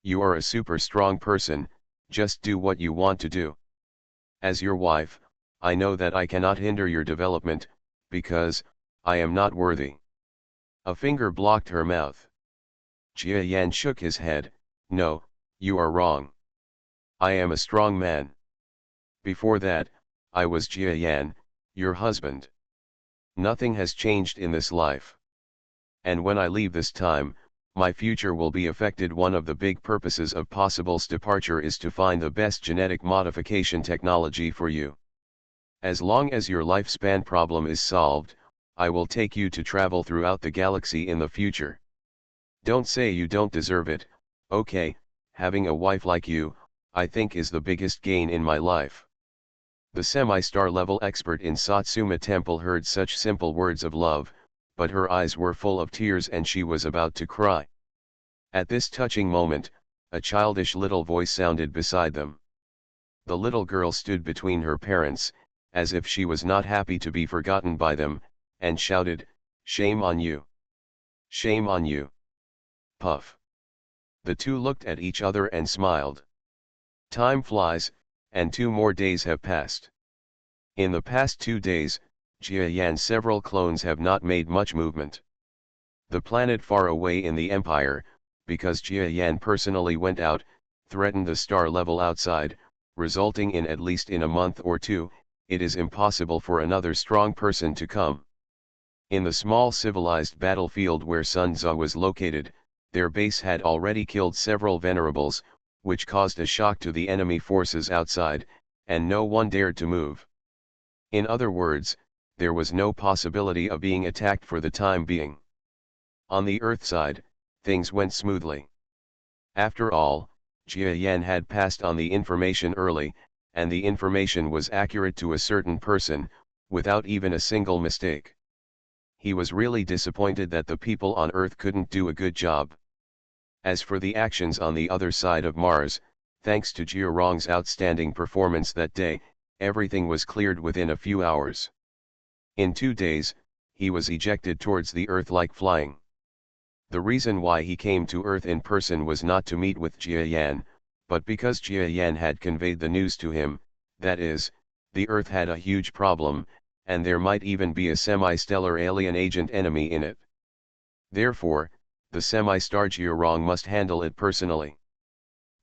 You are a super strong person, just do what you want to do. As your wife, I know that I cannot hinder your development, because, I am not worthy. A finger blocked her mouth. Jia Yan shook his head. No, you are wrong. I am a strong man. Before that, I was Jia Yan, your husband. Nothing has changed in this life. And when I leave this time, my future will be affected. One of the big purposes of Possible's departure is to find the best genetic modification technology for you. As long as your lifespan problem is solved, I will take you to travel throughout the galaxy in the future. Don't say you don't deserve it. Okay, having a wife like you, I think is the biggest gain in my life. The semi-star level expert in Satsuma Temple heard such simple words of love, but her eyes were full of tears and she was about to cry. At this touching moment, a childish little voice sounded beside them. The little girl stood between her parents, as if she was not happy to be forgotten by them, and shouted, "Shame on you! Shame on you!" Puff. The two looked at each other and smiled. Time flies, and 2 more days have passed. In the past 2 days, Jia Yan's several clones have not made much movement. The planet far away in the Empire, because Jia Yan personally went out, threatened the star level outside, resulting in at least in a month or 2, it is impossible for another strong person to come. In the small civilized battlefield where Sun Tzu was located, their base had already killed several venerables, which caused a shock to the enemy forces outside, and no one dared to move. In other words, there was no possibility of being attacked for the time being. On the Earth side, things went smoothly. After all, Jia Yan had passed on the information early, and the information was accurate to a certain person, without even a single mistake. He was really disappointed that the people on Earth couldn't do a good job. As for the actions on the other side of Mars, thanks to Jia Rong's outstanding performance that day, everything was cleared within a few hours. In 2 days, he was ejected towards the Earth like flying. The reason why he came to Earth in person was not to meet with Jia Yan, but because Jia Yan had conveyed the news to him, that is, the Earth had a huge problem, and there might even be a semi-stellar alien agent enemy in it. Therefore, the semi-star Jia Rong must handle it personally.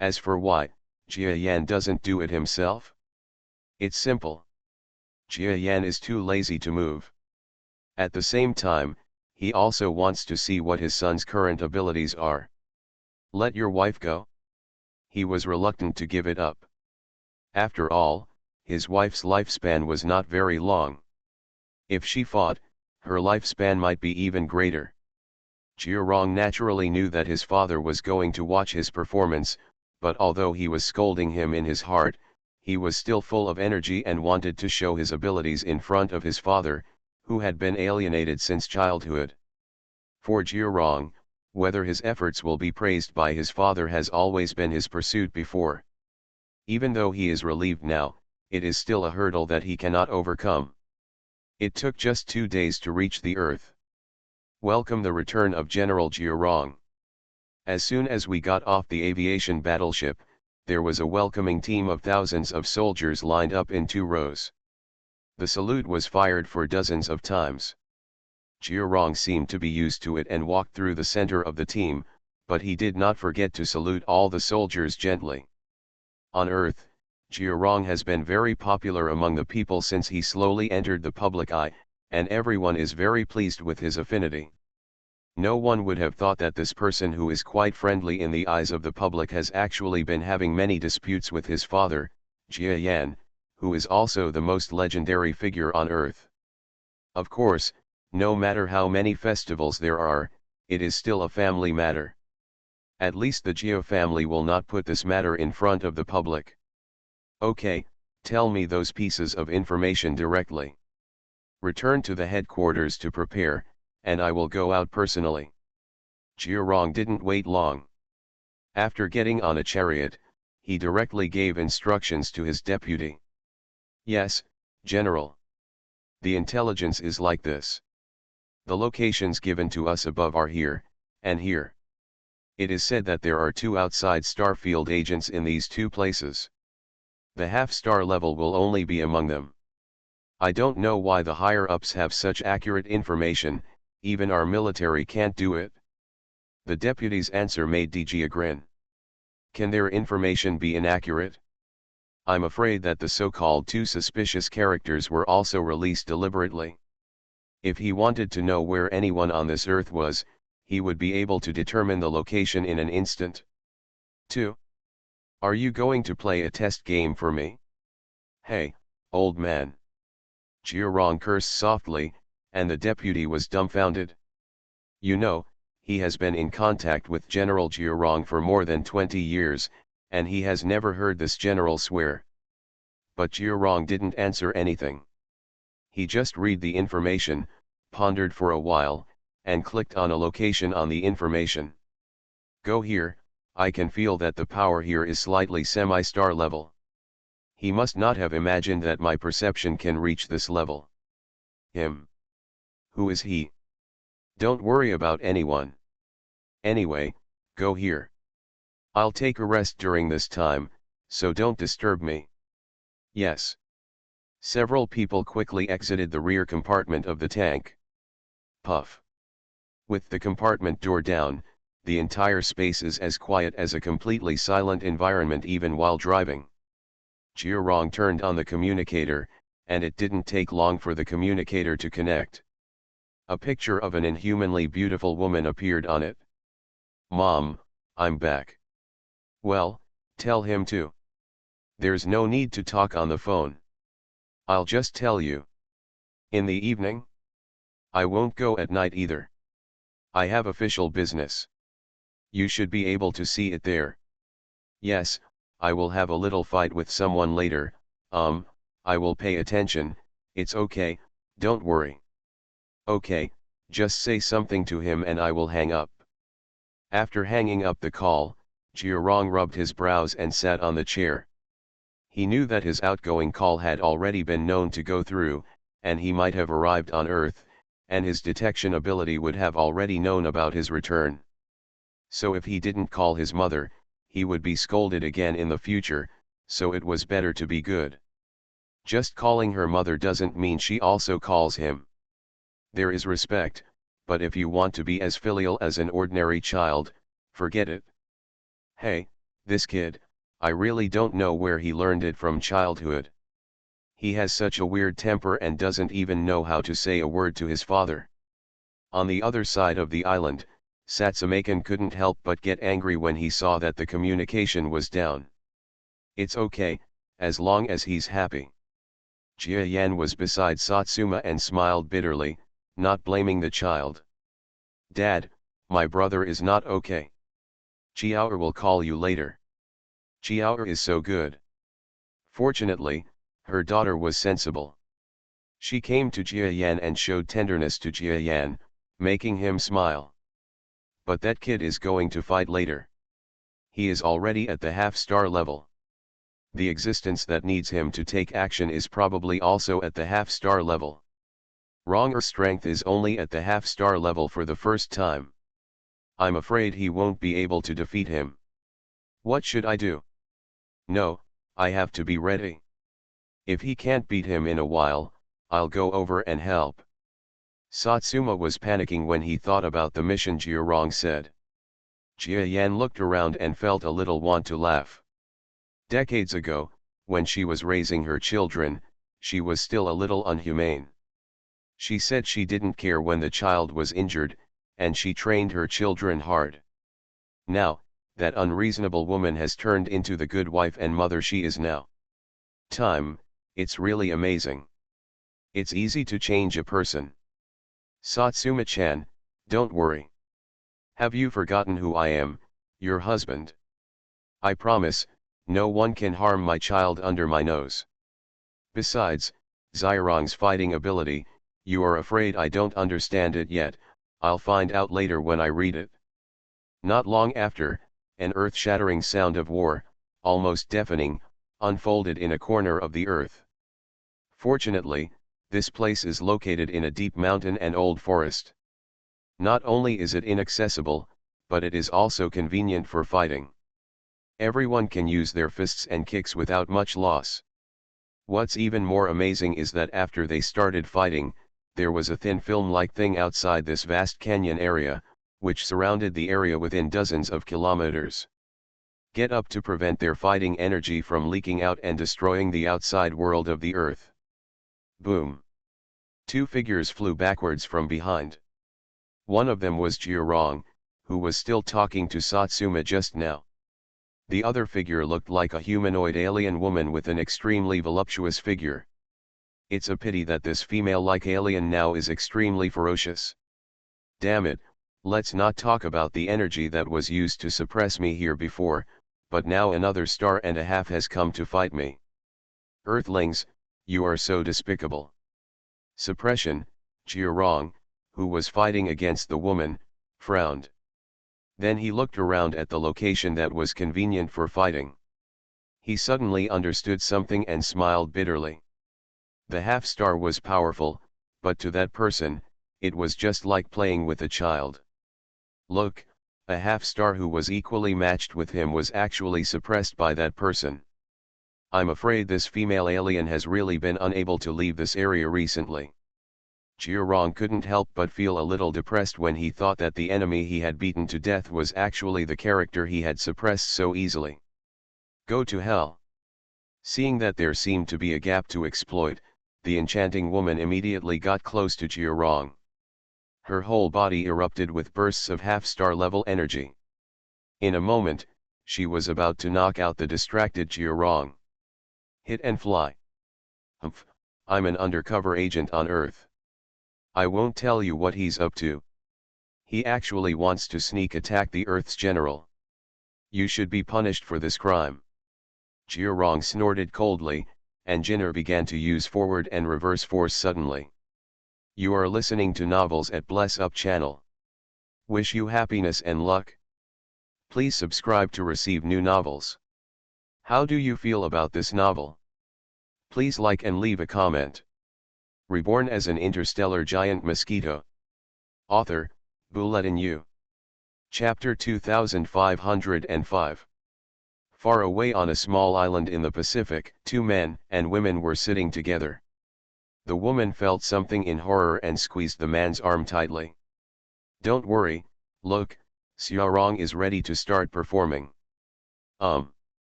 As for why, Jia Yan doesn't do it himself? It's simple. Jia Yan is too lazy to move. At the same time, he also wants to see what his son's current abilities are. Let your wife go? He was reluctant to give it up. After all, his wife's lifespan was not very long. If she fought, her lifespan might be even greater. Jia Rong naturally knew that his father was going to watch his performance, but although he was scolding him in his heart, he was still full of energy and wanted to show his abilities in front of his father, who had been alienated since childhood. For Jia Rong, whether his efforts will be praised by his father has always been his pursuit before. Even though he is relieved now, it is still a hurdle that he cannot overcome. It took just 2 days to reach the Earth. Welcome the return of General Jia Rong. As soon as we got off the aviation battleship, there was a welcoming team of thousands of soldiers lined up in 2 rows. The salute was fired for dozens of times. Jia Rong seemed to be used to it and walked through the center of the team, but he did not forget to salute all the soldiers gently. On Earth, Jia Rong has been very popular among the people since he slowly entered the public eye, and everyone is very pleased with his affinity. No one would have thought that this person who is quite friendly in the eyes of the public has actually been having many disputes with his father, Jia Yan, who is also the most legendary figure on Earth. Of course, no matter how many festivals there are, it is still a family matter. At least the Jia family will not put this matter in front of the public. Okay, tell me those pieces of information directly. Return to the headquarters to prepare, and I will go out personally. Jia Rong didn't wait long. After getting on a chariot, he directly gave instructions to his deputy. Yes, General. The intelligence is like this. The locations given to us above are here, and here. It is said that there are 2 outside Starfield agents in these 2 places. The half-star level will only be among them. I don't know why the higher-ups have such accurate information, even our military can't do it. The deputy's answer made DG a grin. Can their information be inaccurate? I'm afraid that the so-called two suspicious characters were also released deliberately. If he wanted to know where anyone on this earth was, he would be able to determine the location in an instant. 2. Are you going to play a test game for me? Hey, old man. Jiarong cursed softly, and the deputy was dumbfounded. You know, he has been in contact with General Jiarong for more than 20 years, and he has never heard this general swear. But Jiarong didn't answer anything. He just read the information, pondered for a while, and clicked on a location on the information. Go here, I can feel that the power here is slightly semi-star level. He must not have imagined that my perception can reach this level. Him. Who is he? Don't worry about anyone. Anyway, go here. I'll take a rest during this time, so don't disturb me. Yes. Several people quickly exited the rear compartment of the tank. Puff. With the compartment door down, the entire space is as quiet as a completely silent environment even while driving. Jiarong turned on the communicator, and it didn't take long for the communicator to connect. A picture of an inhumanly beautiful woman appeared on it. Mom, I'm back. Well, tell him to. There's no need to talk on the phone. I'll just tell you. In the evening? I won't go at night either. I have official business. You should be able to see it there. Yes, I will have a little fight with someone later, I will pay attention, it's okay, don't worry. Okay, just say something to him and I will hang up. After hanging up the call, Jiarong rubbed his brows and sat on the chair. He knew that his outgoing call had already been known to go through, and he might have arrived on Earth, and his detection ability would have already known about his return. So if he didn't call his mother, he would be scolded again in the future, so it was better to be good. Just calling her mother doesn't mean she also calls him. There is respect, but if you want to be as filial as an ordinary child, forget it. Hey, this kid, I really don't know where he learned it from childhood. He has such a weird temper and doesn't even know how to say a word to his father. On the other side of the island, Satsumakan couldn't help but get angry when he saw that the communication was down. It's okay, as long as he's happy. Jia Yan was beside Satsuma and smiled bitterly, not blaming the child. Dad, my brother is not okay. Chiao will call you later. Chiao is so good. Fortunately, her daughter was sensible. She came to Jia Yan and showed tenderness to Jia Yan, making him smile. But that kid is going to fight later. He is already at the half-star level. The existence that needs him to take action is probably also at the half-star level. Wronger strength is only at the half-star level for the first time. I'm afraid he won't be able to defeat him. What should I do? No, I have to be ready. If he can't beat him in a while, I'll go over and help. Satsuma was panicking when he thought about the mission Jiarong said. Jia Yan looked around and felt a little want to laugh. Decades ago, when she was raising her children, she was still a little unhumane. She said she didn't care when the child was injured, and she trained her children hard. Now, that unreasonable woman has turned into the good wife and mother she is now. It's really amazing. It's easy to change a person. Satsuma-chan, don't worry. Have you forgotten who I am, your husband? I promise, no one can harm my child under my nose. Besides, Zyrong's fighting ability, you are afraid I don't understand it yet, I'll find out later when I read it. Not long after, an earth-shattering sound of war, almost deafening, unfolded in a corner of the earth. Fortunately, this place is located in a deep mountain and old forest. Not only is it inaccessible, but it is also convenient for fighting. Everyone can use their fists and kicks without much loss. What's even more amazing is that after they started fighting, there was a thin film-like thing outside this vast canyon area, which surrounded the area within dozens of kilometers. Get up to prevent their fighting energy from leaking out and destroying the outside world of the Earth. Boom. Two figures flew backwards from behind. One of them was Jiurong, who was still talking to Satsuma just now. The other figure looked like a humanoid alien woman with an extremely voluptuous figure. It's a pity that this female-like alien now is extremely ferocious. Damn it, let's not talk about the energy that was used to suppress me here before, but now another star and a half has come to fight me. Earthlings, you are so despicable. Suppression, Jiurong, who was fighting against the woman, frowned. Then he looked around at the location that was convenient for fighting. He suddenly understood something and smiled bitterly. The half-star was powerful, but to that person, it was just like playing with a child. Look, a half-star who was equally matched with him was actually suppressed by that person. I'm afraid this female alien has really been unable to leave this area recently. Jiurong couldn't help but feel a little depressed when he thought that the enemy he had beaten to death was actually the character he had suppressed so easily. Go to hell. Seeing that there seemed to be a gap to exploit, the enchanting woman immediately got close to Jiurong. Her whole body erupted with bursts of half-star level energy. In a moment, she was about to knock out the distracted Jiurong. Hit and fly. Humph, I'm an undercover agent on Earth. I won't tell you what he's up to. He actually wants to sneak attack the Earth's general. You should be punished for this crime. Jiurong snorted coldly, and Jinner began to use forward and reverse force suddenly. You are listening to Novels at Bless Up channel. Wish you happiness and luck. Please subscribe to receive new novels. How do you feel about this novel? Please like and leave a comment. Reborn as an interstellar giant mosquito. Author, Bulletin U. Chapter 2505. Far away on a small island in the Pacific, two men and women were sitting together. The woman felt something in horror and squeezed the man's arm tightly. Don't worry, look, Xiaorong is ready to start performing.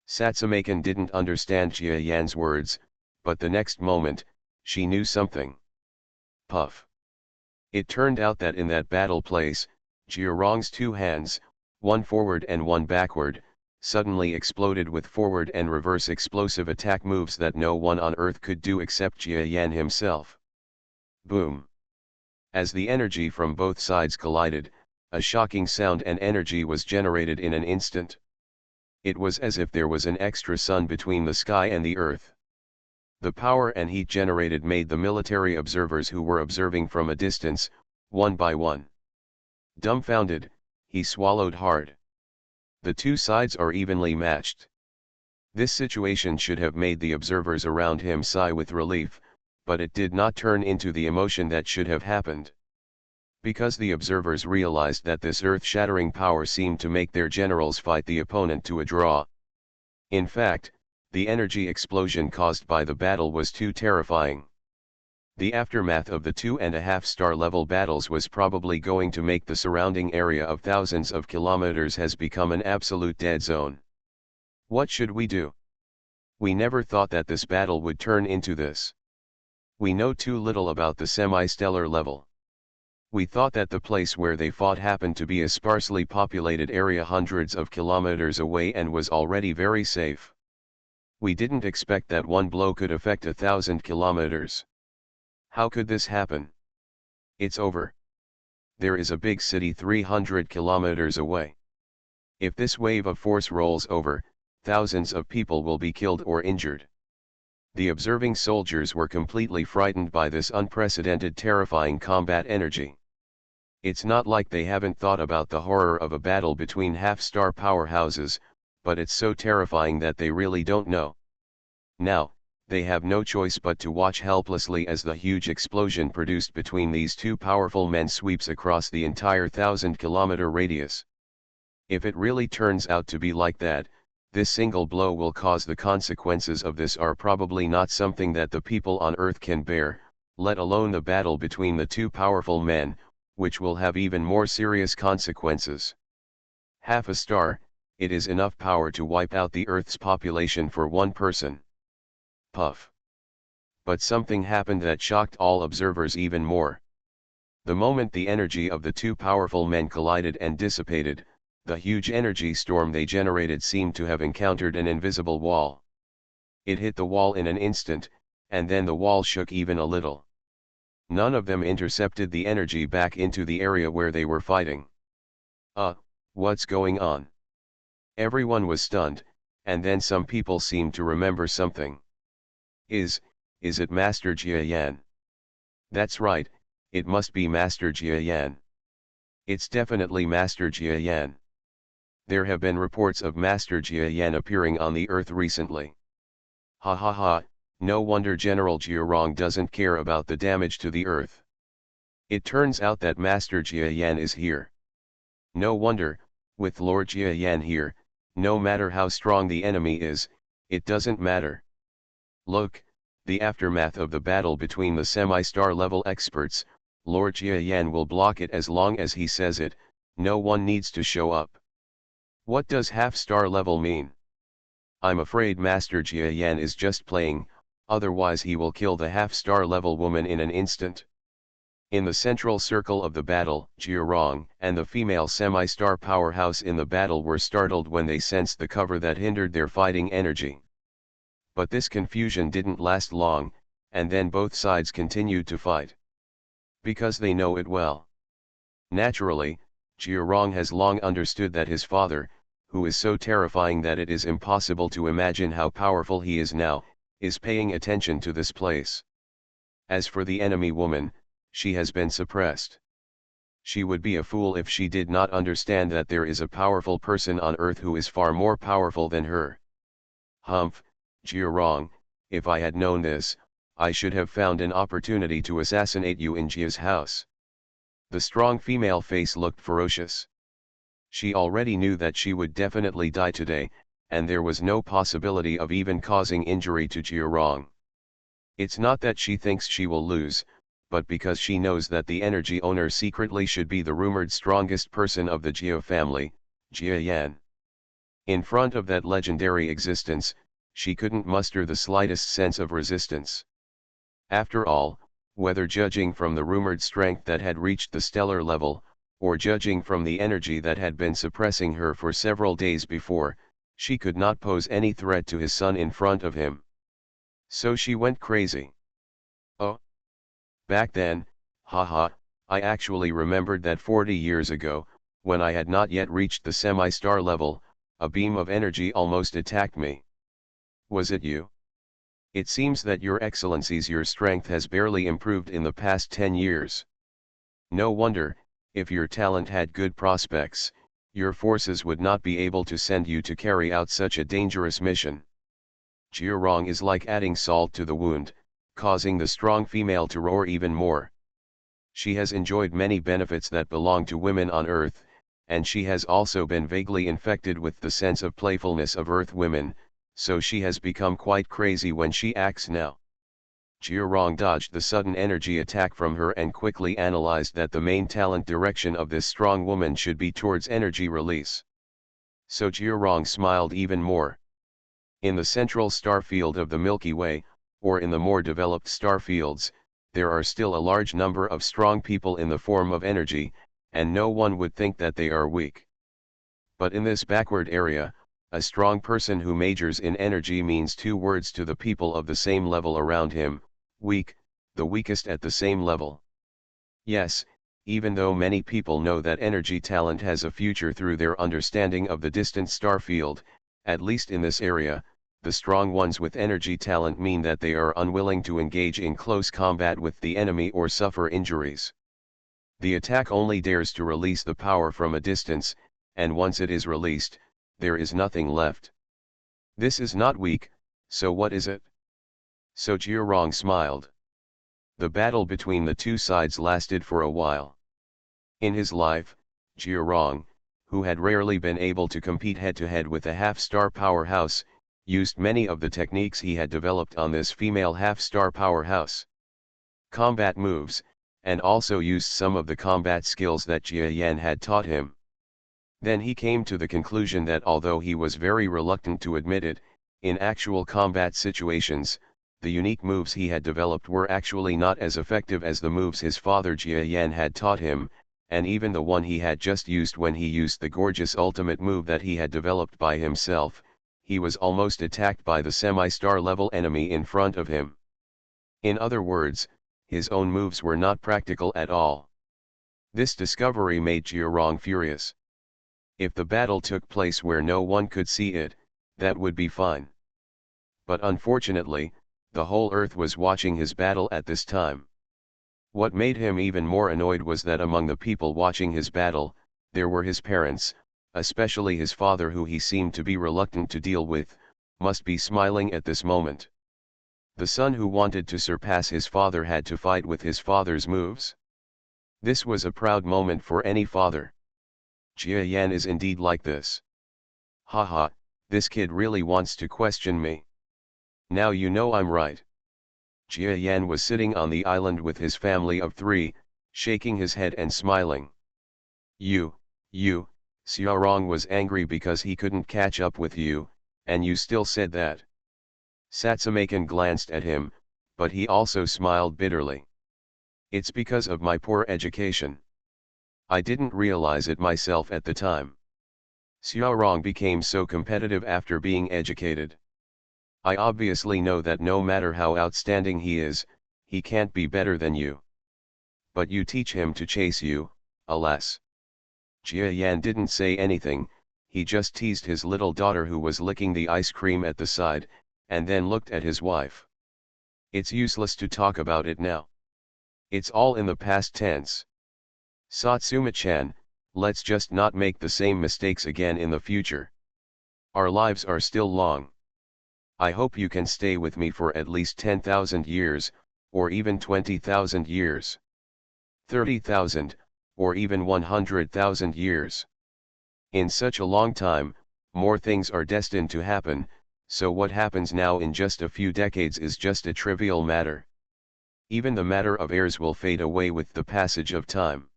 Satsumakan didn't understand Jia Yan's words, but the next moment, she knew something. Puff. It turned out that in that battle place, Jiurong's two hands, one forward and one backward, suddenly exploded with forward and reverse explosive attack moves that no one on Earth could do except Jia Yan himself. Boom. As the energy from both sides collided, a shocking sound and energy was generated in an instant. It was as if there was an extra sun between the sky and the Earth. The power and heat generated made the military observers who were observing from a distance, one by one. Dumbfounded, he swallowed hard. The two sides are evenly matched. This situation should have made the observers around him sigh with relief, but it did not turn into the emotion that should have happened. Because the observers realized that this earth-shattering power seemed to make their generals fight the opponent to a draw. In fact, the energy explosion caused by the battle was too terrifying. The aftermath of the 2.5-star level battles was probably going to make the surrounding area of thousands of kilometers has become an absolute dead zone. What should we do? We never thought that this battle would turn into this. We know too little about the semi-stellar level. We thought that the place where they fought happened to be a sparsely populated area hundreds of kilometers away and was already very safe. We didn't expect that one blow could affect 1,000 kilometers. How could this happen? It's over. There is a big city 300 kilometers away. If this wave of force rolls over, thousands of people will be killed or injured. The observing soldiers were completely frightened by this unprecedented terrifying combat energy. It's not like they haven't thought about the horror of a battle between half-star powerhouses, but it's so terrifying that they really don't know. Now, they have no choice but to watch helplessly as the huge explosion produced between these two powerful men sweeps across the entire 1,000-kilometer radius. If it really turns out to be like that, This single blow will cause the consequences of this are probably not something that the people on Earth can bear, let alone the battle between the two powerful men, which will have even more serious consequences. Half a star, it is enough power to wipe out the Earth's population for one person. Puff. But something happened that shocked all observers even more. The moment the energy of the two powerful men collided and dissipated, the huge energy storm they generated seemed to have encountered an invisible wall. It hit the wall in an instant, and then the wall shook even a little. None of them intercepted the energy back into the area where they were fighting. What's going on? Everyone was stunned, and then some people seemed to remember something. Is it Master Jia Yan? That's right, it must be Master Jia Yan. It's definitely Master Jia Yan. There have been reports of Master Jia Yan appearing on the Earth recently. Ha ha ha, no wonder General Jia Rong doesn't care about the damage to the Earth. It turns out that Master Jia Yan is here. No wonder, with Lord Jia Yan here, no matter how strong the enemy is, it doesn't matter. Look, the aftermath of the battle between the semi-star level experts, Lord Jia Yan will block it as long as he says it, no one needs to show up. What does half-star level mean? I'm afraid Master Jia Yan is just playing, otherwise he will kill the half-star level woman in an instant. In the central circle of the battle, Jia Rong and the female semi-star powerhouse in the battle were startled when they sensed the cover that hindered their fighting energy. But this confusion didn't last long, and then both sides continued to fight. Because they know it well. Naturally, Jia Rong has long understood that his father, who is so terrifying that it is impossible to imagine how powerful he is now, is paying attention to this place. As for the enemy woman, she has been suppressed. She would be a fool if she did not understand that there is a powerful person on Earth who is far more powerful than her. Humph, Jia Rong, if I had known this, I should have found an opportunity to assassinate you in Jia's house. The strong female face looked ferocious. She already knew that she would definitely die today, and there was no possibility of even causing injury to Jia Rong. It's not that she thinks she will lose, but because she knows that the energy owner secretly should be the rumored strongest person of the Jia family, Jia Yan. In front of that legendary existence, she couldn't muster the slightest sense of resistance. After all, whether judging from the rumored strength that had reached the stellar level, or judging from the energy that had been suppressing her for several days before, she could not pose any threat to his son in front of him. So she went crazy. Oh. Back then, haha, I actually remembered that 40 years ago, when I had not yet reached the semi-star level, a beam of energy almost attacked me. Was it you? It seems that your excellencies your strength has barely improved in the past 10 years. No wonder, if your talent had good prospects, your forces would not be able to send you to carry out such a dangerous mission. Jia Rong is like adding salt to the wound, causing the strong female to roar even more. She has enjoyed many benefits that belong to women on Earth, and she has also been vaguely infected with the sense of playfulness of Earth women, so she has become quite crazy when she acts now. Jia Rong dodged the sudden energy attack from her and quickly analyzed that the main talent direction of this strong woman should be towards energy release. So Jia Rong smiled even more. In the central star field of the Milky Way, or in the more developed star fields, there are still a large number of strong people in the form of energy, and no one would think that they are weak. But in this backward area, a strong person who majors in energy means two words to the people of the same level around him: weak, the weakest at the same level. Yes, even though many people know that energy talent has a future through their understanding of the distant star field, at least in this area, the strong ones with energy talent mean that they are unwilling to engage in close combat with the enemy or suffer injuries. The attack only dares to release the power from a distance, and once it is released, there is nothing left. This is not weak, so what is it? So Jia Rong smiled. The battle between the two sides lasted for a while. In his life, Jia Rong, who had rarely been able to compete head-to-head with a half-star powerhouse, used many of the techniques he had developed on this female half-star powerhouse. Combat moves, and also used some of the combat skills that Jia Yan had taught him. Then he came to the conclusion that although he was very reluctant to admit it, in actual combat situations, the unique moves he had developed were actually not as effective as the moves his father Jia Yan had taught him, and even the one he had just used when he used the gorgeous ultimate move that he had developed by himself, he was almost attacked by the semi-star level enemy in front of him. In other words, his own moves were not practical at all. This discovery made Jiarong furious. If the battle took place where no one could see it, that would be fine. But unfortunately, the whole earth was watching his battle at this time. What made him even more annoyed was that among the people watching his battle, there were his parents, especially his father, who he seemed to be reluctant to deal with, must be smiling at this moment. The son who wanted to surpass his father had to fight with his father's moves. This was a proud moment for any father. Jia Yan is indeed like this. Haha, this kid really wants to question me. Now you know I'm right. Jia Yan was sitting on the island with his family of 3, shaking his head and smiling. You, Xiaorong was angry because he couldn't catch up with you, and you still said that. Satsamakan glanced at him, but he also smiled bitterly. It's because of my poor education. I didn't realize it myself at the time. Xiaorong became so competitive after being educated. I obviously know that no matter how outstanding he is, he can't be better than you. But you teach him to chase you, alas. Jia Yan didn't say anything, he just teased his little daughter who was licking the ice cream at the side, and then looked at his wife. It's useless to talk about it now. It's all in the past tense. Satsuma-chan, let's just not make the same mistakes again in the future. Our lives are still long. I hope you can stay with me for at least 10,000 years, or even 20,000 years. 30,000, or even 100,000 years. In such a long time, more things are destined to happen, so what happens now in just a few decades is just a trivial matter. Even the matter of heirs will fade away with the passage of time.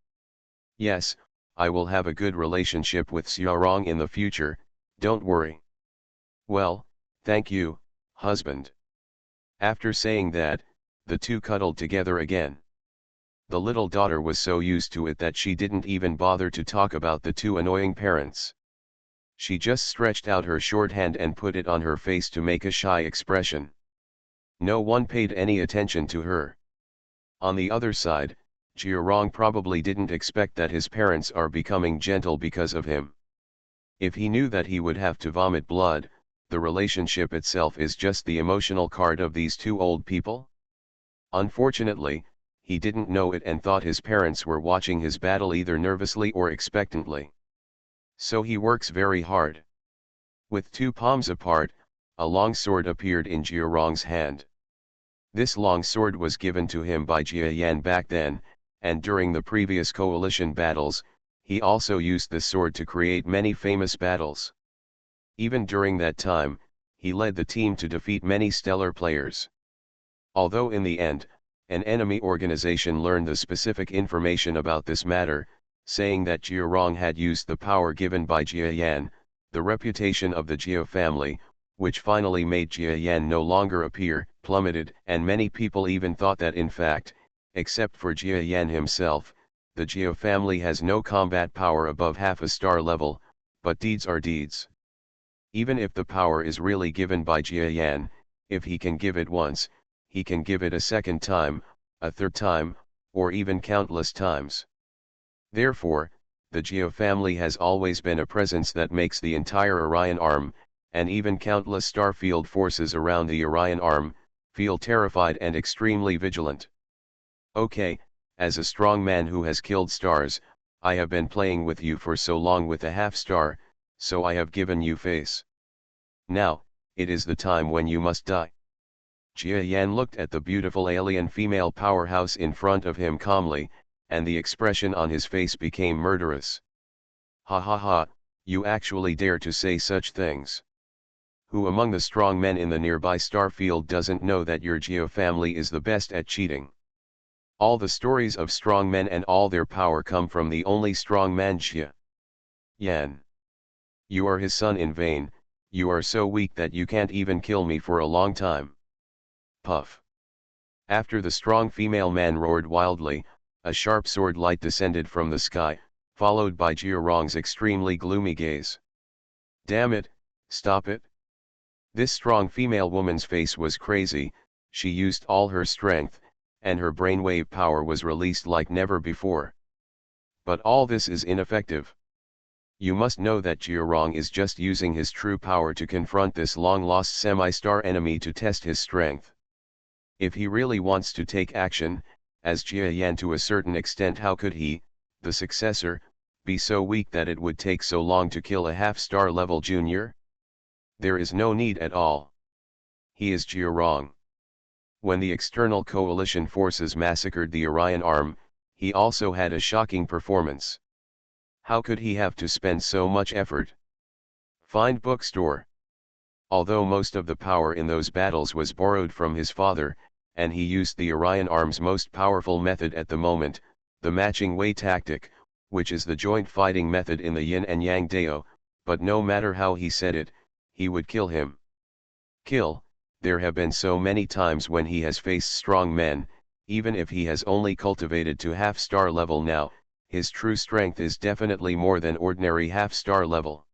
Yes, I will have a good relationship with Xiaorong in the future, don't worry. Well, thank you, husband. After saying that, the two cuddled together again. The little daughter was so used to it that she didn't even bother to talk about the two annoying parents. She just stretched out her short hand and put it on her face to make a shy expression. No one paid any attention to her. On the other side, Jiarong probably didn't expect that his parents are becoming gentle because of him. If he knew that he would have to vomit blood, the relationship itself is just the emotional card of these two old people. Unfortunately, he didn't know it and thought his parents were watching his battle either nervously or expectantly. So he works very hard. With two palms apart, a long sword appeared in Jiarong's hand. This long sword was given to him by Jia Yan back then, and during the previous coalition battles, he also used this sword to create many famous battles. Even during that time, he led the team to defeat many stellar players. Although in the end, an enemy organization learned the specific information about this matter, saying that Jiarong had used the power given by Jia Yan, the reputation of the Jia family, which finally made Jia Yan no longer appear, plummeted, and many people even thought that in fact, except for Jia Yan himself, the Jia family has no combat power above half a star level, but deeds are deeds. Even if the power is really given by Jia Yan, if he can give it once, he can give it a second time, a third time, or even countless times. Therefore, the Jia family has always been a presence that makes the entire Orion Arm, and even countless starfield forces around the Orion Arm, feel terrified and extremely vigilant. Okay, as a strong man who has killed stars, I have been playing with you for so long with a half star, so I have given you face. Now, it is the time when you must die. Jia Yan looked at the beautiful alien female powerhouse in front of him calmly, and the expression on his face became murderous. Ha ha ha, you actually dare to say such things. Who among the strong men in the nearby star field doesn't know that your Geo family is the best at cheating? All the stories of strong men and all their power come from the only strong man Jia Yan. You are his son in vain, you are so weak that you can't even kill me for a long time. Puff. After the strong female man roared wildly, a sharp sword light descended from the sky, followed by Jiarong's extremely gloomy gaze. Damn it, stop it. This strong female woman's face was crazy, she used all her strength, and her brainwave power was released like never before. But all this is ineffective. You must know that Jiarong is just using his true power to confront this long-lost semi-star enemy to test his strength. If he really wants to take action, as Jia Yan to a certain extent, how could he, the successor, be so weak that it would take so long to kill a half-star level junior? There is no need at all. He is Jiarong. When the external coalition forces massacred the Orion arm, he also had a shocking performance. How could he have to spend so much effort? Find bookstore. Although most of the power in those battles was borrowed from his father, and he used the Orion arm's most powerful method at the moment, the matching way tactic, which is the joint fighting method in the yin and yang dao, but no matter how he said it, he would kill him. Kill, there have been so many times when he has faced strong men, even if he has only cultivated to half-star level now, his true strength is definitely more than ordinary half-star level.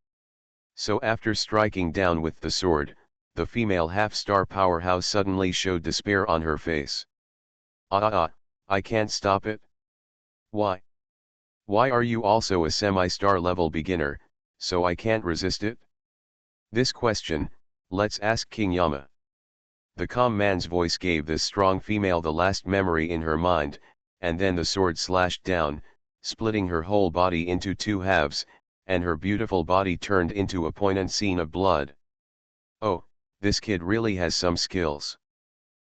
So after striking down with the sword, the female half-star powerhouse suddenly showed despair on her face. I can't stop it. Why? Why are you also a semi-star level beginner, so I can't resist it? This question, let's ask King Yama. The calm man's voice gave this strong female the last memory in her mind, and then the sword slashed down, splitting her whole body into two halves, and her beautiful body turned into a poignant scene of blood. Oh, this kid really has some skills.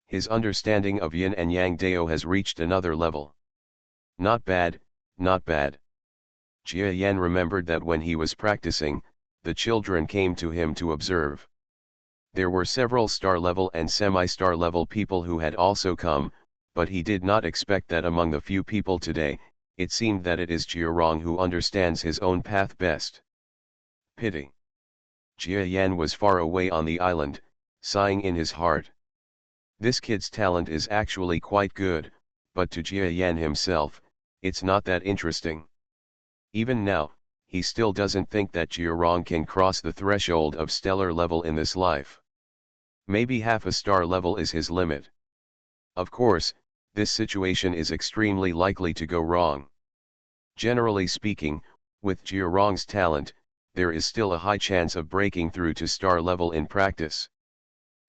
His understanding of yin and yang dao has reached another level. Not bad, not bad. Jia Yan remembered that when he was practicing, the children came to him to observe. There were several star level and semi-star level people who had also come, but he did not expect that among the few people today, it seemed that it is Jiarong who understands his own path best. Pity. Jia Yan was far away on the island, sighing in his heart. This kid's talent is actually quite good, but to Jia Yan himself, it's not that interesting. Even now, he still doesn't think that Jiarong can cross the threshold of stellar level in this life. Maybe half a star level is his limit. Of course, this situation is extremely likely to go wrong. Generally speaking, with Jiarong's talent, there is still a high chance of breaking through to star level in practice.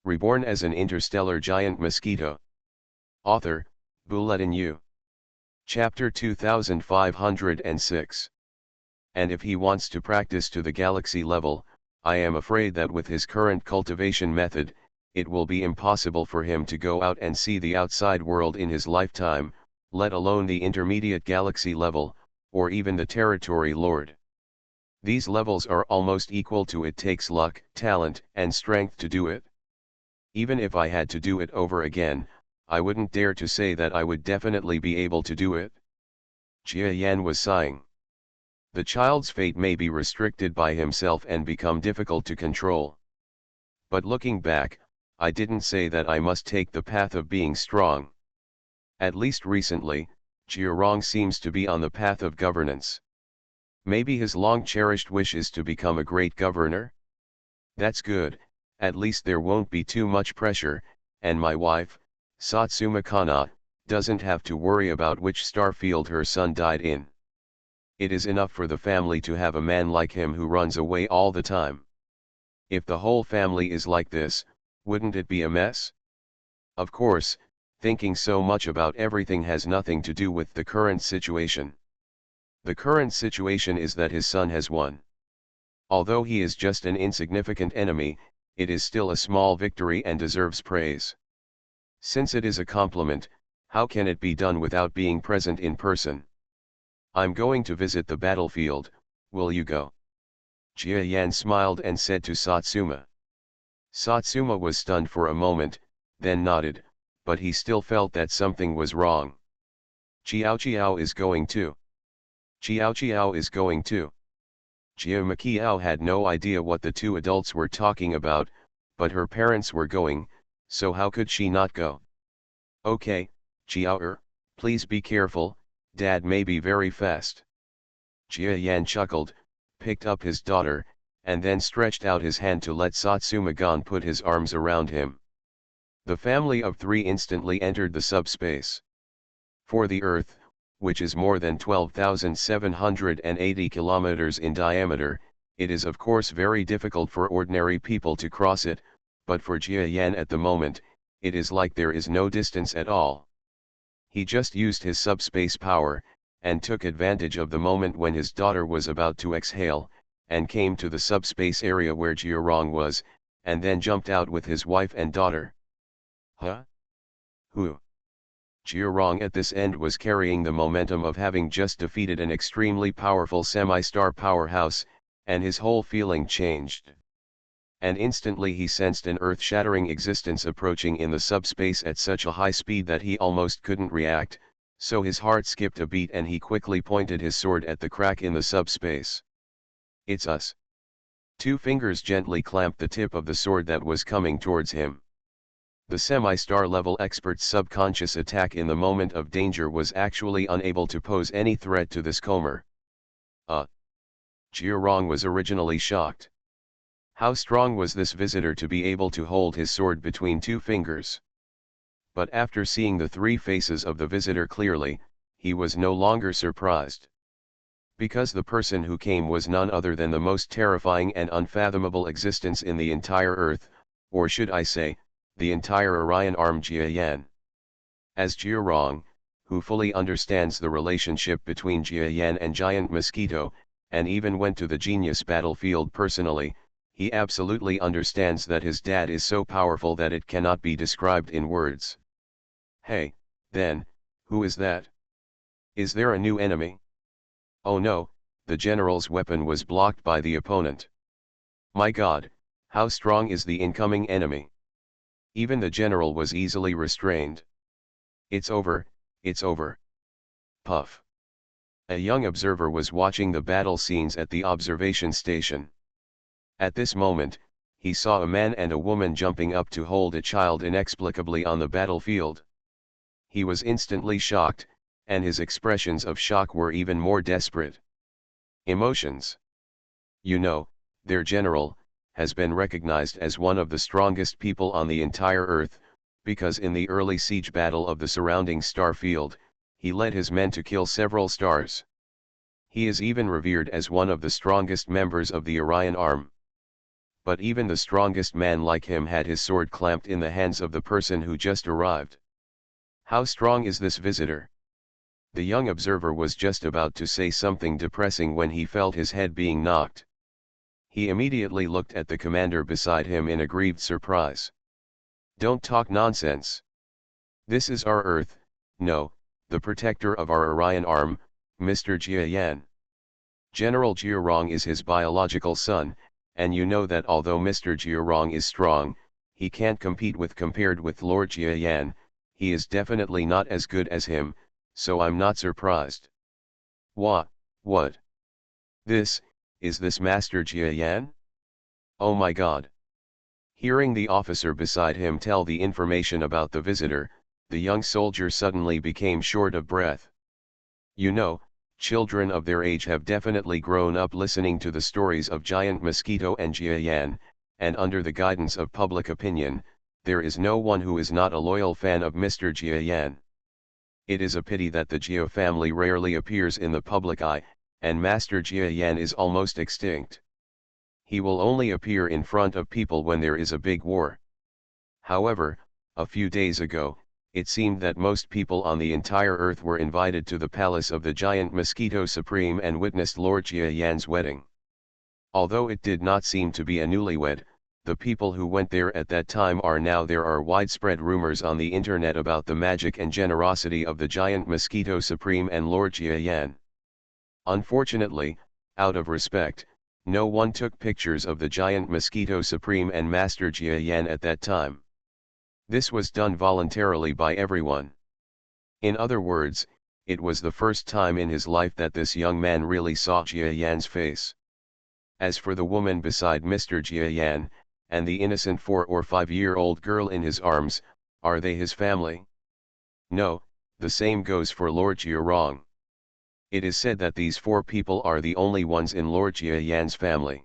Reborn as an interstellar giant mosquito. Author, Bulletin U. Chapter 2506. And if he wants to practice to the galaxy level, I am afraid that with his current cultivation method, it will be impossible for him to go out and see the outside world in his lifetime, let alone the intermediate galaxy level, or even the territory lord. These levels are almost equal to it takes luck, talent, and strength to do it. Even if I had to do it over again, I wouldn't dare to say that I would definitely be able to do it. Jia Yan was sighing. The child's fate may be restricted by himself and become difficult to control. But looking back, I didn't say that I must take the path of being strong. At least recently, Jiarong seems to be on the path of governance. Maybe his long-cherished wish is to become a great governor? That's good, at least there won't be too much pressure, and my wife, Satsuma Kana, doesn't have to worry about which star field her son died in. It is enough for the family to have a man like him who runs away all the time. If the whole family is like this, wouldn't it be a mess? Of course, thinking so much about everything has nothing to do with the current situation. The current situation is that his son has won. Although he is just an insignificant enemy, it is still a small victory and deserves praise. Since it is a compliment, how can it be done without being present in person? I'm going to visit the battlefield, will you go? Jia Yan smiled and said to Satsuma. Satsuma was stunned for a moment, then nodded, but he still felt that something was wrong. Chiao Chiao is going too. Chiao Chiao is going too. Jia Makiao had no idea what the two adults were talking about, but her parents were going, so how could she not go? Okay, Chiao, please be careful, Dad may be very fast. Jia Yan chuckled, picked up his daughter, and then stretched out his hand to let Satsuma-gon put his arms around him. The family of three instantly entered the subspace. For the Earth, which is more than 12,780 kilometers in diameter, it is of course very difficult for ordinary people to cross it, but for Jia Yan at the moment, it is like there is no distance at all. He just used his subspace power, and took advantage of the moment when his daughter was about to exhale, and came to the subspace area where Jiarong was, and then jumped out with his wife and daughter. Huh? Who? Jiarong at this end was carrying the momentum of having just defeated an extremely powerful semi-star powerhouse, and his whole feeling changed. And instantly he sensed an earth-shattering existence approaching in the subspace at such a high speed that he almost couldn't react, so his heart skipped a beat and he quickly pointed his sword at the crack in the subspace. It's us. Two fingers gently clamped the tip of the sword that was coming towards him. The semi-star level expert's subconscious attack in the moment of danger was actually unable to pose any threat to this comer. Jiarong was originally shocked. How strong was this visitor to be able to hold his sword between two fingers? But after seeing the three faces of the visitor clearly, he was no longer surprised. Because the person who came was none other than the most terrifying and unfathomable existence in the entire Earth, or should I say, the entire Orion arm Jia Yan. As Jiarong, who fully understands the relationship between Jia Yan and Giant Mosquito, and even went to the genius battlefield personally, he absolutely understands that his dad is so powerful that it cannot be described in words. Hey, then, who is that? Is there a new enemy? Oh no, the general's weapon was blocked by the opponent. My God, how strong is the incoming enemy? Even the general was easily restrained. It's over, it's over. Puff. A young observer was watching the battle scenes at the observation station. At this moment, he saw a man and a woman jumping up to hold a child inexplicably on the battlefield. He was instantly shocked, and his expressions of shock were even more desperate. Emotions. You know, their general has been recognized as one of the strongest people on the entire Earth, because in the early siege battle of the surrounding star field, he led his men to kill several stars. He is even revered as one of the strongest members of the Orion arm. But even the strongest man like him had his sword clamped in the hands of the person who just arrived. How strong is this visitor? The young observer was just about to say something depressing when he felt his head being knocked. He immediately looked at the commander beside him in aggrieved surprise. Don't talk nonsense. This is our Earth, no, the protector of our Orion arm, Mr. Jia Yan. General Jiarong is his biological son, and you know that although Mr. Jiarong is strong, he can't compete compared with Lord Jia Yan, he is definitely not as good as him, so I'm not surprised. What? Is this Master Jia Yan? Oh my God. Hearing the officer beside him tell the information about the visitor, the young soldier suddenly became short of breath. You know, children of their age have definitely grown up listening to the stories of Giant Mosquito and Jia Yan, and under the guidance of public opinion, there is no one who is not a loyal fan of Mr. Jia Yan. It is a pity that the Jia family rarely appears in the public eye, and Master Jia Yan is almost extinct. He will only appear in front of people when there is a big war. However, a few days ago, it seemed that most people on the entire Earth were invited to the palace of the Giant Mosquito Supreme and witnessed Lord Jia Yan's wedding. Although it did not seem to be a newlywed, the people who went there at that time there are widespread rumors on the internet about the magic and generosity of the Giant Mosquito Supreme and Lord Jia Yan. Unfortunately, Out of respect, no one took pictures of the giant Mosquito Supreme and Master Jia Yan at that time. This was done voluntarily by everyone. In other words, it was the first time in his life that this young man really saw Jia Yan's face. As for the woman beside Mr. Jia Yan, and the innocent 4 or 5-year-old girl in his arms, are they his family? No, the same goes for Lord Jiarong. It is said that these 4 people are the only ones in Lord Jia Yan's family.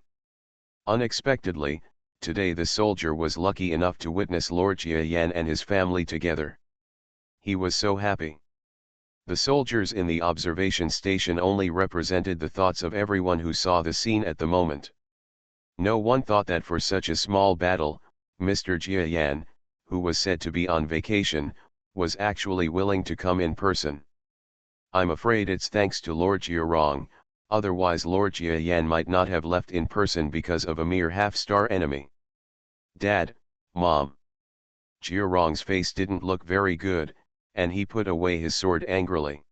Unexpectedly, today the soldier was lucky enough to witness Lord Jia Yan and his family together. He was so happy. The soldiers in the observation station only represented the thoughts of everyone who saw the scene at the moment. No one thought that for such a small battle, Mr. Jia Yan, who was said to be on vacation, was actually willing to come in person. I'm afraid it's thanks to Lord Jiarong, otherwise Lord Jia Yan might not have left in person because of a mere half-star enemy. Dad, Mom. Jiarong's face didn't look very good, and he put away his sword angrily.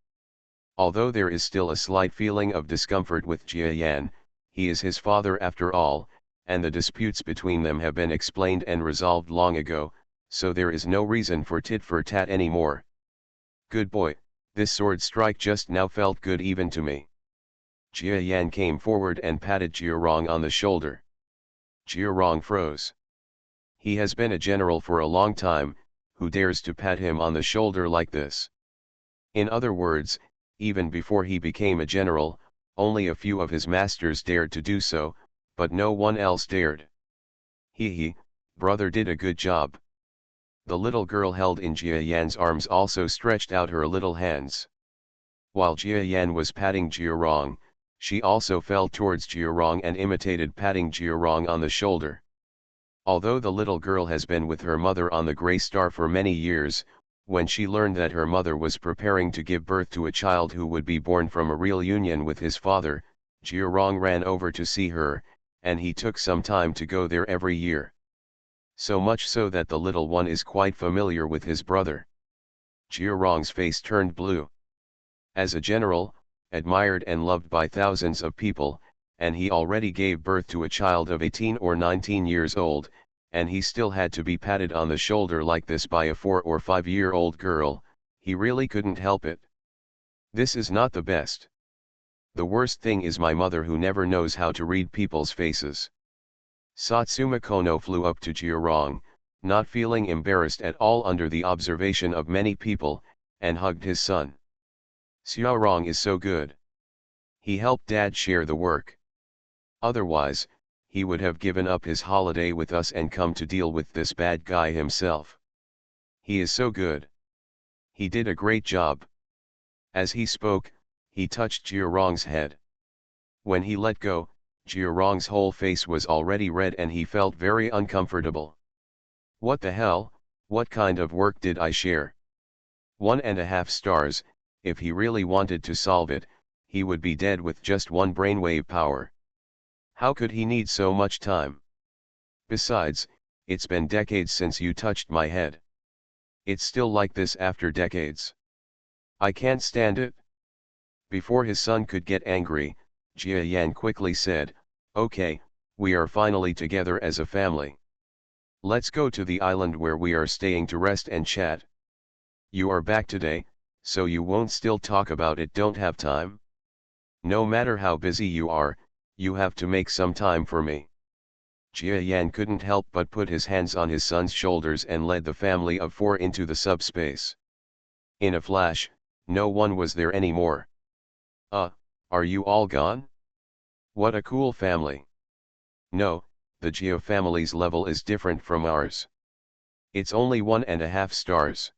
Although there is still a slight feeling of discomfort with Jia Yan, he is his father after all, and the disputes between them have been explained and resolved long ago, so there is no reason for tit for tat anymore. Good boy, this sword strike just now felt good even to me. Jia Yan came forward and patted Jiarong on the shoulder. Jiarong froze. He has been a general for a long time, who dares to pat him on the shoulder like this? In other words, even before he became a general, only a few of his masters dared to do so, but no one else dared. He, brother did a good job. The little girl held in Jia Yan's arms also stretched out her little hands. While Jia Yan was patting Jiarong, she also fell towards Jiarong and imitated patting Jiarong on the shoulder. Although the little girl has been with her mother on the Grey Star for many years, when she learned that her mother was preparing to give birth to a child who would be born from a real union with his father, Jiarong ran over to see her, and he took some time to go there every year. So much so that the little one is quite familiar with his brother. Jiarong's face turned blue. As a general, admired and loved by thousands of people, and he already gave birth to a child of 18 or 19 years old, and he still had to be patted on the shoulder like this by a 4 or 5-year-old girl, he really couldn't help it. This is not the best. The worst thing is my mother who never knows how to read people's faces. Satsuma Kono flew up to Jiarong, not feeling embarrassed at all under the observation of many people, and hugged his son. Xiaorong is so good. He helped Dad share the work. Otherwise, he would have given up his holiday with us and come to deal with this bad guy himself. He is so good. He did a great job. As he spoke, he touched Jiarong's head. When he let go, Jiarong's whole face was already red and he felt very uncomfortable. What the hell, what kind of work did I share? 1.5 stars, if he really wanted to solve it, he would be dead with just 1 brainwave power. How could he need so much time? Besides, it's been decades since you touched my head. It's still like this after decades. I can't stand it. Before his son could get angry, Jia Yan quickly said, "Okay, we are finally together as a family. Let's go to the island where we are staying to rest and chat. You are back today, so you won't still talk about it, don't have time? No matter how busy you are, you have to make some time for me." Jia Yan couldn't help but put his hands on his son's shoulders and led the family of 4 into the subspace. In a flash, no one was there anymore. Are you all gone? What a cool family. No, the Jia family's level is different from ours. It's only 1.5 stars.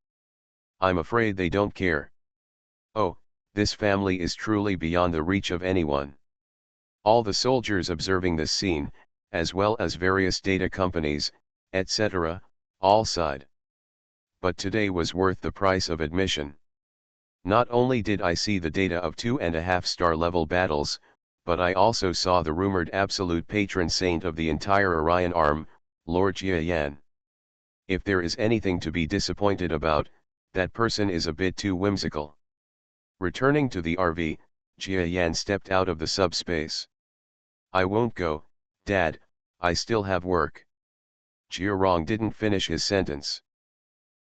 I'm afraid they don't care. Oh, this family is truly beyond the reach of anyone. All the soldiers observing this scene, as well as various data companies, etc., all sighed. But today was worth the price of admission. Not only did I see the data of 2.5 star level battles, but I also saw the rumored absolute patron saint of the entire Orion arm, Lord Jia Yan. If there is anything to be disappointed about, that person is a bit too whimsical. Returning to the RV, Jia Yan stepped out of the subspace. I won't go, Dad, I still have work. Jiarong didn't finish his sentence.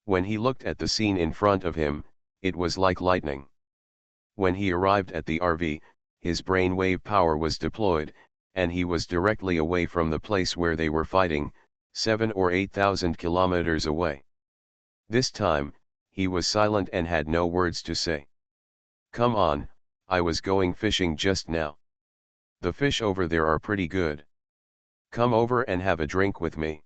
When he looked at the scene in front of him, it was like lightning. When he arrived at the RV, his brainwave power was deployed, and he was directly away from the place where they were fighting, 7 or 8,000 kilometers away. This time, he was silent and had no words to say. Come on, I was going fishing just now. The fish over there are pretty good. Come over and have a drink with me.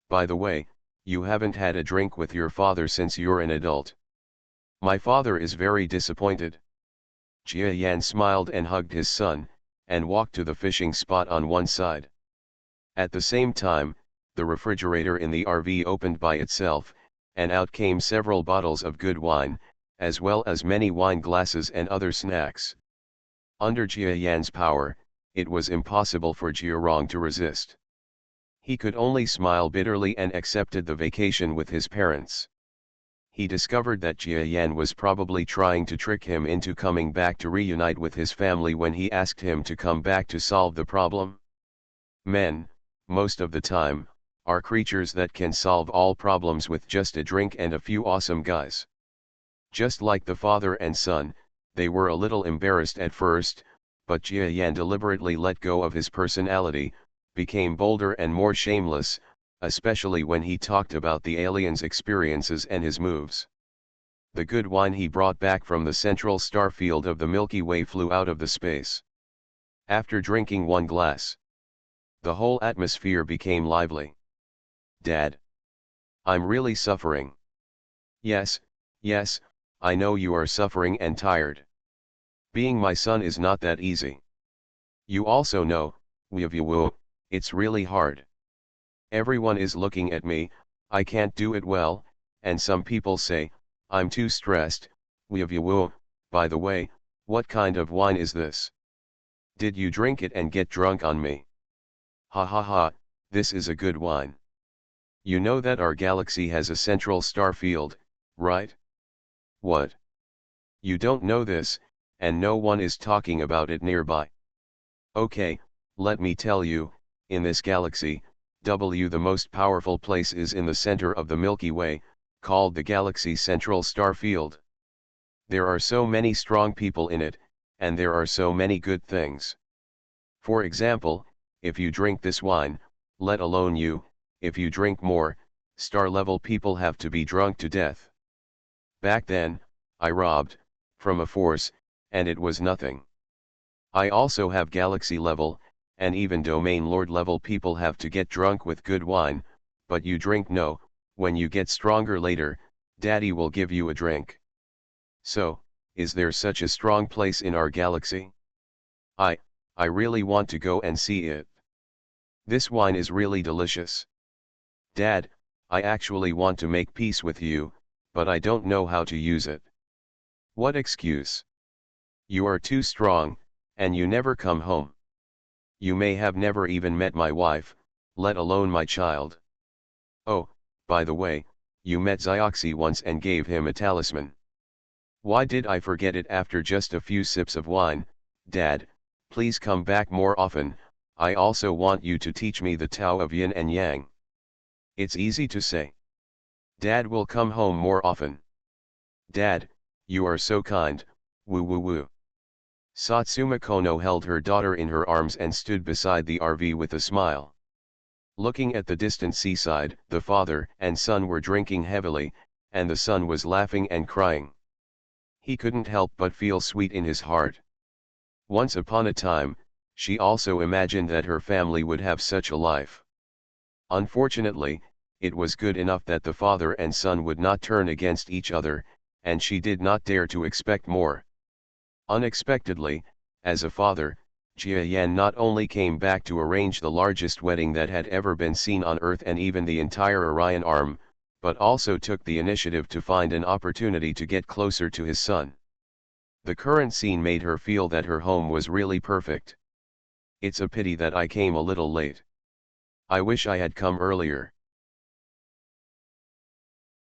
By the way, you haven't had a drink with your father since you're an adult. My father is very disappointed. Jia Yan smiled and hugged his son, and walked to the fishing spot on one side. At the same time, the refrigerator in the RV opened by itself, and out came several bottles of good wine, as well as many wine glasses and other snacks. Under Jia Yan's power, it was impossible for Jiarong to resist. He could only smile bitterly and accepted the vacation with his parents. He discovered that Jia Yan was probably trying to trick him into coming back to reunite with his family when he asked him to come back to solve the problem. Men, most of the time, are creatures that can solve all problems with just a drink and a few awesome guys. Just like the father and son, they were a little embarrassed at first, but Jia Yan deliberately let go of his personality, became bolder and more shameless, especially when he talked about the aliens' experiences and his moves. The good wine he brought back from the central star field of the Milky Way flew out of the space. After drinking one glass, the whole atmosphere became lively. Dad, I'm really suffering. Yes, yes, I know you are suffering and tired. Being my son is not that easy. You also know, it's really hard. Everyone is looking at me, I can't do it well, and some people say, I'm too stressed. By the way, what kind of wine is this? Did you drink it and get drunk on me? Ha ha ha, this is a good wine. You know that our galaxy has a central star field, right? What? You don't know this, and no one is talking about it nearby. Okay, let me tell you, in this galaxy, the most powerful place is in the center of the Milky Way, called the galaxy's central star field. There are so many strong people in it, and there are so many good things. For example, if you drink this wine, let alone you, if you drink more, star-level people have to be drunk to death. Back then, I robbed, from a force, and it was nothing. I also have galaxy level, and even domain lord level people have to get drunk with good wine, but you drink no, when you get stronger later, daddy will give you a drink. So, is there such a strong place in our galaxy? I really want to go and see it. This wine is really delicious. Dad, I actually want to make peace with you, but I don't know how to use it. What excuse? You are too strong, and you never come home. You may have never even met my wife, let alone my child. Oh, by the way, you met Zioxy once and gave him a talisman. Why did I forget it after just a few sips of wine? Dad, please come back more often, I also want you to teach me the Tao of Yin and Yang. It's easy to say. Dad will come home more often. Dad, you are so kind, woo. Satsuma Kono held her daughter in her arms and stood beside the RV with a smile. Looking at the distant seaside, the father and son were drinking heavily, and the son was laughing and crying. He couldn't help but feel sweet in his heart. Once upon a time, she also imagined that her family would have such a life. Unfortunately, it was good enough that the father and son would not turn against each other, and she did not dare to expect more. Unexpectedly, as a father, Jia Yan not only came back to arrange the largest wedding that had ever been seen on Earth and even the entire Orion arm, but also took the initiative to find an opportunity to get closer to his son. The current scene made her feel that her home was really perfect. It's a pity that I came a little late. I wish I had come earlier.